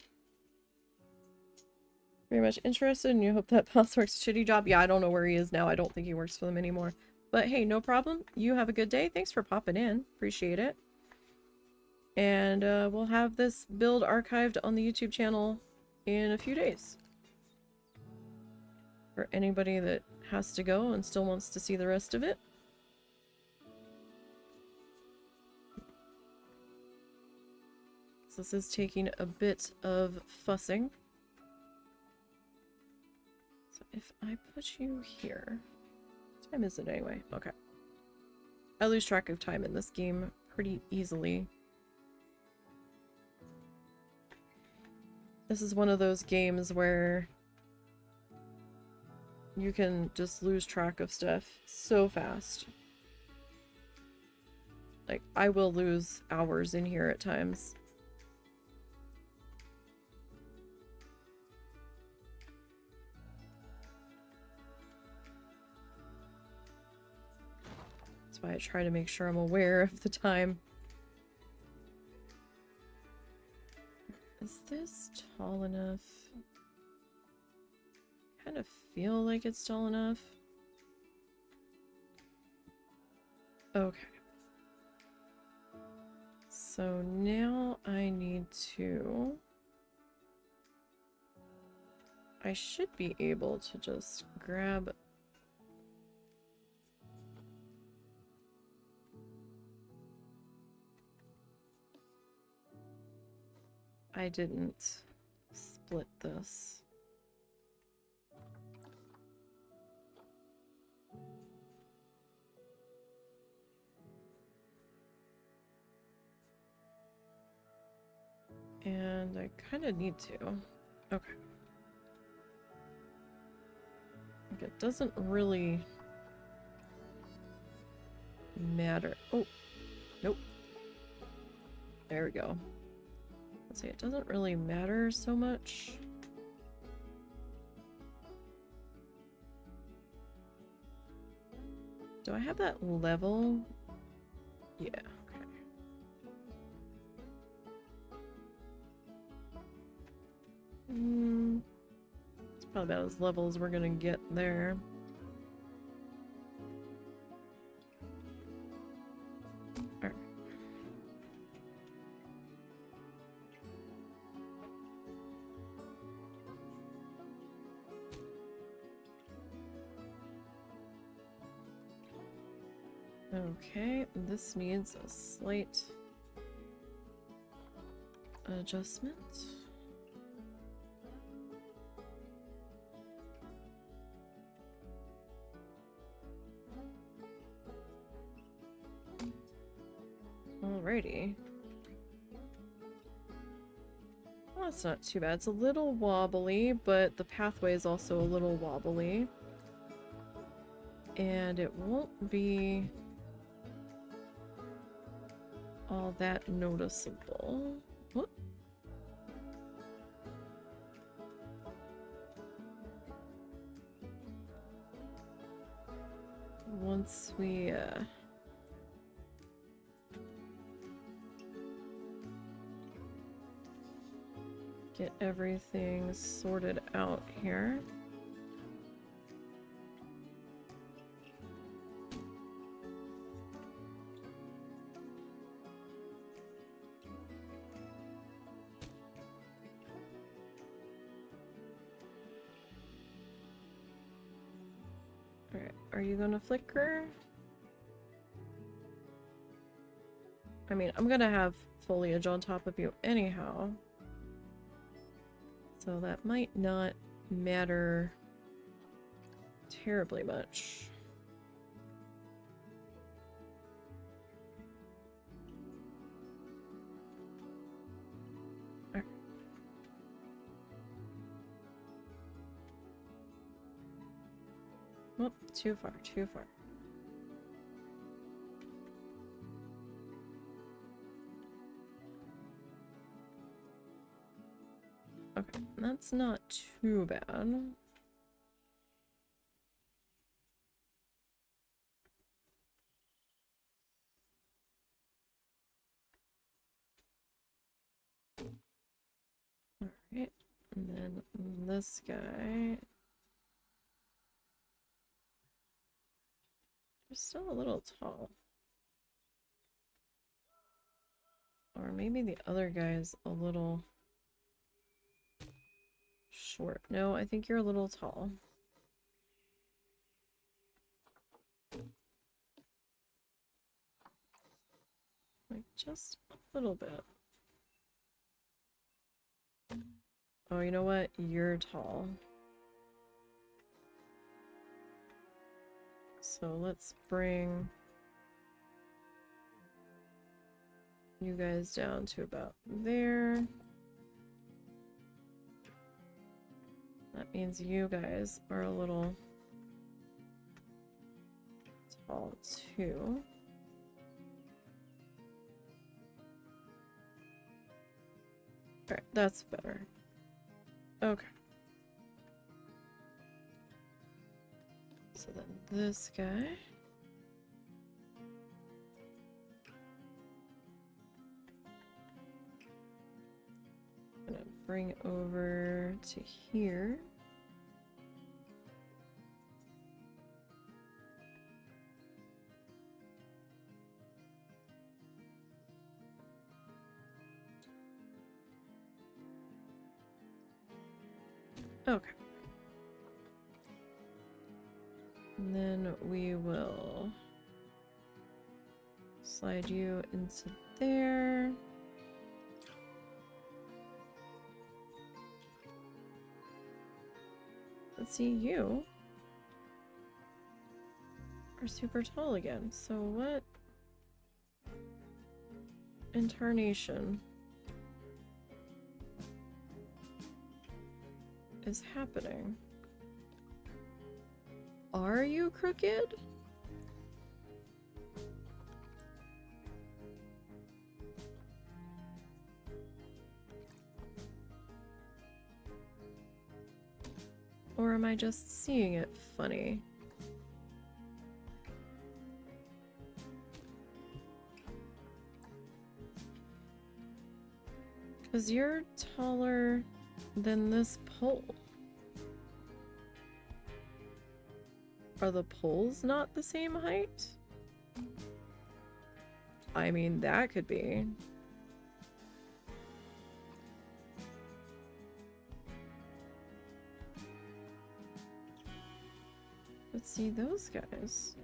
Speaker 1: Very much interested, and you hope that boss works a shitty job. Yeah, I don't know where he is now. I don't think he works for them anymore. But hey, no problem. You have a good day. Thanks for popping in. Appreciate it. And we'll have this build archived on the YouTube channel in a few days. For anybody that has to go and still wants to see the rest of it. So this is taking a bit of fussing. So if I put you here... What time is it anyway? Okay. I lose track of time in this game pretty easily. This is one of those games where you can just lose track of stuff so fast. Like, I will lose hours in here at times. That's why I try to make sure I'm aware of the time. Is this tall enough? Kind of feel like it's tall enough. Okay. So now I need to... I should be able to just grab... I didn't split this. And I kind of need to. Okay. Like, it doesn't really matter. Oh, nope. There we go. Let's see, it doesn't really matter so much. Do I have that level? Yeah, okay. It's probably about as level as we're gonna get there. Alright. Okay, this needs a slight adjustment. Alrighty. Well, that's not too bad. It's a little wobbly, but the pathway is also a little wobbly. And it won't be all that noticeable. Whoop. Once we get everything sorted out here. Alright, are you gonna flicker? I mean, I'm gonna have foliage on top of you anyhow. So that might not matter terribly much. Alright. Oh, too far, too far. Okay, that's not too bad. Alright, and then this guy is still a little tall. Or maybe the other guy is a little short. No, I think you're a little tall. Like, just a little bit. Oh, you know what? You're tall. So let's bring you guys down to about there. That means you guys are a little tall too. Alright, that's better. Okay. So then this guy. I'm gonna bring over to here. Okay. And then we will slide you into there. Let's see, you are super tall again. So what incarnation is happening? Are you crooked? Or am I just seeing it funny? Because you're taller than this pole. Are the poles not the same height? I mean, that could be. Let's see those guys.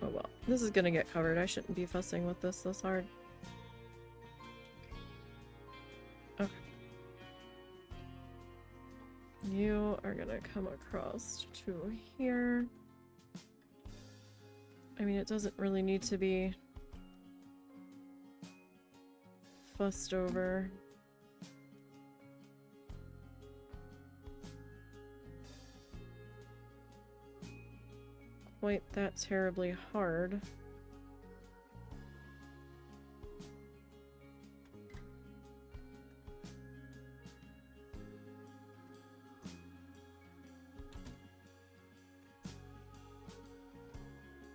Speaker 1: Oh well, this is gonna get covered. I shouldn't be fussing with this hard. Okay. You are gonna come across to here. I mean, it doesn't really need to be fussed over. Quite that terribly hard.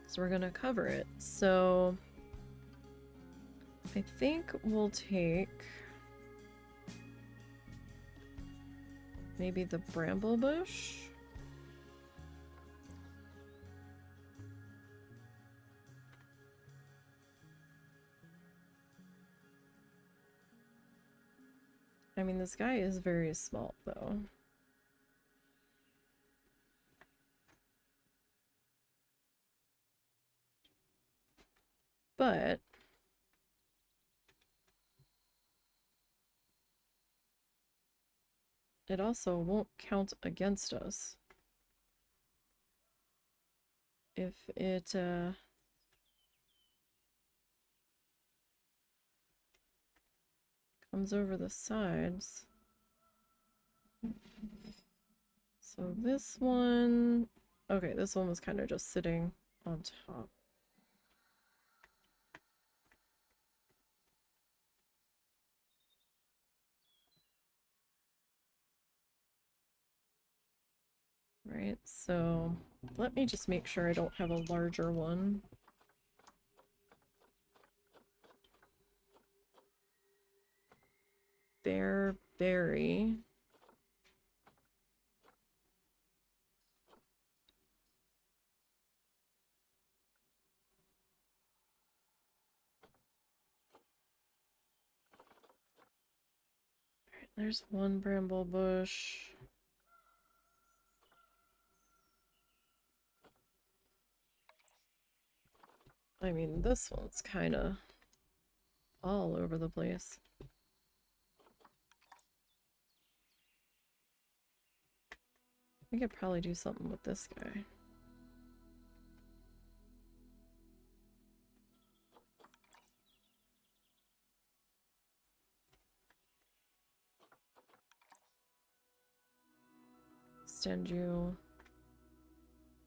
Speaker 1: So we're gonna cover it. So I think we'll take maybe the bramble bush. I mean, this guy is very small, though. But it also won't count against us if it comes over the sides. So this one, okay, this one was kind of just sitting on top. Right, so let me just make sure I don't have a larger one. Bearberry. There's one bramble bush. I mean, this one's kind of all over the place. We could probably do something with this guy. Extend you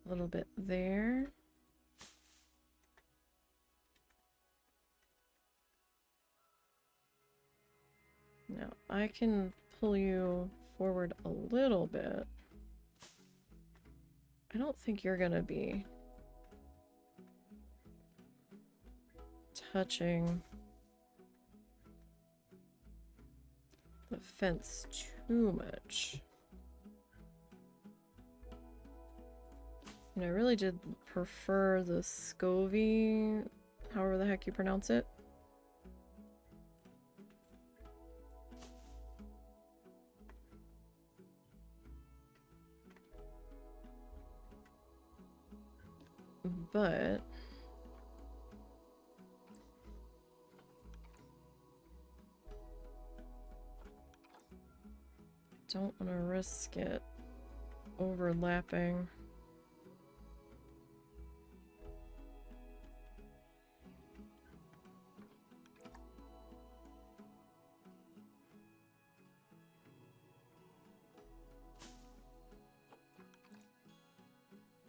Speaker 1: a little bit there. Now I can pull you forward a little bit. I don't think you're gonna be touching the fence too much. And I really did prefer the Scovie, however the heck you pronounce it. But don't want to risk it overlapping.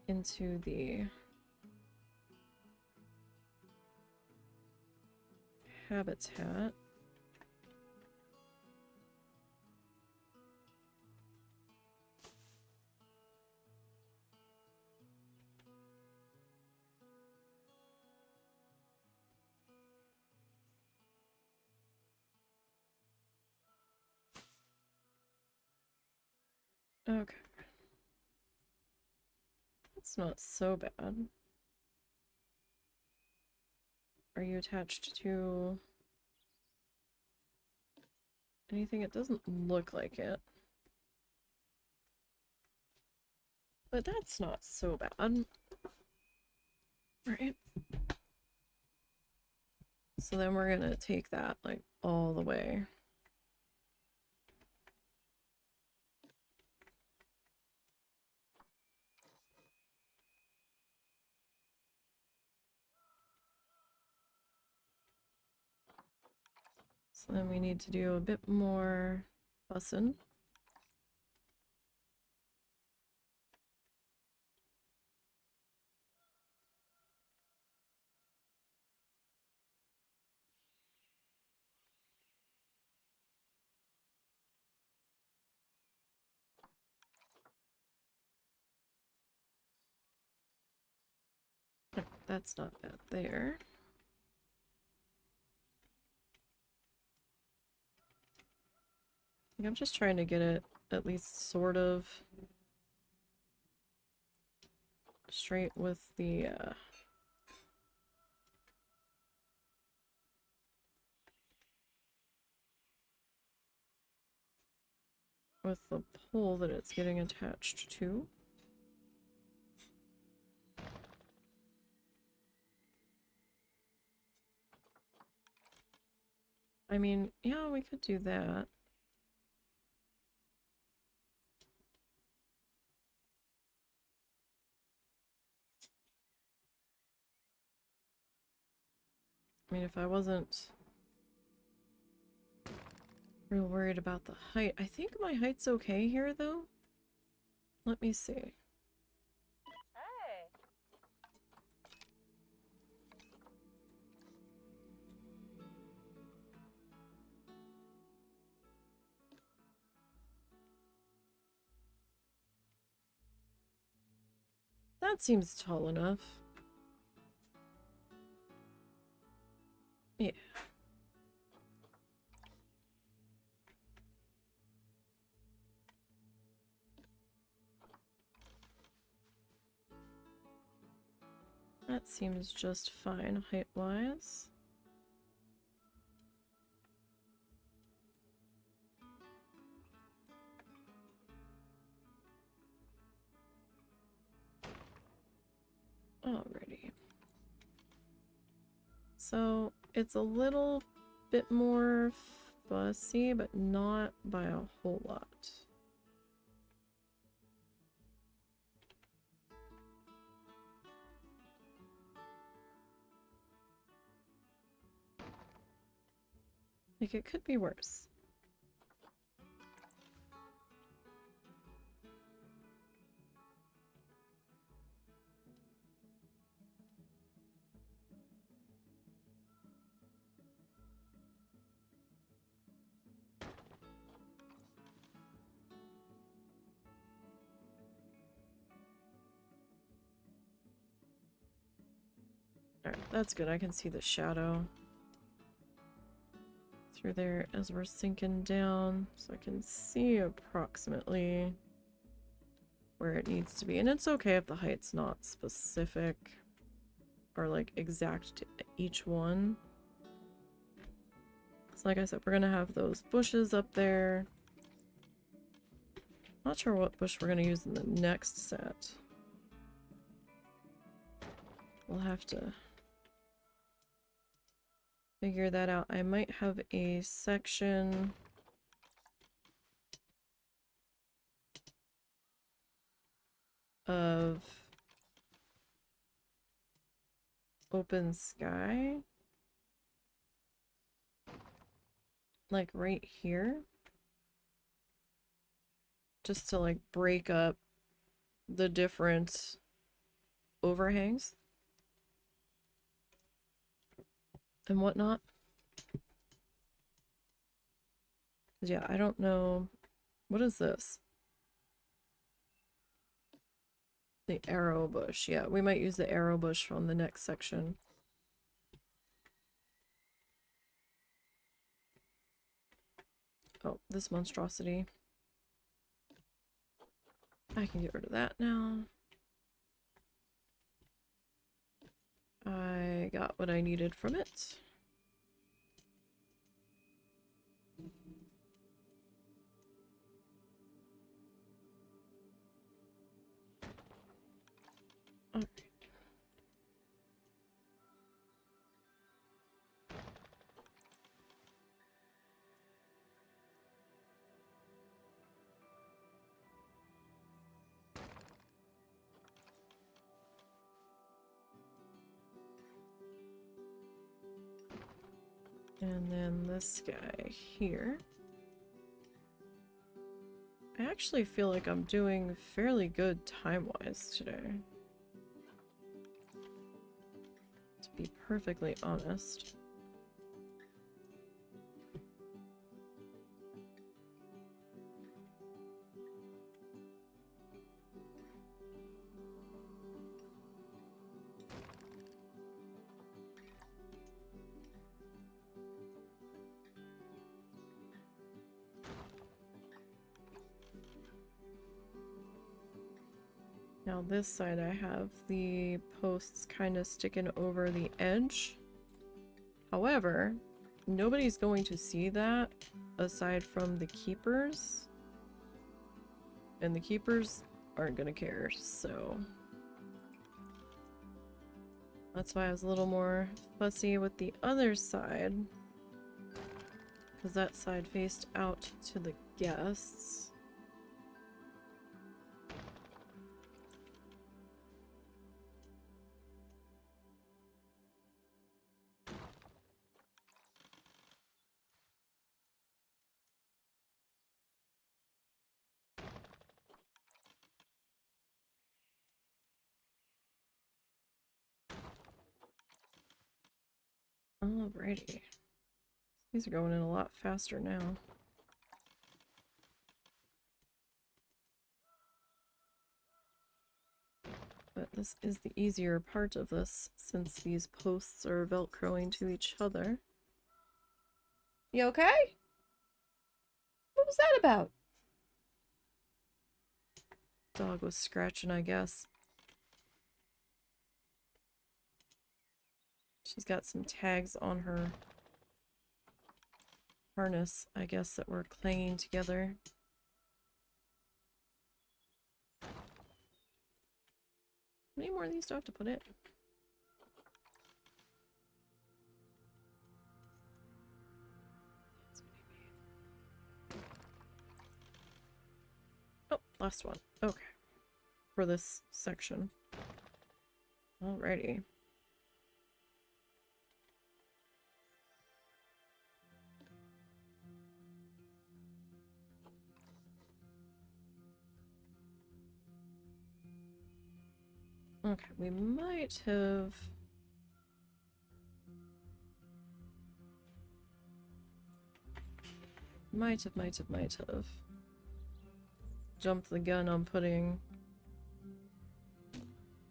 Speaker 1: Into the habitat. Okay. That's not so bad. Are you attached to anything? It doesn't look like it. But that's not so bad. Right? So then we're gonna take that like all the way. So then we need to do a bit more fussing. That's not bad there. I'm just trying to get it at least sort of straight with the pole that it's getting attached to. I mean, yeah, we could do that. I mean, if I wasn't real worried about the height. I think my height's okay here, though. Let me see.
Speaker 3: Hey.
Speaker 1: That seems tall enough. Yeah. That seems just fine height-wise. Alrighty. So it's a little bit more fussy, but not by a whole lot. Like, it could be worse. Alright, that's good. I can see the shadow through there as we're sinking down, so I can see approximately where it needs to be. And it's okay if the height's not specific or like exact to each one. So like I said, we're gonna have those bushes up there. Not sure what bush we're gonna use in the next set. We'll have to figure that out. I might have a section of open sky, like right here, just to like break up the different overhangs and whatnot. Because yeah, I don't know. What is this? The arrow bush. Yeah, we might use the arrow bush on the next section. Oh, this monstrosity. I can get rid of that now. I got what I needed from it. Alright. And then this guy here. I actually feel like I'm doing fairly good time-wise today. To be perfectly honest. Now this side I have the posts kind of sticking over the edge. However, nobody's going to see that aside from the keepers. And the keepers aren't gonna care, so... That's why I was a little more fussy with the other side. Because that side faced out to the guests. Alrighty. These are going in a lot faster now. But this is the easier part of this, since these posts are velcroing to each other. You okay? What was that about? Dog was scratching, I guess. She's got some tags on her harness, I guess, that were clanging together. How many more of these do I have to put in? Oh, last one. Okay. For this section. Alrighty. Okay, we might have... Might have jumped the gun on putting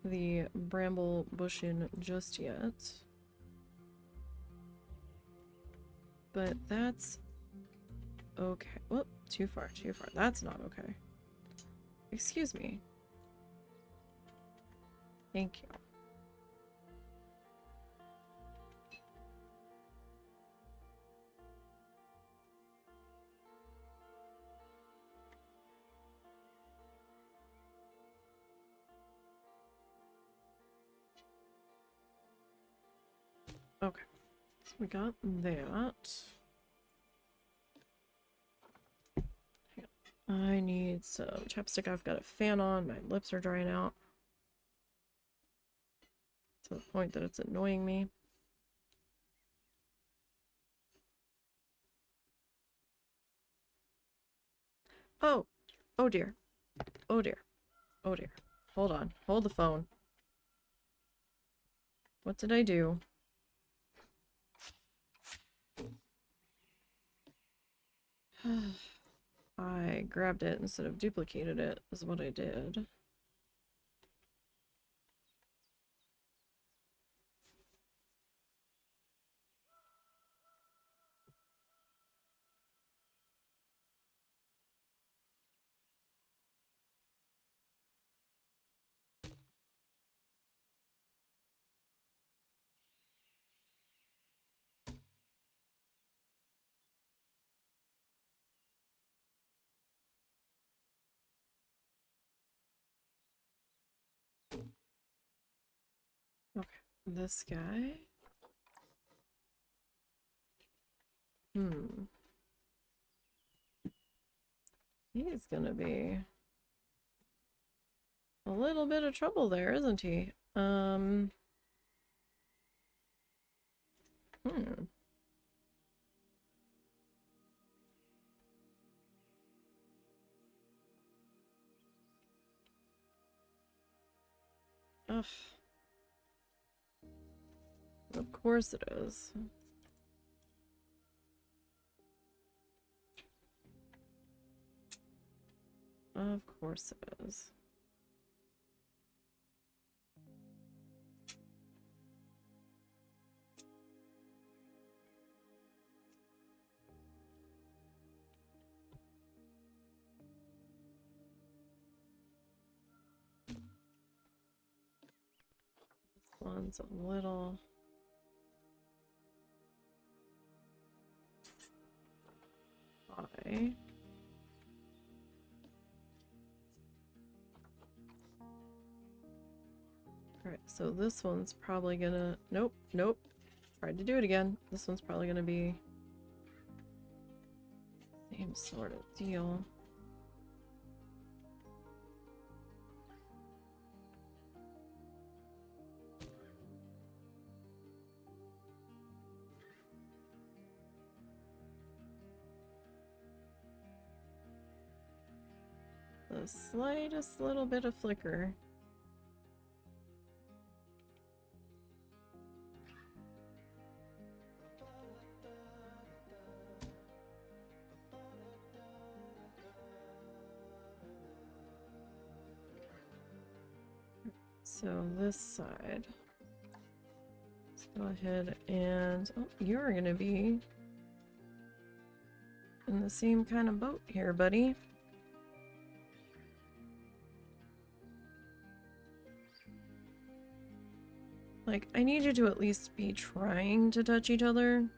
Speaker 1: the bramble bush in just yet. But that's okay. Whoop, too far, too far. That's not okay. Excuse me. Thank you. Okay, so we got that. I need some chapstick. I've got a fan on. My lips are drying out to the point that it's annoying me. Oh, oh dear. Oh dear. Oh dear. Hold on. Hold the phone. What did I do? I grabbed it instead of duplicated it, is what I did. Okay, this guy. He's gonna be a little bit of trouble there, isn't he? Ugh. Of course it is. Of course it is. This one's a little... high. Alright, so this one's probably gonna... Nope, nope. Tried to do it again. This one's probably gonna be... same sort of deal. The slightest little bit of flicker. So this side. Let's go ahead and... Oh, you're gonna be in the same kind of boat here, buddy. Like, I need you to at least be trying to touch each other.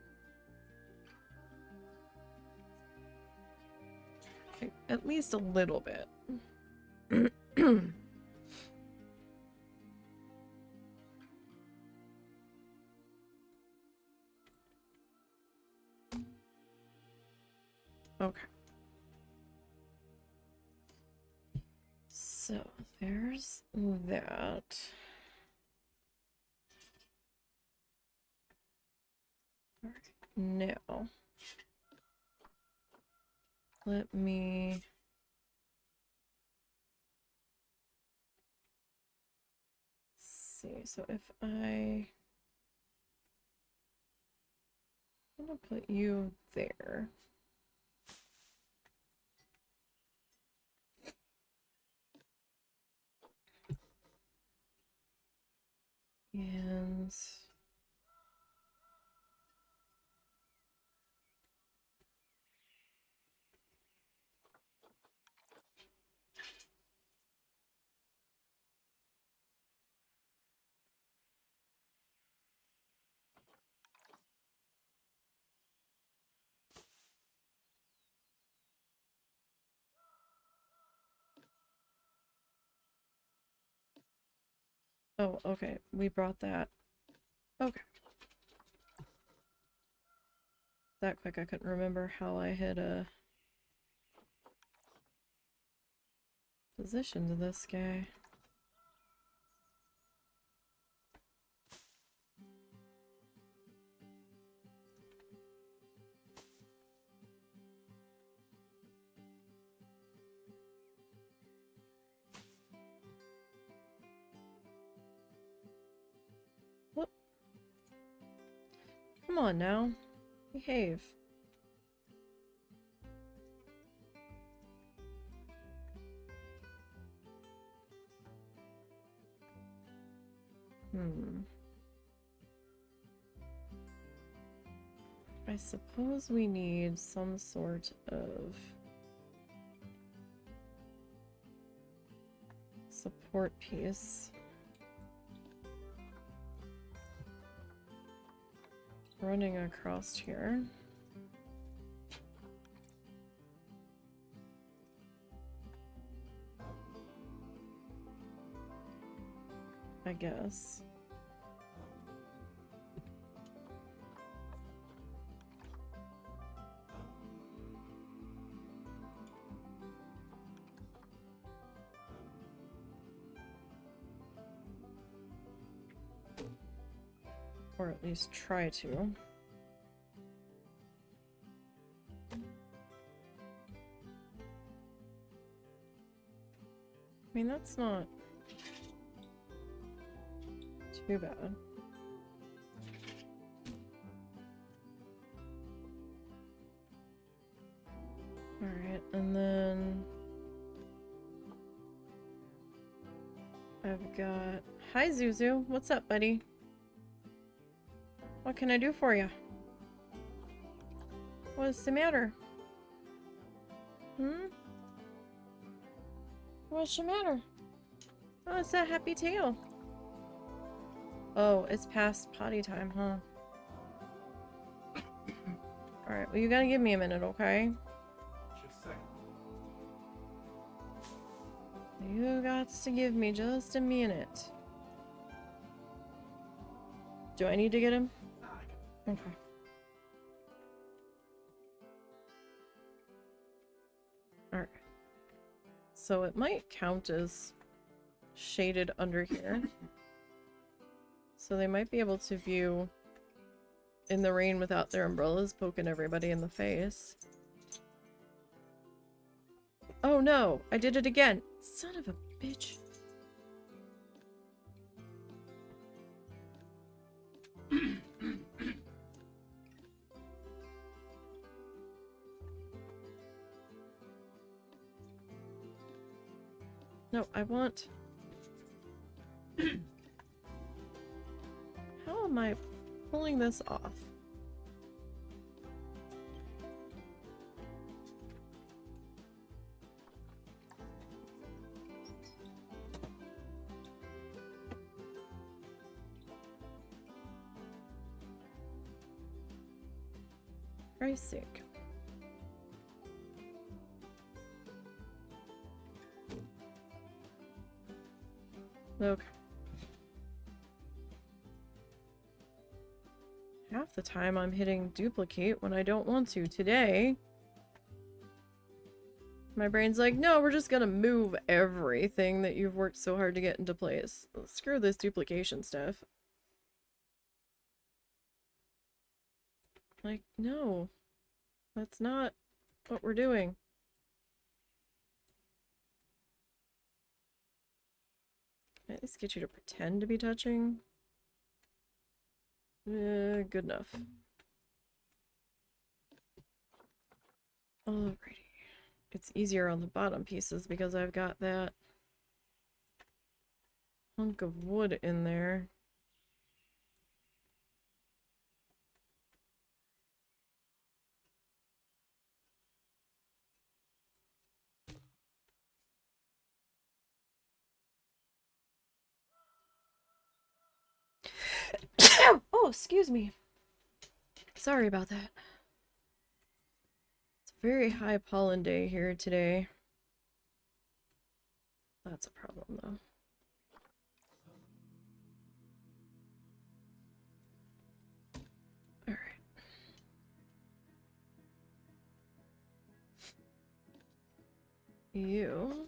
Speaker 1: Like, at least a little bit. Okay. So, there's that. Alright, now let me see. So if I'm gonna put you there. And oh, okay, we brought that. Okay. That quick, I couldn't remember how I had positioned this guy. What? Come on now. Behave. I suppose we need some sort of support piece. Running across here. I guess. Or at least try to. I mean, that's not too bad. Alright, and then I've got... Hi, Zuzu. What's up, buddy? What can I do for you? What's the matter? Hmm? What's the matter? Oh, it's that happy tail. Oh, it's past potty time, huh? Alright, well, you gotta give me a minute, okay?
Speaker 2: Just a second.
Speaker 1: You got to give me just a minute. Do I need to get him?
Speaker 2: Nah, I can.
Speaker 1: Okay. Alright. So it might count as shaded under here. So they might be able to view in the rain without their umbrellas poking everybody in the face. Oh no! I did it again! Son of a bitch. No, I want... am I pulling this off? Christ's sake. Okay. Half the time I'm hitting duplicate when I don't want to. Today, my brain's like, no, we're just gonna move everything that you've worked so hard to get into place. Screw this duplication stuff. Like, no. That's not what we're doing. Can I at least get you to pretend to be touching? Good enough. Alrighty. It's easier on the bottom pieces because I've got that hunk of wood in there. Oh, excuse me. Sorry about that. It's a very high pollen day here today. That's a problem, though. Alright. You...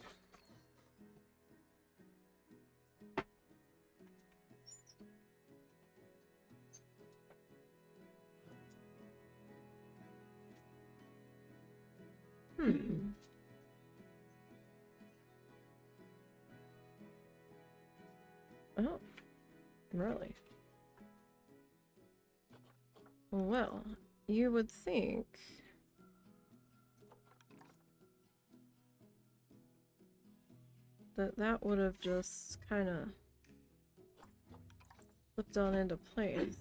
Speaker 1: Oh, really? Well, you would think that that would have just kind of slipped on into place.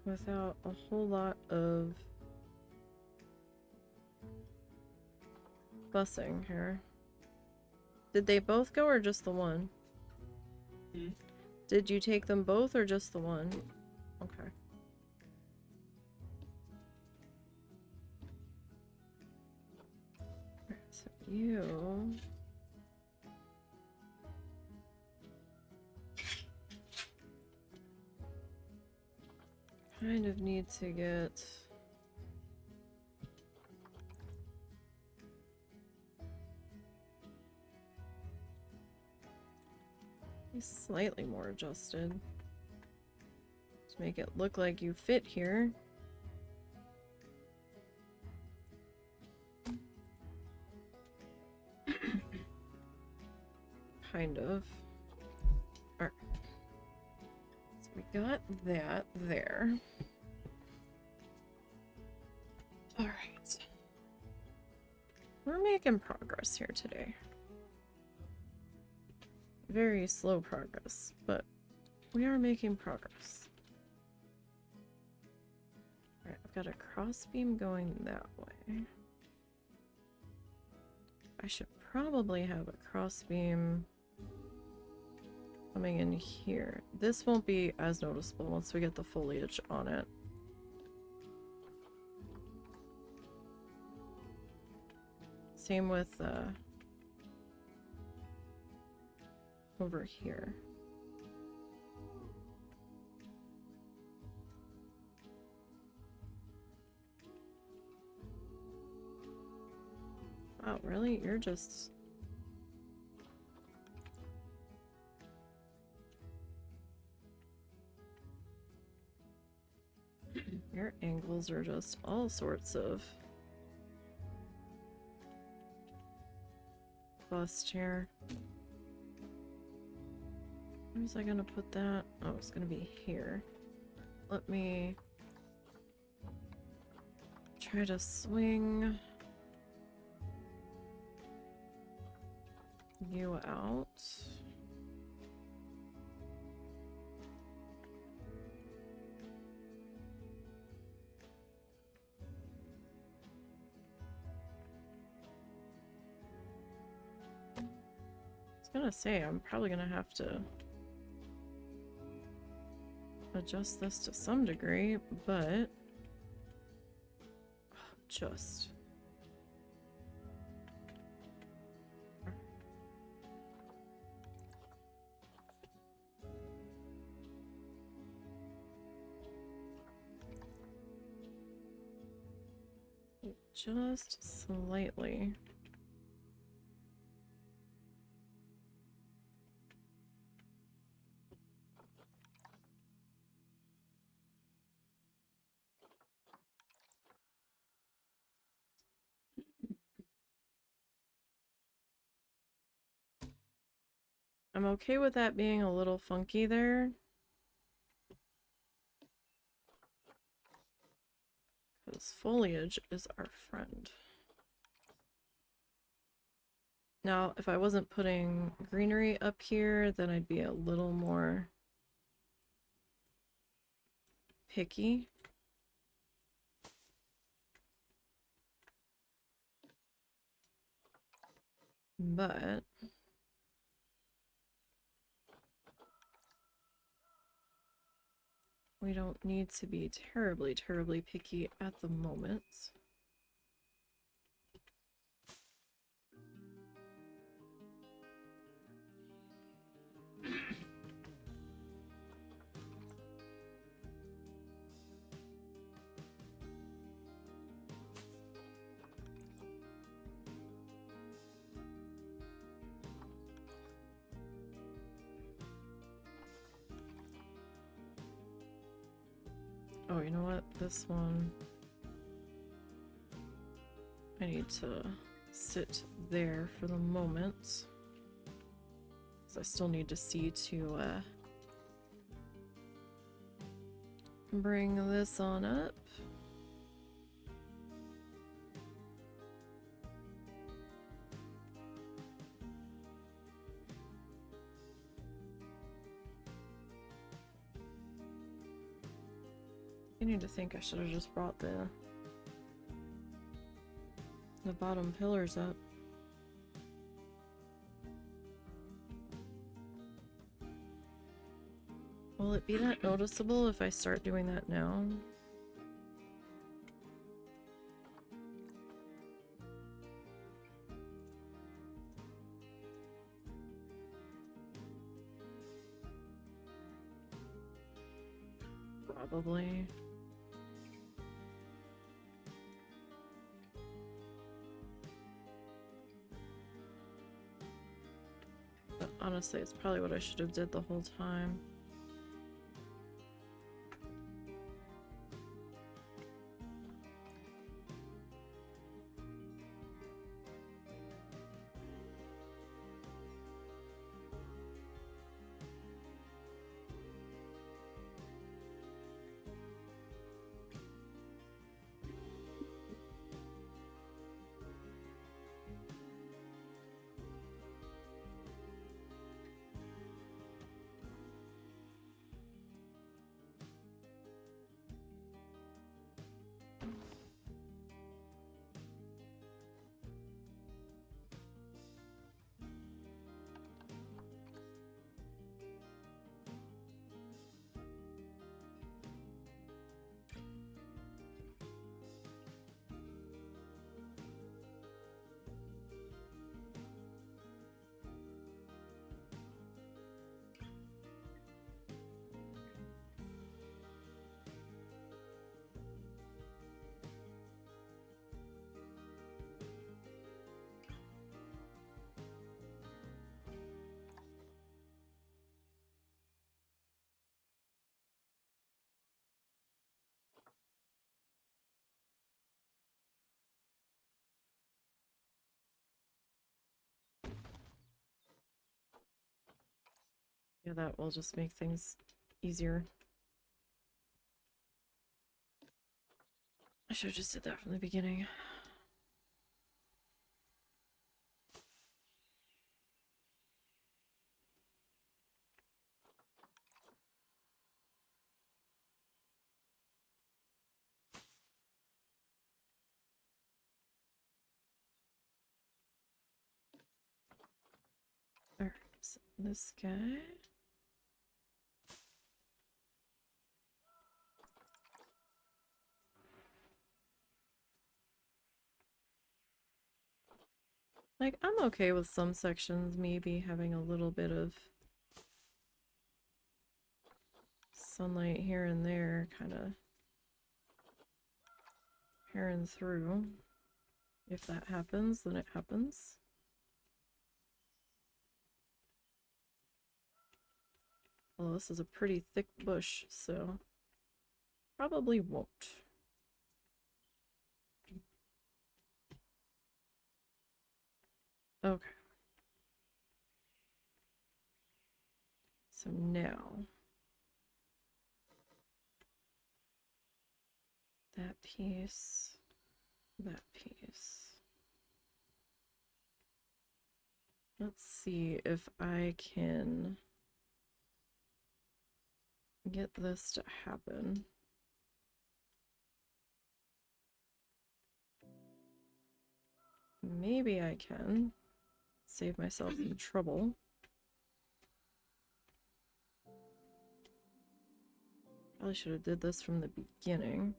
Speaker 1: Without a whole lot of fussing here. Did they both go or just the one?
Speaker 2: Hmm?
Speaker 1: Did you take them both or just the one? Okay. Alright, so you... kind of need to get... slightly more adjusted to make it look like you fit here. Kind of. Alright. So we got that there. Alright. We're making progress here today. Very slow progress, but we are making progress. Alright, I've got a crossbeam going that way. I should probably have a crossbeam coming in here. This won't be as noticeable once we get the foliage on it. Same with over here. Wow, really? You're just... Your angles are just all sorts of... bust here. Where was I gonna put that? Oh, it's gonna be here. Let me try to swing you out. I was gonna say, I'm probably gonna have to adjust this to some degree, but just slightly. I'm okay with that being a little funky there, because foliage is our friend. Now, if I wasn't putting greenery up here, then I'd be a little more picky. But we don't need to be terribly, terribly picky at the moment. Oh, you know what? This one I need to sit there for the moment. So I still need to see to bring this on up. I need to think I should have just brought the bottom pillars up. Will it be that noticeable if I start doing that now? Probably. But honestly, it's probably what I should have did the whole time. Yeah, that will just make things easier. I should have just did that from the beginning. This guy. Like, I'm okay with some sections maybe having a little bit of sunlight here and there, kind of peering through. If that happens, then it happens. Well, this is a pretty thick bush, so probably won't. Okay. So now, that piece, that piece. Let's see if I can get this to happen. Maybe I can save myself some trouble. Probably should have did this from the beginning.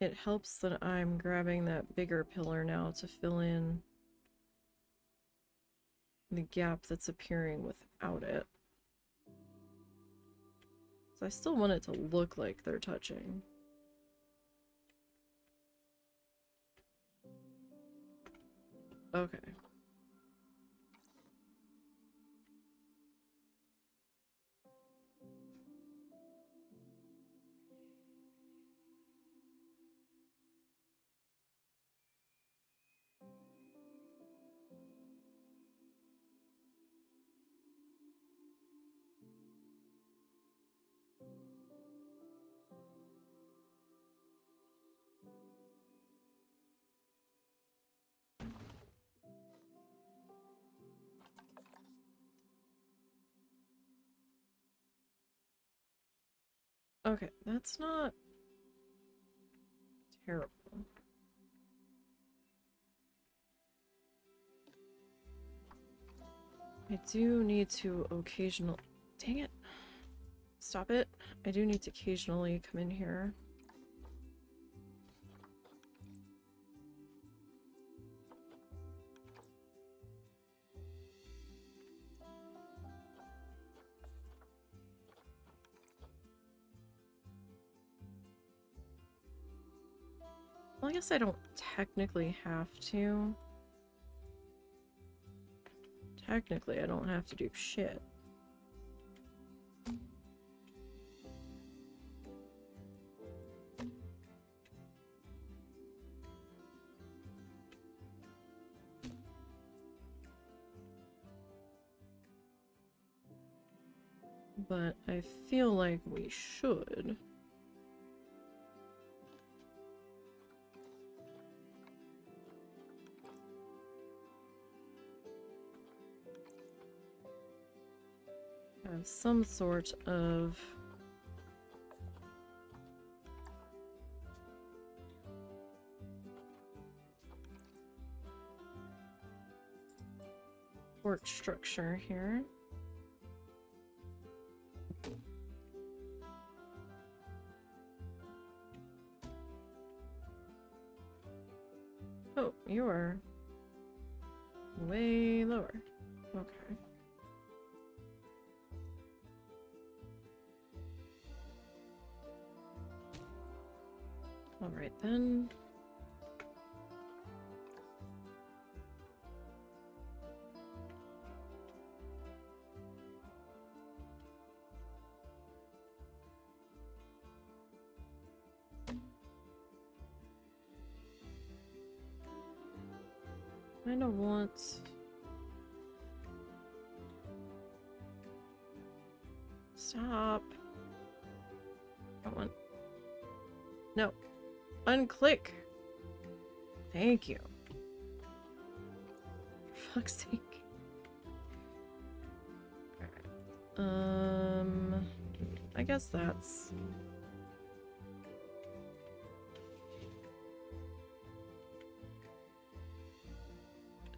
Speaker 1: It helps that I'm grabbing that bigger pillar now to fill in the gap that's appearing without it. So I still want it to look like they're touching. Okay. Okay, that's not terrible. I do need to occasionally... Dang it. Stop it. I do need to occasionally come in here. Well, I guess I don't technically have to. Technically, I don't have to do shit. But I feel like we should. Have some sort of support structure here. Oh, you are way lower. Okay. Alright then. I don't want... Stop. I want... No. Unclick. Thank you. fuck's sake. I guess that's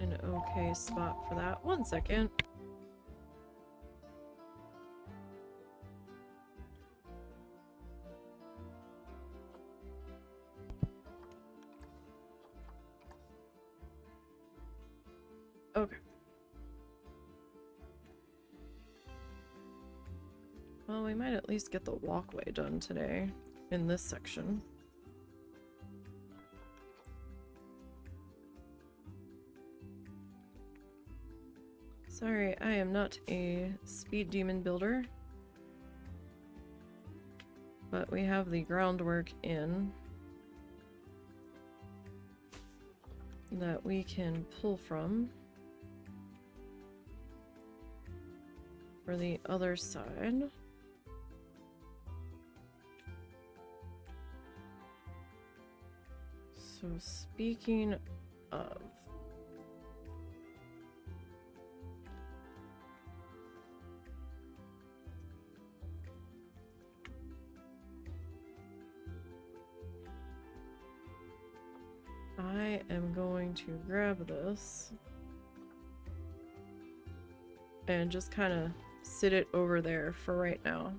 Speaker 1: an okay spot for that. 1 second. Okay. Well, we might at least get the walkway done today in this section. Sorry, I am not a speed demon builder, but we have the groundwork in that we can pull from for the other side. So speaking of, I am going to grab this and just kind of sit it over there for right now.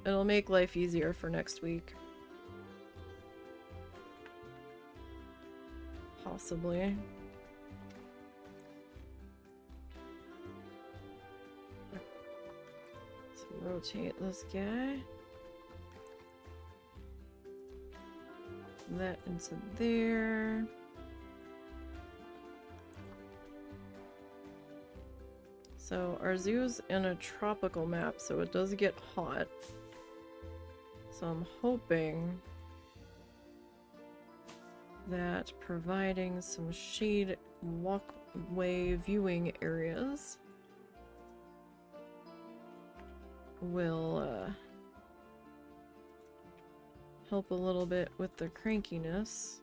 Speaker 1: It'll make life easier for next week. Possibly. Let's rotate this guy. That into there. So our zoo's in a tropical map, so it does get hot. So I'm hoping that providing some shade walkway viewing areas will help a little bit with the crankiness.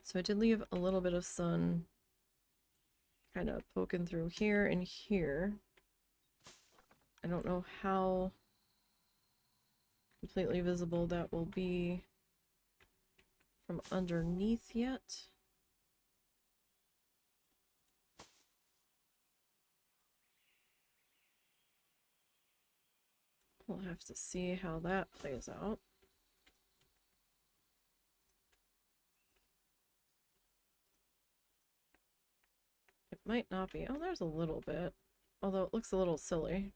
Speaker 1: So I did leave a little bit of sun kind of poking through here and here. I don't know how completely visible that will be from underneath yet. We'll have to see how that plays out. It might not be. Oh, there's a little bit. Although it looks a little silly.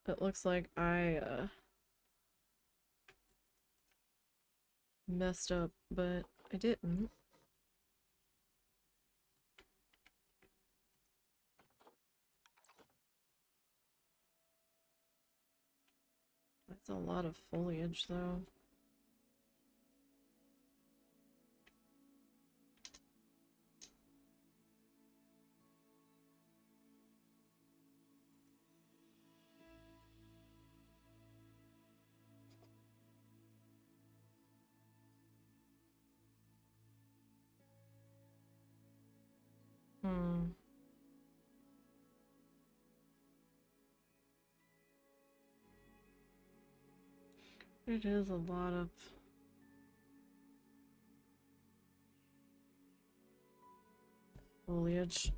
Speaker 1: It looks like I messed up, but I didn't. That's a lot of foliage, though. It is a lot of foliage.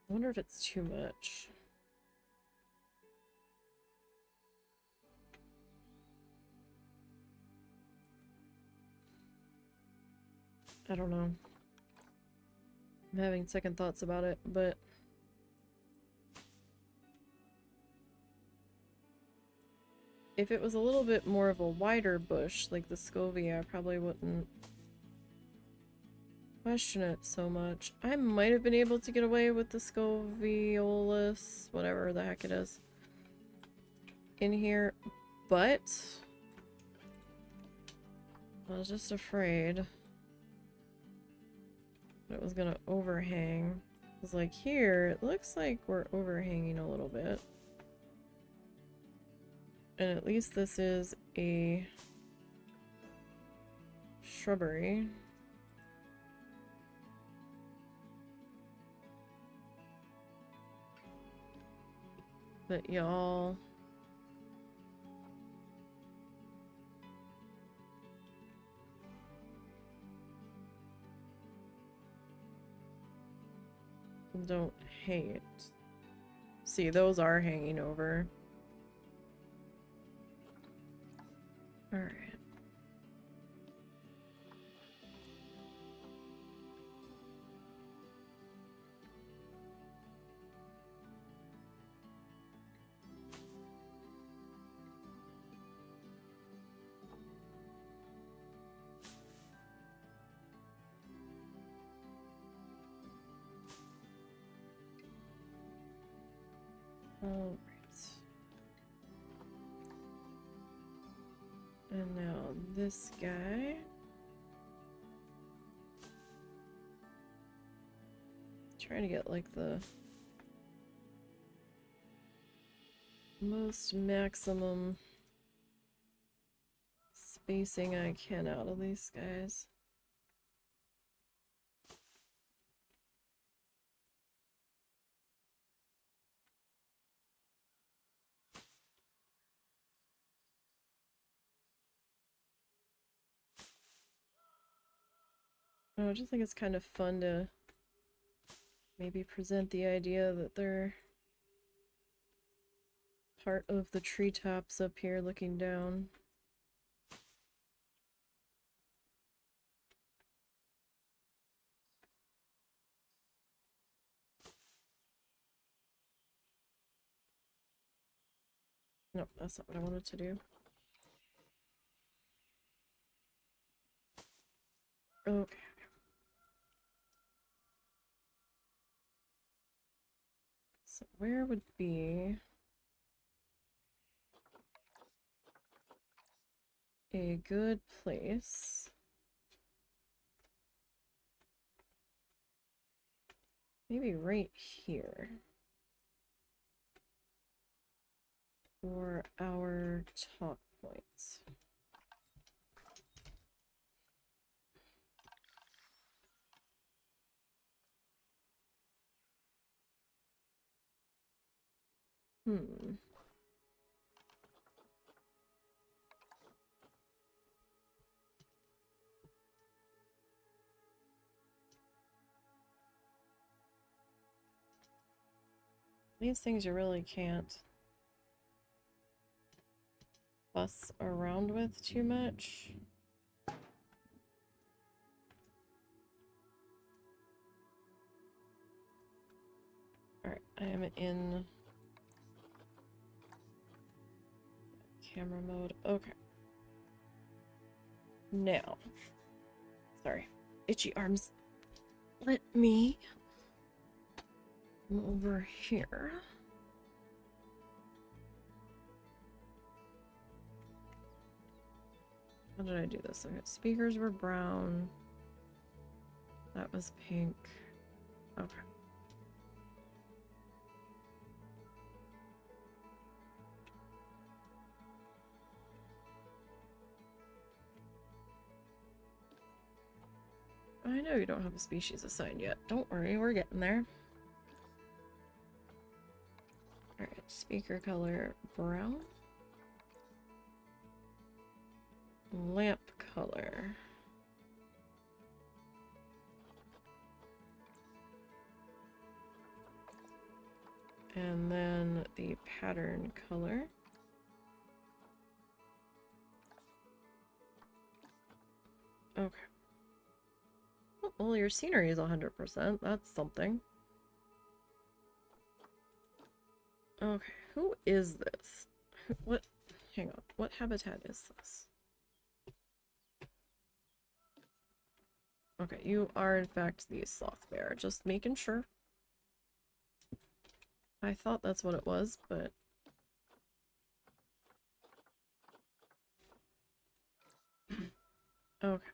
Speaker 1: I wonder if it's too much. I don't know. I'm having second thoughts about it, but if it was a little bit more of a wider bush, like the Scovia, I probably wouldn't question it so much. I might have been able to get away with the Scoviolus, whatever the heck it is, in here, but I was just afraid it was gonna overhang. Because like here, it looks like we're overhanging a little bit. And at least this is a shrubbery. That y'all don't hate. See, those are hanging over. Alright. Alright. And now this guy. Trying to get like the most maximum spacing I can out of these guys. I just think it's kind of fun to maybe present the idea that they're part of the treetops up here looking down. No, that's not what I wanted to do. Okay. So where would be a good place? Maybe right here. For our top points. These things you really can't fuss around with too much. Alright, I am in camera mode. Okay. Now. Sorry. Itchy arms. Let me come over here. How did I do this? Okay, speakers were brown. That was pink. Okay. I know you don't have a species assigned yet. Don't worry, we're getting there. Alright, speaker color brown. Lamp color. And then the pattern color. Okay. Well, your scenery is 100%. That's something. Okay, who is this? What? Hang on. What habitat is this? Okay, you are in fact the sloth bear. Just making sure. I thought that's what it was, but... Okay.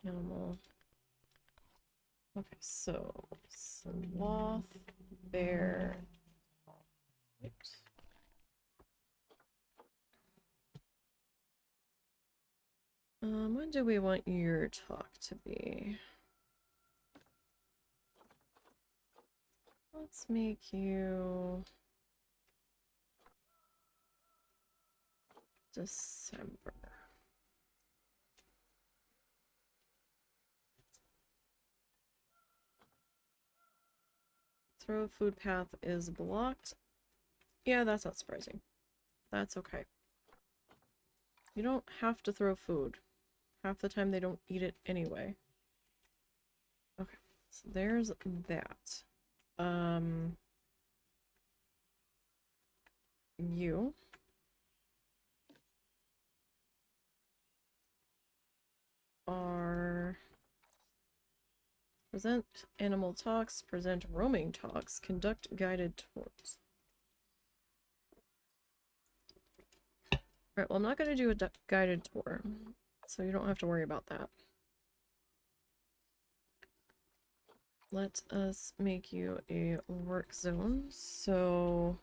Speaker 1: Animal. Okay, so... sloth, bear... Wait. When do we want your talk to be? Let's make you December. Throw food path is blocked. Yeah, that's not surprising. That's okay. You don't have to throw food. Half the time they don't eat it anyway. Okay, so there's that. You are present animal talks, present roaming talks, conduct guided tours. Alright, well I'm not going to do a guided tour, so you don't have to worry about that. Let us make you a work zone. So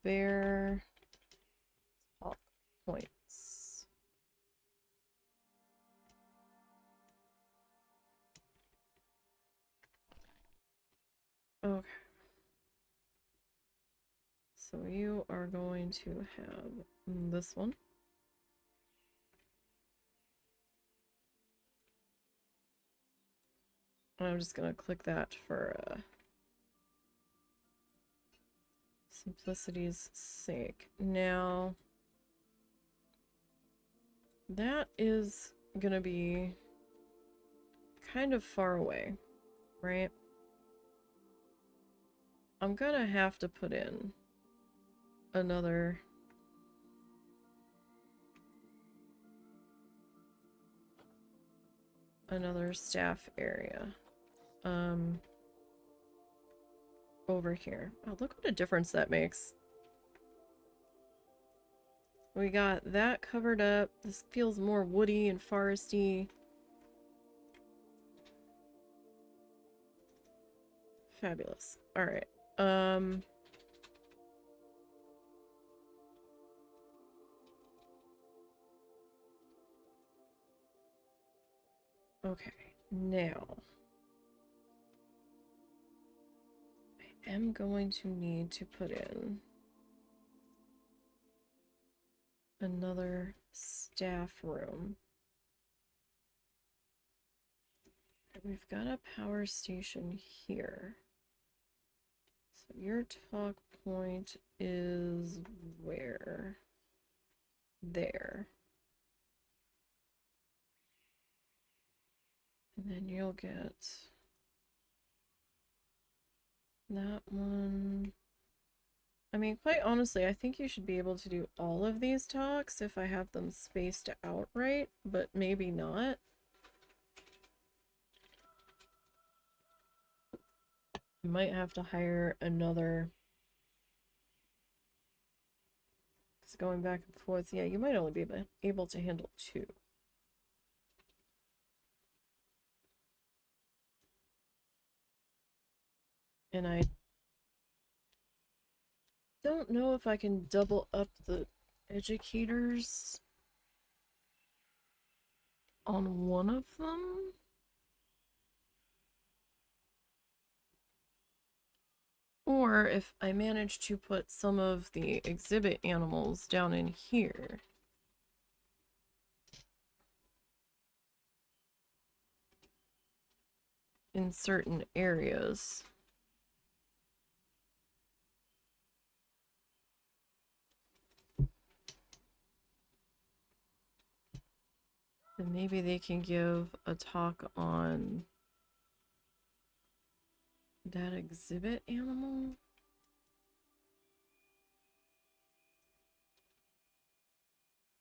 Speaker 1: bear talk points. Okay. So you are going to have this one. I'm just going to click that for simplicity's sake. Now, that is going to be kind of far away, right? I'm going to have to put in another staff area over here. Oh, look what a difference that makes. We got that covered up. This feels more woody and foresty. Fabulous. All right. Okay. Now I am going to need to put in another staff room. We've got a power station here. So your talk point is where? There. And then you'll get that one. I mean, quite honestly, I think you should be able to do all of these talks if I have them spaced out right, but maybe not. I might have to hire another. Because going back and forth, yeah, you might only be able to handle 2. And I don't know if I can double up the educators on one of them. Or if I manage to put some of the exhibit animals down in here. In certain areas. Then maybe they can give a talk on that exhibit animal.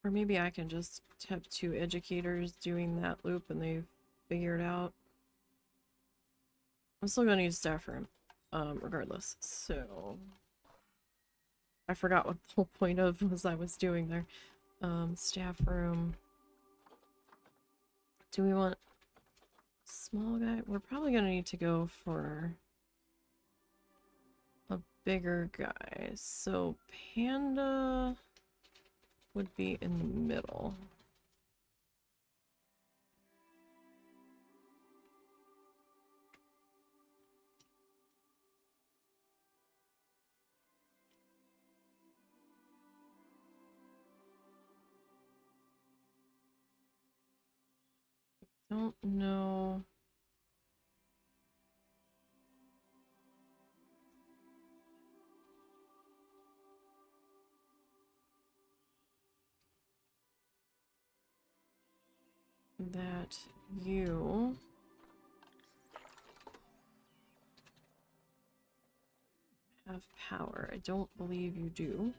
Speaker 1: Or maybe I can just have 2 educators doing that loop and they figure it out. I'm still gonna need a staff room, regardless. So I forgot what the whole point of was I was doing there. Staff room. Do we want small guy? We're probably gonna need to go for a bigger guy. So Panda would be in the middle. don't know. That you have power. I don't believe you do.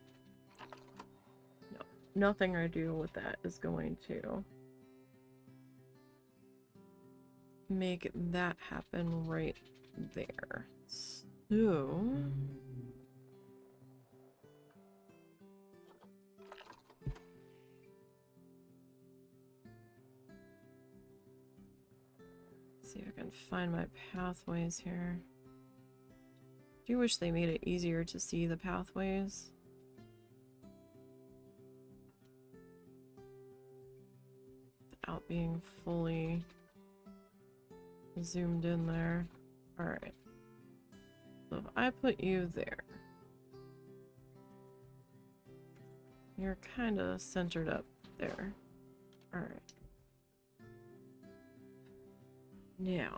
Speaker 1: No, nothing I do with that is going to make that happen right there. So... see if I can find my pathways here. Do you wish they made it easier to see the pathways? Without being fully zoomed in there. Alright. So if I put you there, you're kind of centered up there. Alright. Now,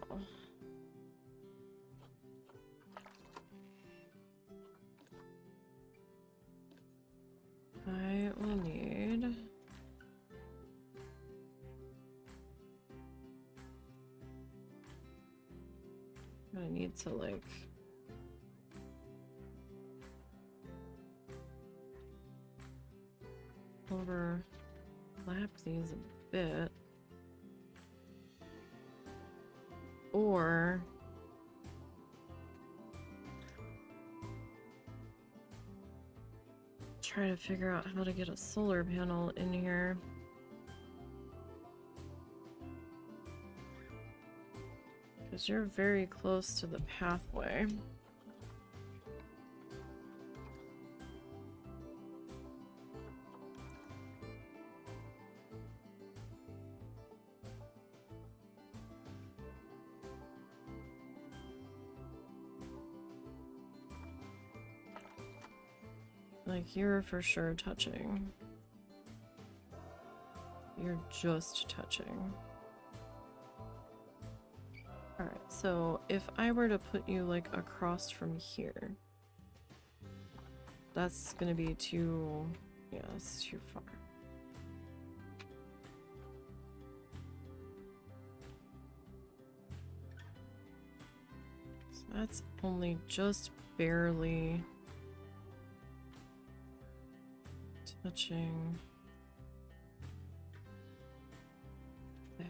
Speaker 1: I will need... I need to, like... overlap these a bit. Or... try to figure out how to get a solar panel in here. Because you're very close to the pathway. Like, you're for sure touching. You're just touching. Alright, so if I were to put you, like, across from here, that's gonna be too... yeah, that's too far. So that's only just barely... touching that.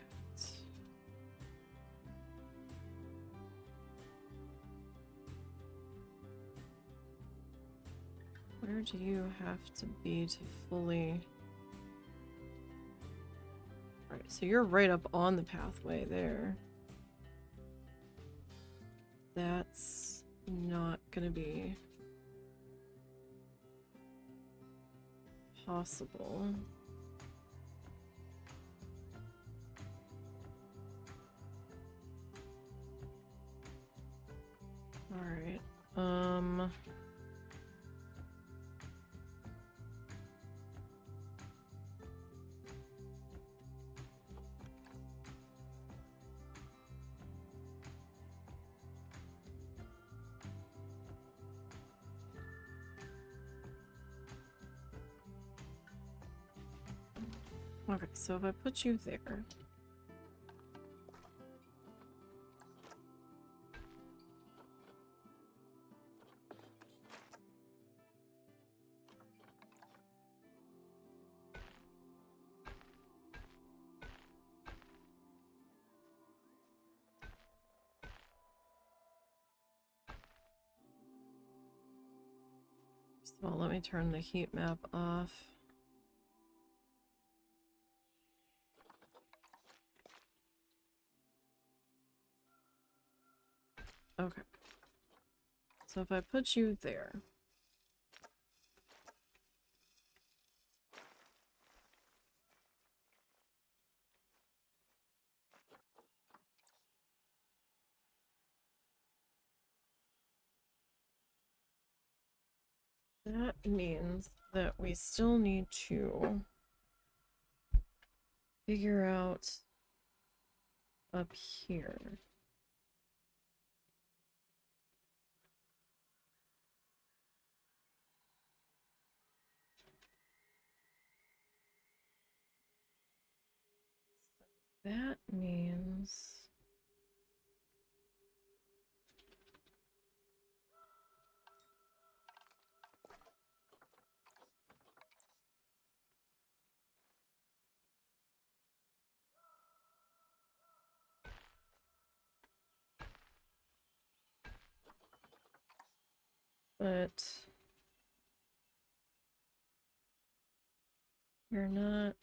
Speaker 1: Where do you have to be to fully... Alright, so you're right up on the pathway there. That's not gonna be possible. Alright, okay, so if I put you there... Well, let me turn the heat map off. Okay. So if I put you there... that means that we still need to figure out up here. That means... But... we're not...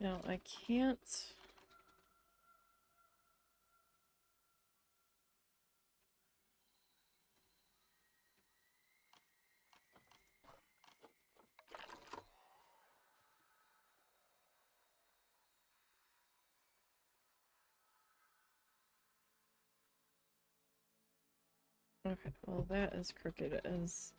Speaker 1: Now, I can't... Okay, well that is crooked as...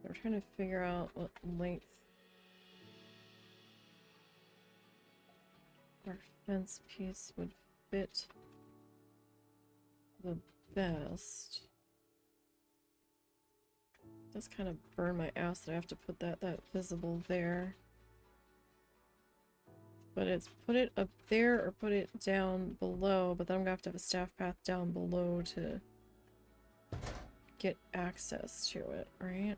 Speaker 1: We're trying to figure out what length our fence piece would fit the best. It does kind of burn my ass that I have to put that visible there. But it's put it up there or put it down below, but then I'm gonna have to have a staff path down below to get access to it, right?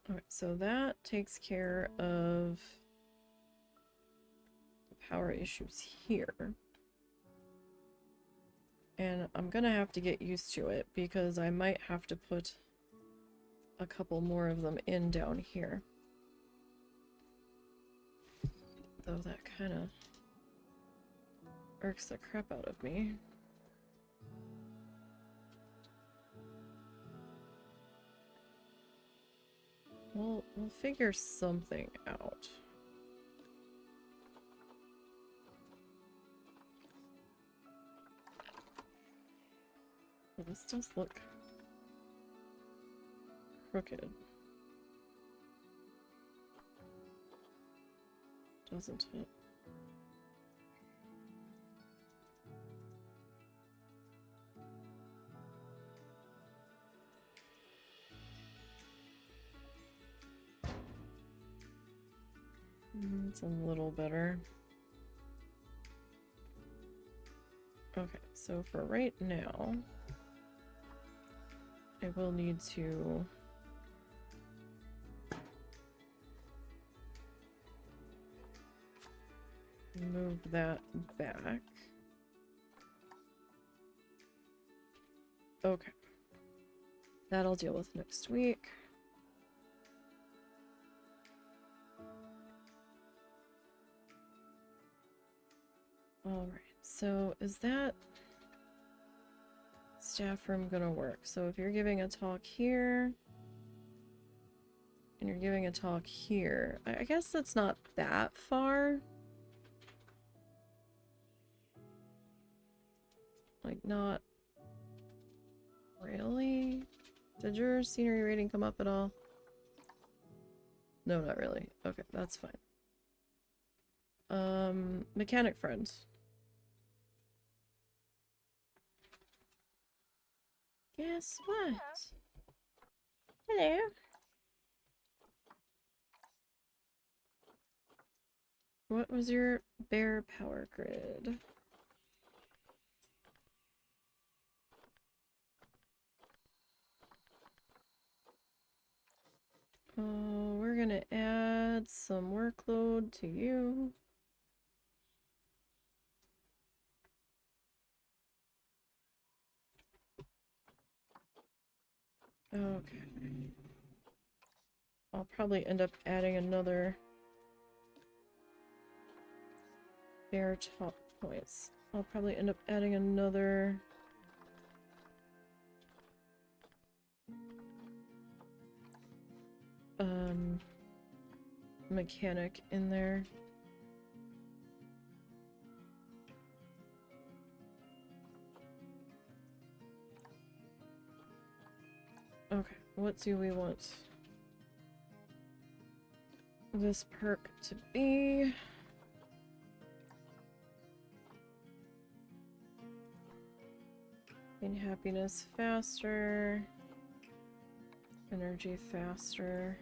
Speaker 1: Alright, so that takes care of the power issues here. And I'm gonna have to get used to it because I might have to put a couple more of them in down here. Though that kind of irks the crap out of me. We'll figure something out. Well, this does look crooked, doesn't it? It's a little better. Okay, so for right now, I will need to move that back. Okay. That I'll deal with next week. Alright, so is that staff room gonna work? So if you're giving a talk here, and you're giving a talk here, I guess that's not that far. Like, not really? Did your scenery rating come up at all? No, not really. Okay, that's fine. Mechanic friends. Guess what? Hello. What was your bear power grid? Oh, we're gonna add some workload to you. Okay. I'll probably end up adding another bear top points. I'll probably end up adding another mechanic in there. Okay, what do we want this perk to be? Gain happiness faster. Energy faster.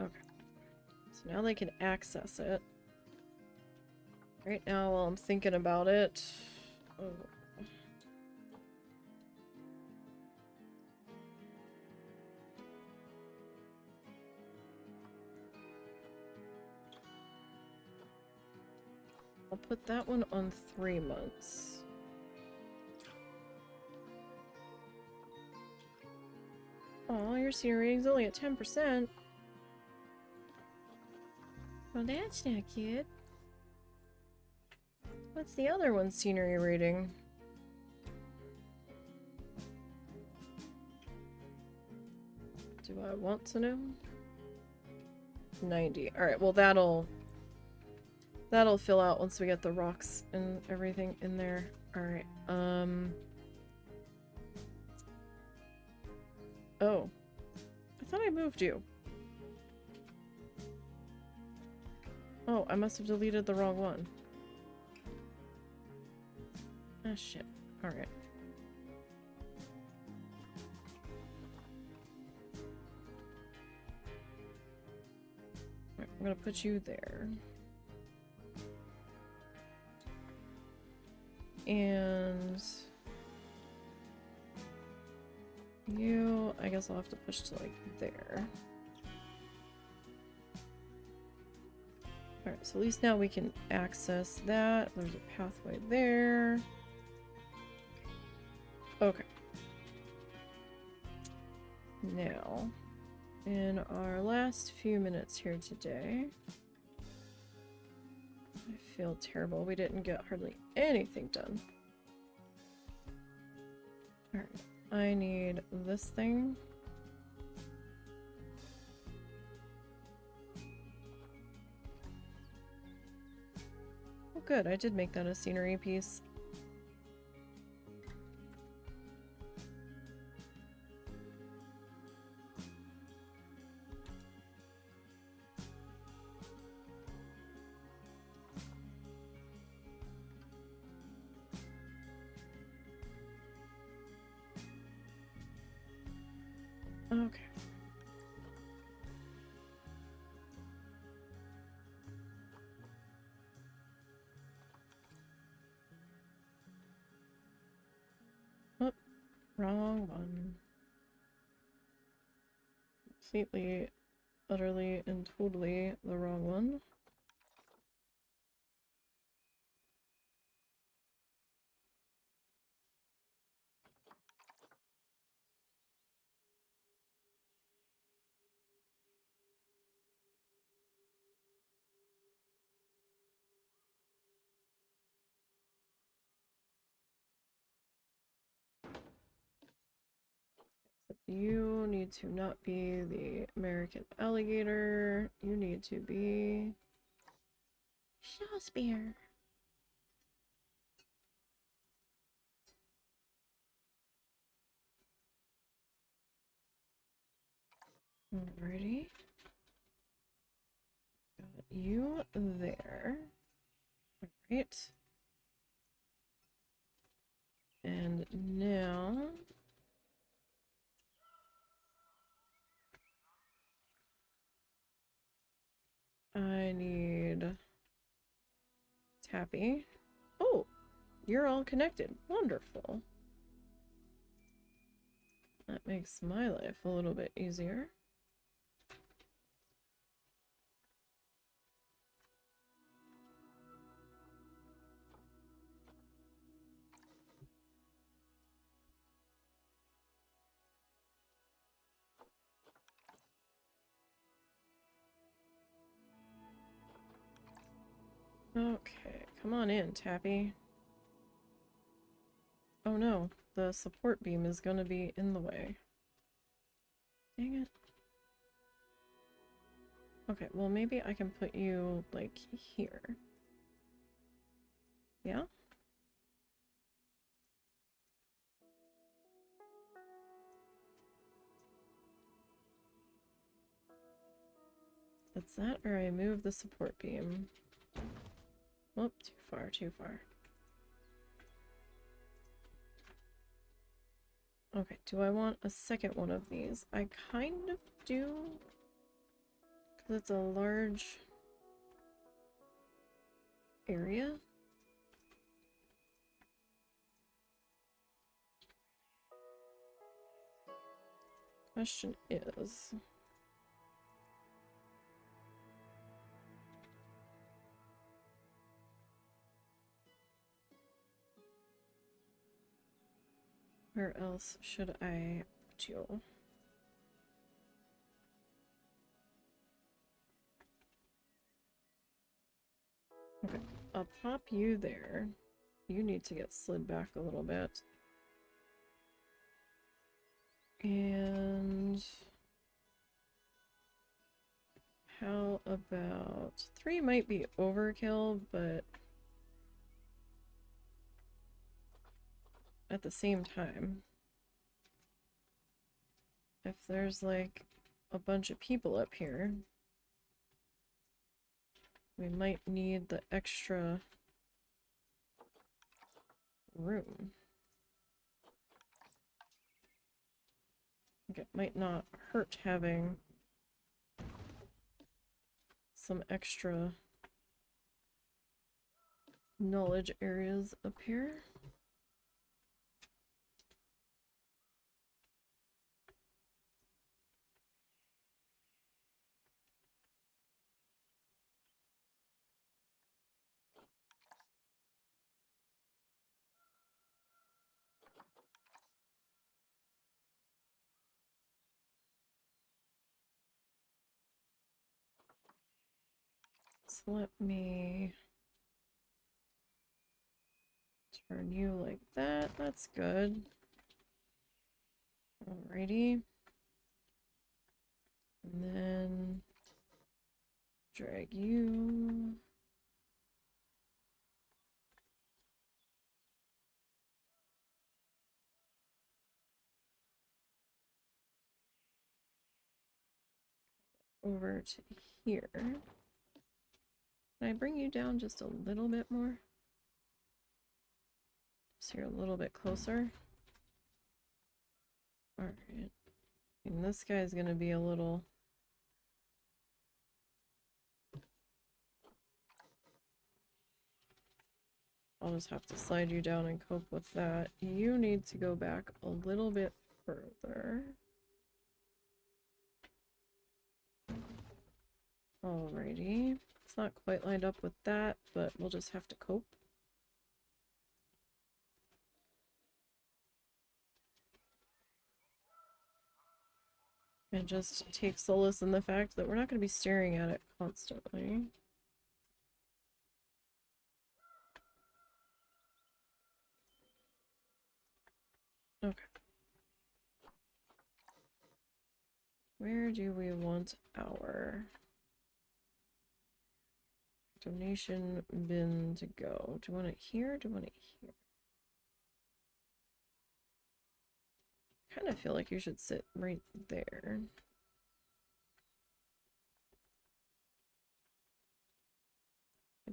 Speaker 1: Okay. So now they can access it. Right now, while I'm thinking about it... Oh. I'll put that one on 3 months. Aw, your senior rating's only at 10%. Well, that's not cute. What's the other one's scenery rating? Do I want to know? 90. Alright, well that'll fill out once we get the rocks and everything in there. Alright, oh. I thought I moved you. Oh, I must have deleted the wrong one. Ah, shit. Alright. I'm gonna put you there. And... you... I guess I'll have to push to, like, there. Alright, so at least now we can access that. There's a pathway there. Okay. Now, in our last few minutes here today, I feel terrible. We didn't get hardly anything done. Alright, I need this thing. Oh good, I did make that a scenery piece. Okay. Oh, wrong one. Completely, utterly, and totally the wrong one. You need to not be the American alligator. You need to be Shawspeare. Alrighty. Got you there. Alright. And now I need Tappy. Oh, you're all connected. Wonderful. That makes my life a little bit easier. Okay, come on in, Tappy. Oh no, the support beam is gonna be in the way. Dang it. Okay, well maybe I can put you, like, here. Yeah? It's that, or I move the support beam. Whoop, too far, too far. Okay, do I want a second one of these? I kind of do, because it's a large area. Question is... where else should I put you? Okay, I'll pop you there. You need to get slid back a little bit. And... how about... 3 might be overkill, but... at the same time, if there's like a bunch of people up here, we might need the extra room. It might not hurt having some extra knowledge areas up here. So let me turn you like that. That's good. Alrighty. And then drag you. Over to here. Can I bring you down just a little bit more? So you're a little bit closer. Alright. And this guy's gonna be a little... I'll just have to slide you down and cope with that. You need to go back a little bit further. Alrighty. It's not quite lined up with that, but we'll just have to cope. And just take solace in the fact that we're not going to be staring at it constantly. Okay. Where do we want our donation bin to go? Do you want it here? Do you want it here? I kind of feel like you should sit right there.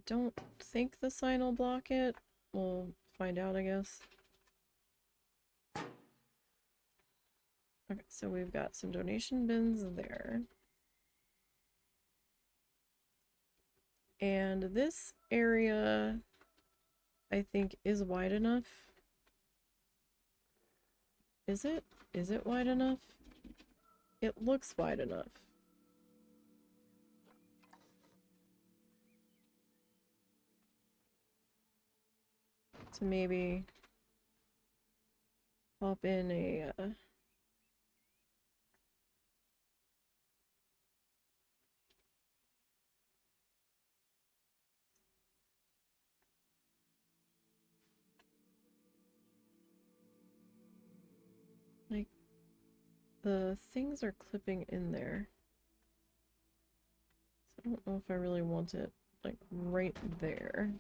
Speaker 1: don't think the sign will block it. We'll find out, I guess. Okay, so we've got some donation bins there. And this area, I think, is wide enough. Is it? Is it wide enough? It looks wide enough. To maybe pop in a like the things are clipping in there. So I don't know if I really want it like right there.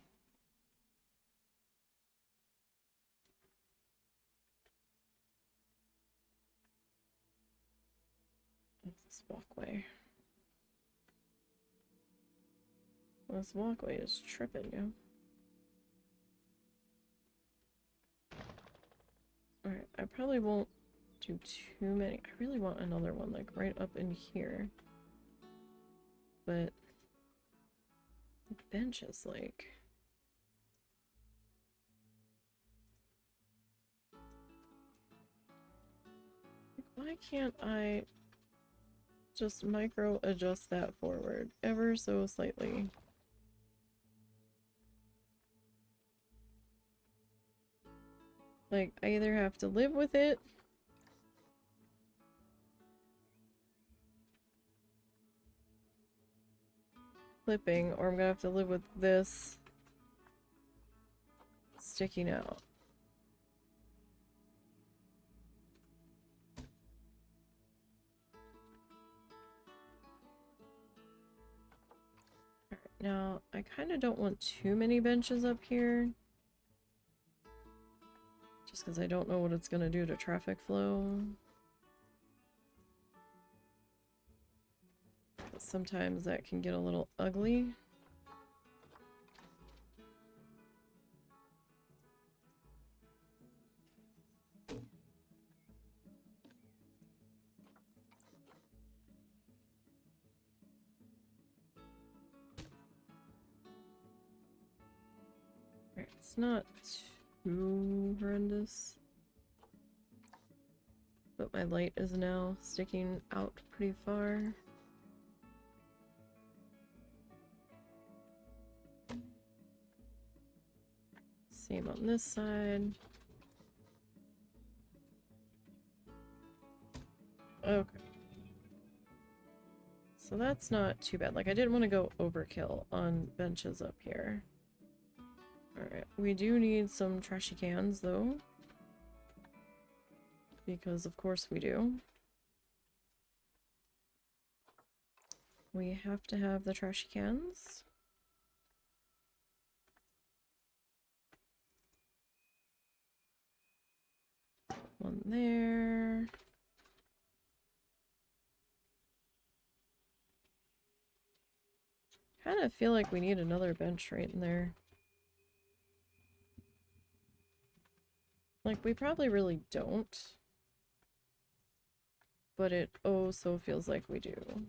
Speaker 1: This walkway. This walkway is tripping you. Alright, I probably won't do too many. I really want another one like right up in here. But the bench is like... Why can't I just micro adjust that forward ever so slightly? Like, I either have to live with it clipping, or I'm gonna have to live with this sticking out. Alright, now, I kind of don't want too many benches up here. Just because I don't know what it's gonna do to traffic flow. But sometimes that can get a little ugly. Alright, it's not too horrendous. But my light is now sticking out pretty far. Same on this side. Okay. So that's not too bad. Like, I didn't want to go overkill on benches up here. Alright, we do need some trashy cans, though. Because of course we do. We have to have the trashy cans. One there. Kind of feel like we need another bench right in there. Like, we probably really don't. But it oh so feels like we do.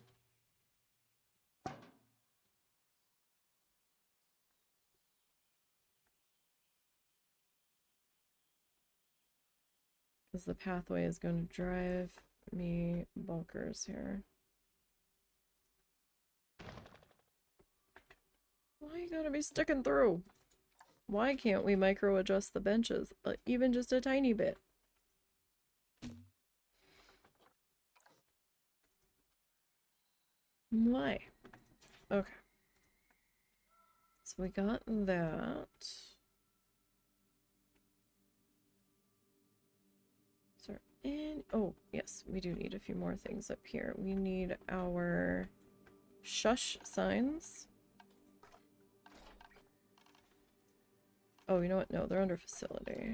Speaker 1: Because the pathway is going to drive me bonkers here. Why you gotta be sticking through? Why can't we micro adjust the benches? Even just a tiny bit. Why? Okay. So we got that. And oh, yes, we do need a few more things up here. We need our shush signs. Oh, you know what? No, they're under facility.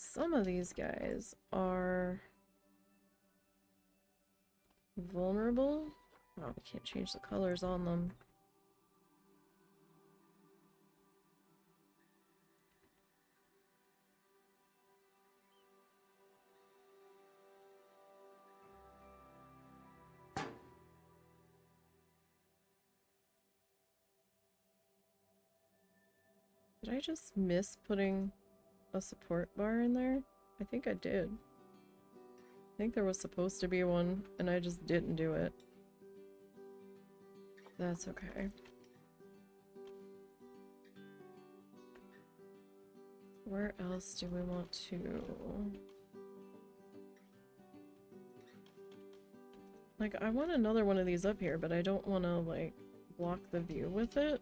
Speaker 1: some of these guys are vulnerable. Oh, we can't change the colors on them. Did I just miss putting a support bar in there? I think I did. I think there was supposed to be one, and I just didn't do it. That's okay. Where else do we want to... Like, I want another one of these up here, but I don't want to, like, block the view with it.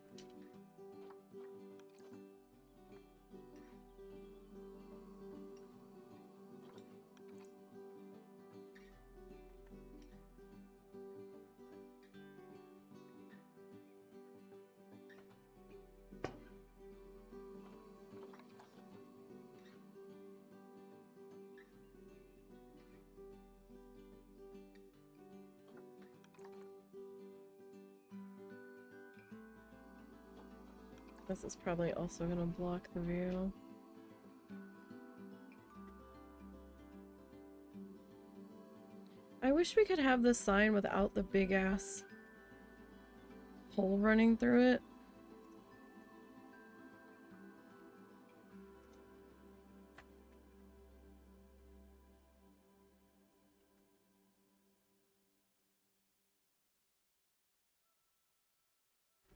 Speaker 1: This is probably also going to block the view. I wish we could have this sign without the big ass hole running through it.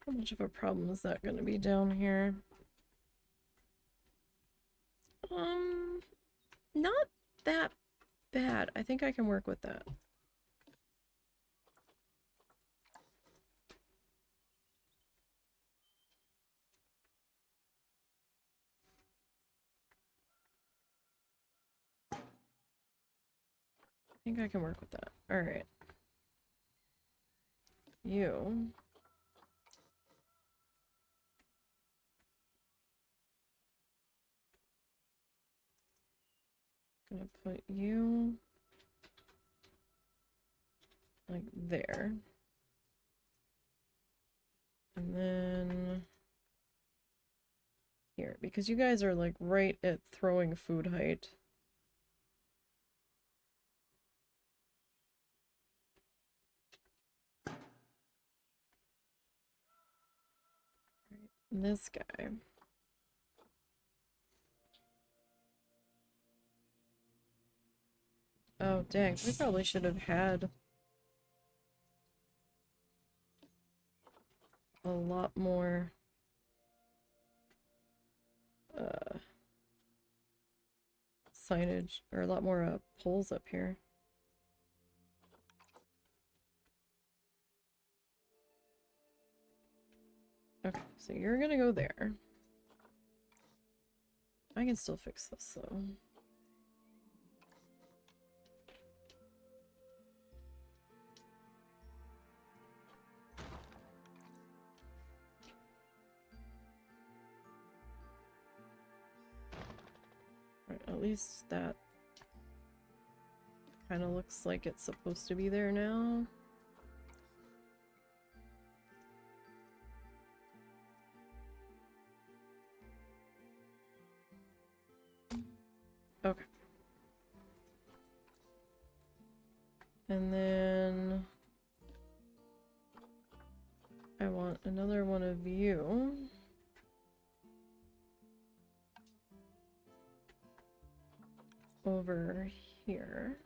Speaker 1: How much of a problem is that going to be down here? Not that bad. I think I can work with that. I think I can work with that. Alright. You. Gonna put you like there. And then here, because you guys are like right at throwing food height. And this guy. Oh, dang. We probably should have had a lot more signage, or a lot more poles up here. Okay, so you're gonna go there. I can still fix this though. Right, at least that kind of looks like it's supposed to be there now. Okay. And then I want another one of you. Over here.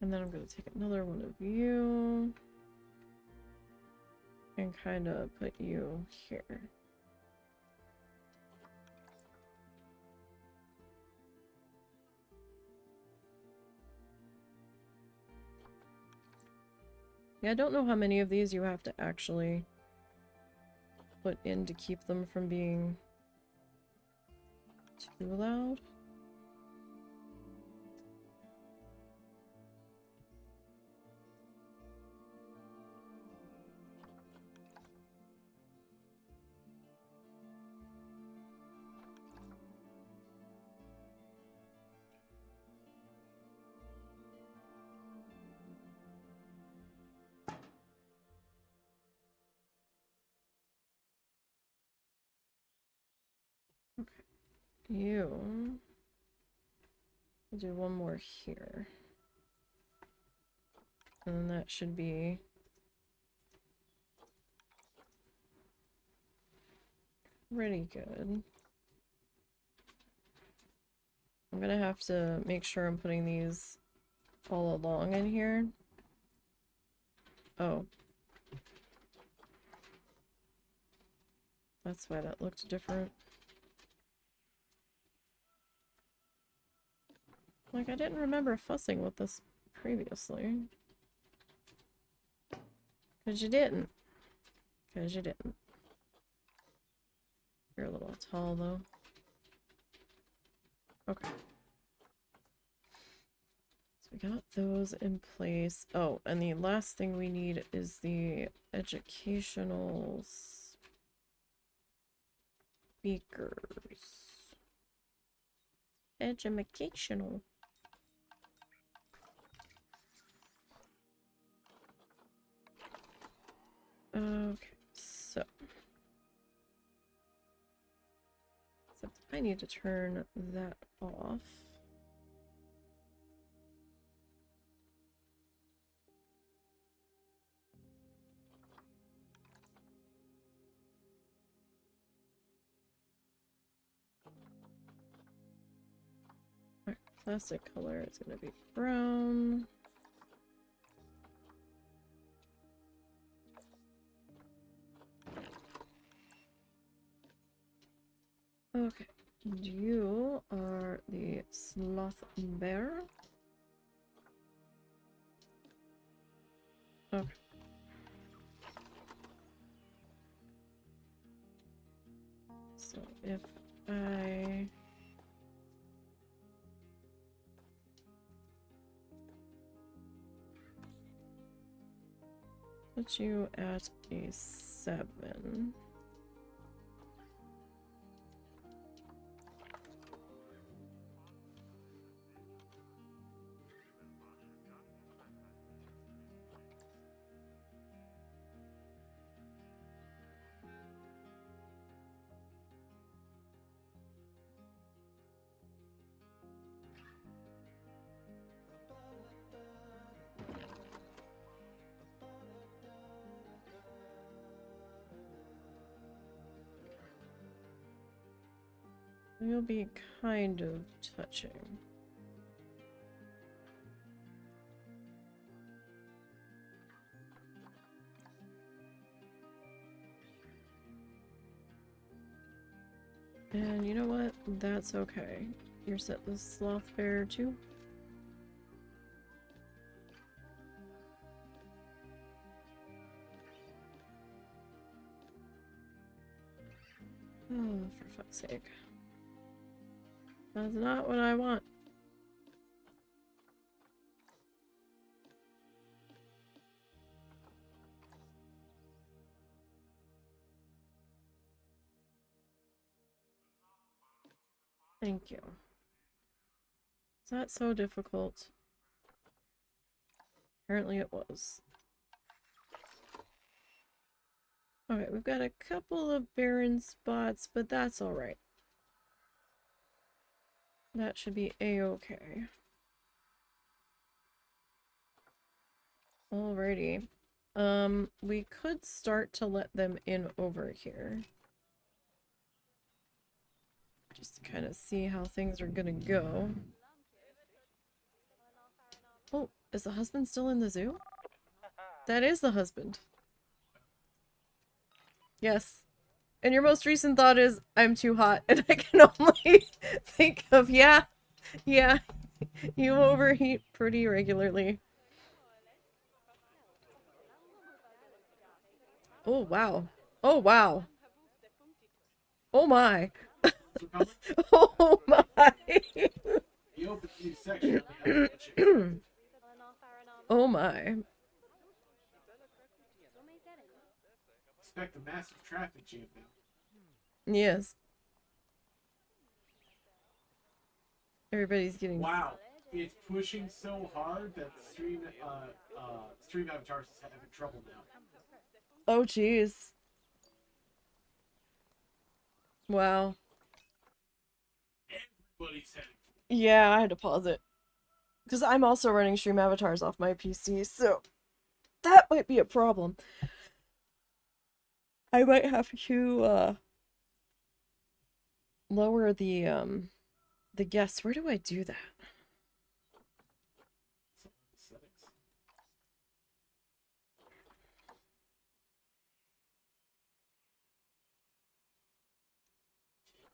Speaker 1: And then I'm going to take another one of you and kind of put you here. Yeah, I don't know how many of these you have to actually put in to keep them from being too loud. You. We'll do one more here. And that should be pretty good. I'm gonna have to make sure I'm putting these all along in here. Oh. That's why that looked different. Like, I didn't remember fussing with this previously. 'Cause you didn't. 'Cause you didn't. You're a little tall, though. Okay. So we got those in place. Oh, and the last thing we need is the educational speakers. Educational. Okay, so. Except I need to turn that off. Our classic color is going to be brown. Okay, you are the sloth bear. Okay. So if I put you at a 7. You'll be kind of touching. And you know what? That's okay. You're set the sloth bear too. Oh, for fuck's sake. That's not what I want. Thank you. Is that so difficult? Apparently it was. Okay, we've got a couple of barren spots, but that's alright. That should be a-okay. Alrighty. We could start to let them in over here. Just to kind of see how things are gonna go. Oh, is the husband still in the zoo? That is the husband. Yes. And your most recent thought is, I'm too hot. And I can only think of, yeah, you overheat pretty regularly. Oh, wow. Oh, wow. Oh, my. Oh, my.
Speaker 2: He opened the new section. We have to check it.
Speaker 1: Oh, my.
Speaker 2: Expect a massive traffic jam now.
Speaker 1: Yes. Everybody's getting...
Speaker 2: Wow, it's pushing so hard that stream avatars is having trouble now.
Speaker 1: Oh, jeez. Wow.
Speaker 2: But he's heading.
Speaker 1: Yeah, I had to pause it. Because I'm also running stream avatars off my PC, so that might be a problem. I might have to lower the guests. Where do I do that?
Speaker 2: Settings.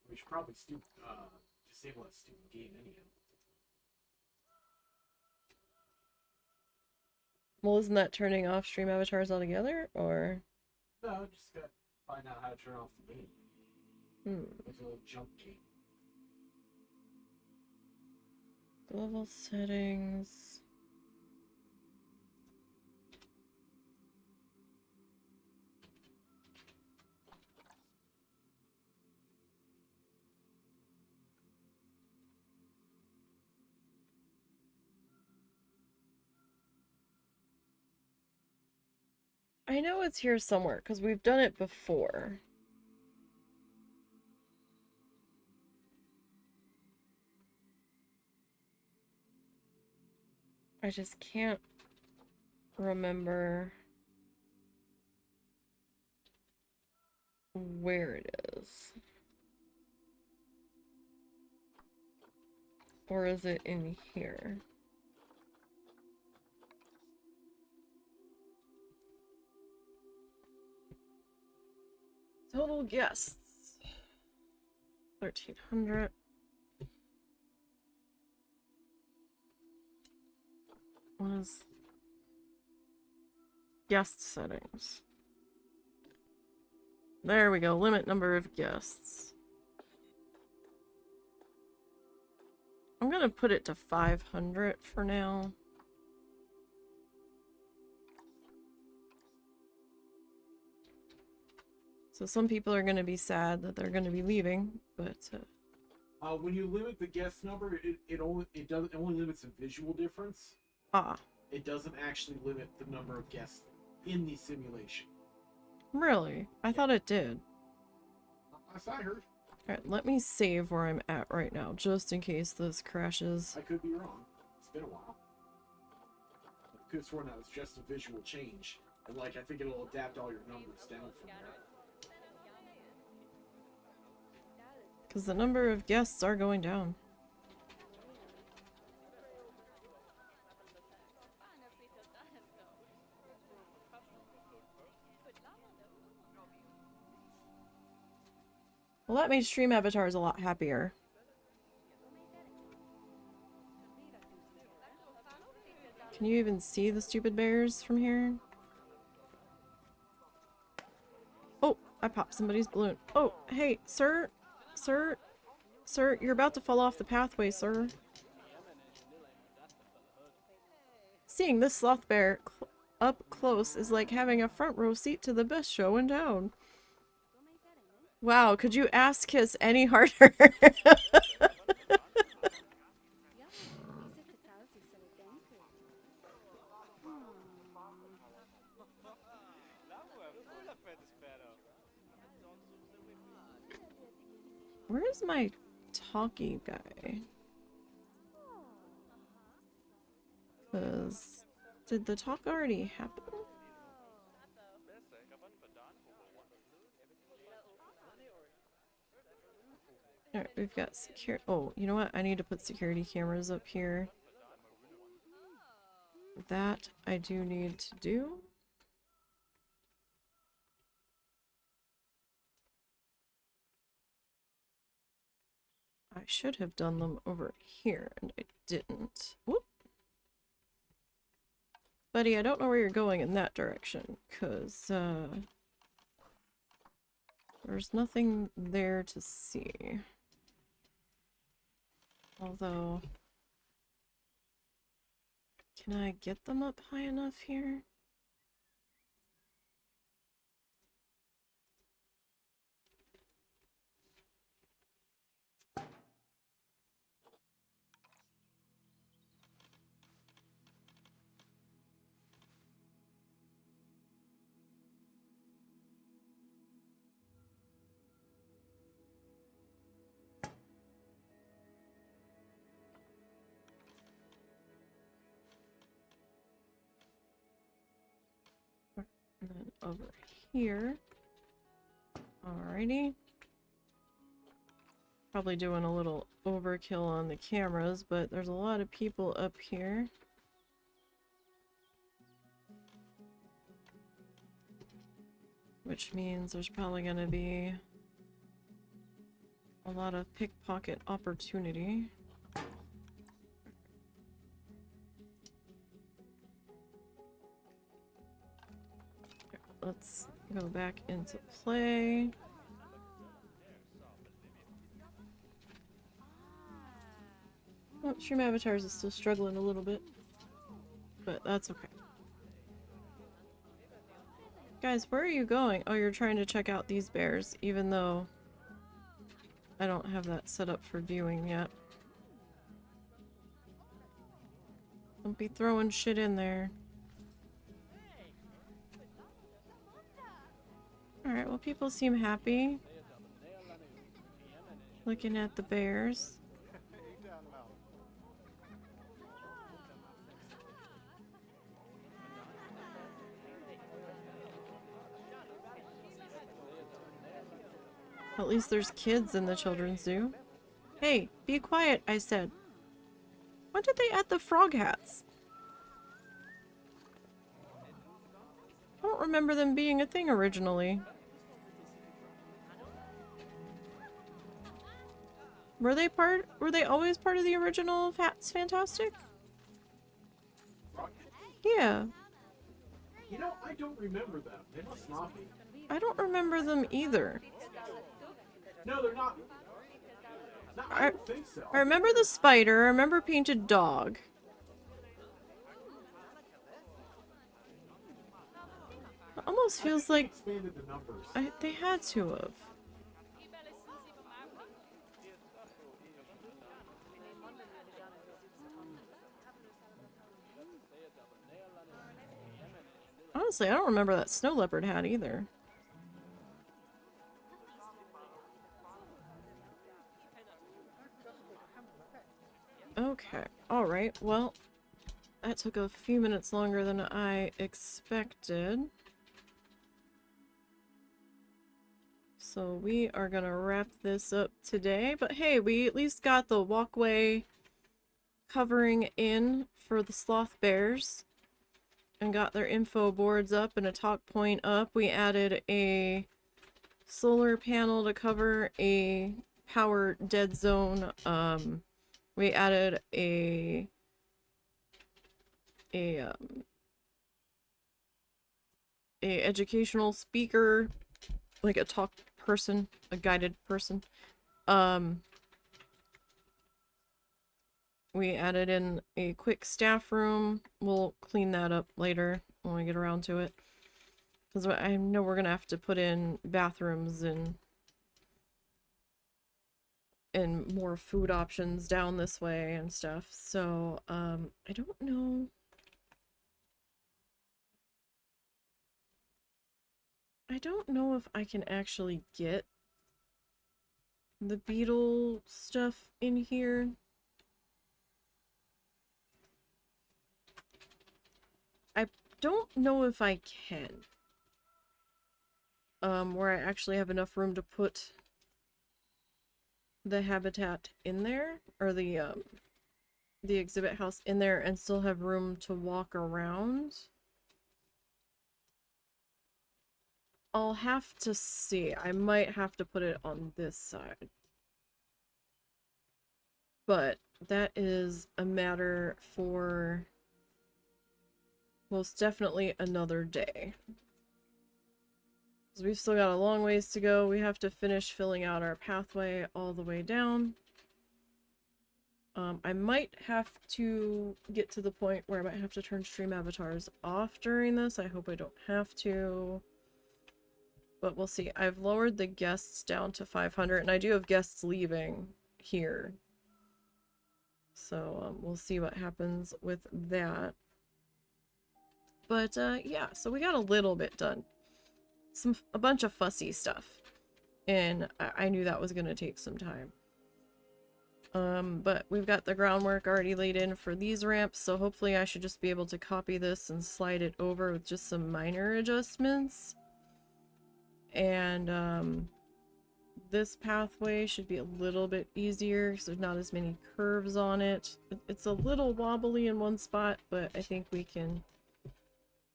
Speaker 2: We should probably disable that stupid game anyhow.
Speaker 1: Well, isn't that turning off stream avatars altogether, or?
Speaker 2: No, just gotta find out how to turn off the game. It's a little jump game.
Speaker 1: Global settings. I know it's here somewhere, because we've done it before. I just can't remember where it is. Or is it in here? Total guests. 1,300. What is guest settings? There we go. Limit number of guests. I'm gonna put it to 500 for now. So some people are gonna be sad that they're gonna be leaving, but
Speaker 2: when you limit the guest number, it only limits the visual difference. It doesn't actually limit the number of guests in the simulation.
Speaker 1: Really? I thought it did.
Speaker 2: That's what I heard.
Speaker 1: Alright, let me save where I'm at right now, just in case this crashes.
Speaker 2: I could be wrong. It's been a while. I could have sworn that was just a visual change. And like, I think it'll adapt all your numbers down from there.
Speaker 1: Because the number of guests are going down. Well, that made stream avatars a lot happier. Can you even see the stupid bears from here? Oh, I popped somebody's balloon. Oh, hey, sir, sir, sir, you're about to fall off the pathway, sir. Seeing this sloth bear up close is like having a front row seat to the best show in town. Wow, could you ask his any harder? Where's my talkie guy? Because did the talk already happen? Alright, we've got secure. Oh, you know what? I need to put security cameras up here. That I do need to do. I should have done them over here, and I didn't. Whoop. Buddy, I don't know where you're going in that direction, because, there's nothing there to see. Although, can I get them up high enough here? over here. Alrighty. Probably doing a little overkill on the cameras, but there's a lot of people up here. Which means there's probably going to be a lot of pickpocket opportunity. Let's go back into play. Oh, Stream Avatars is still struggling a little bit, but that's okay. Guys, where are you going? Oh, you're trying to check out these bears, even though I don't have that set up for viewing yet. Don't be throwing shit in there. Alright, well, people seem happy looking at the bears. At least there's kids in the children's zoo. Hey, be quiet, I said. When did they add the frog hats? I don't remember them being a thing originally. Were they always part of the original Fats Fantastic? Yeah.
Speaker 2: You know, I don't remember them. They must not be.
Speaker 1: I don't remember them either.
Speaker 2: No, they're not. No, I don't think so.
Speaker 1: I remember the spider, I remember Painted Dog. It almost feels like
Speaker 2: expanded the numbers.
Speaker 1: they had to have. Honestly, I don't remember that snow leopard hat either. Okay, alright, well, that took a few minutes longer than I expected. So we are gonna wrap this up today, but hey, we at least got the walkway covering in for the sloth bears and got their info boards up and a talk point up. We added a solar panel to cover a power dead zone. We added a educational speaker, like a talk person, a guided person. We added in a quick staff room. We'll clean that up later when we get around to it. Because I know we're going to have to put in bathrooms and more food options down this way and stuff. So, I don't know. I don't know if I can actually get the beetle stuff in here. I don't know if I can. Where I actually have enough room to put the habitat in there, or the exhibit house in there, and still have room to walk around. I'll have to see. I might have to put it on this side. But that is a matter for most definitely another day. Because we've still got a long ways to go. We have to finish filling out our pathway all the way down. I might have to get to the point where I might have to turn stream avatars off during this. I hope I don't have to. But we'll see. I've lowered the guests down to 500, and I do have guests leaving here. So we'll see what happens with that. But yeah, so we got a little bit done. A bunch of fussy stuff. And I knew that was going to take some time. But we've got the groundwork already laid in for these ramps, so hopefully I should just be able to copy this and slide it over with just some minor adjustments. And this pathway should be a little bit easier because there's not as many curves on it. It's a little wobbly in one spot, but I think we can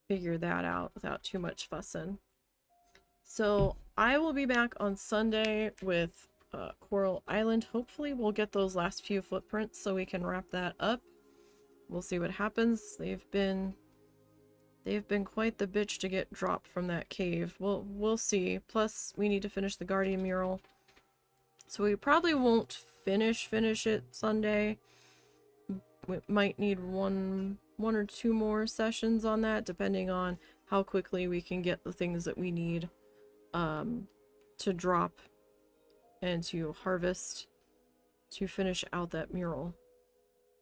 Speaker 1: figure that out without too much fussing. So I will be back on Sunday with Coral Island. Hopefully we'll get those last few footprints so we can wrap that up. We'll see what happens. They've been quite the bitch to get dropped from that cave. We'll see. Plus we need to finish the Guardian mural. So we probably won't finish it Sunday. We might need one or two more sessions on that, depending on how quickly we can get the things that we need to drop and to harvest to finish out that mural.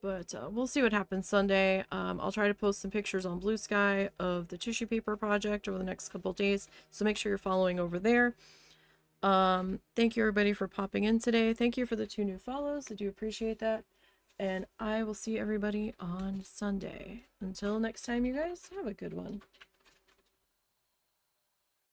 Speaker 1: But we'll see what happens Sunday. I'll try to post some pictures on Blue Sky of the tissue paper project over the next couple days, so make sure you're following over there. Thank you everybody for popping in today. Thank you for the 2 new follows. I do appreciate that. And I will see everybody on Sunday. Until next time, you guys, have a good one.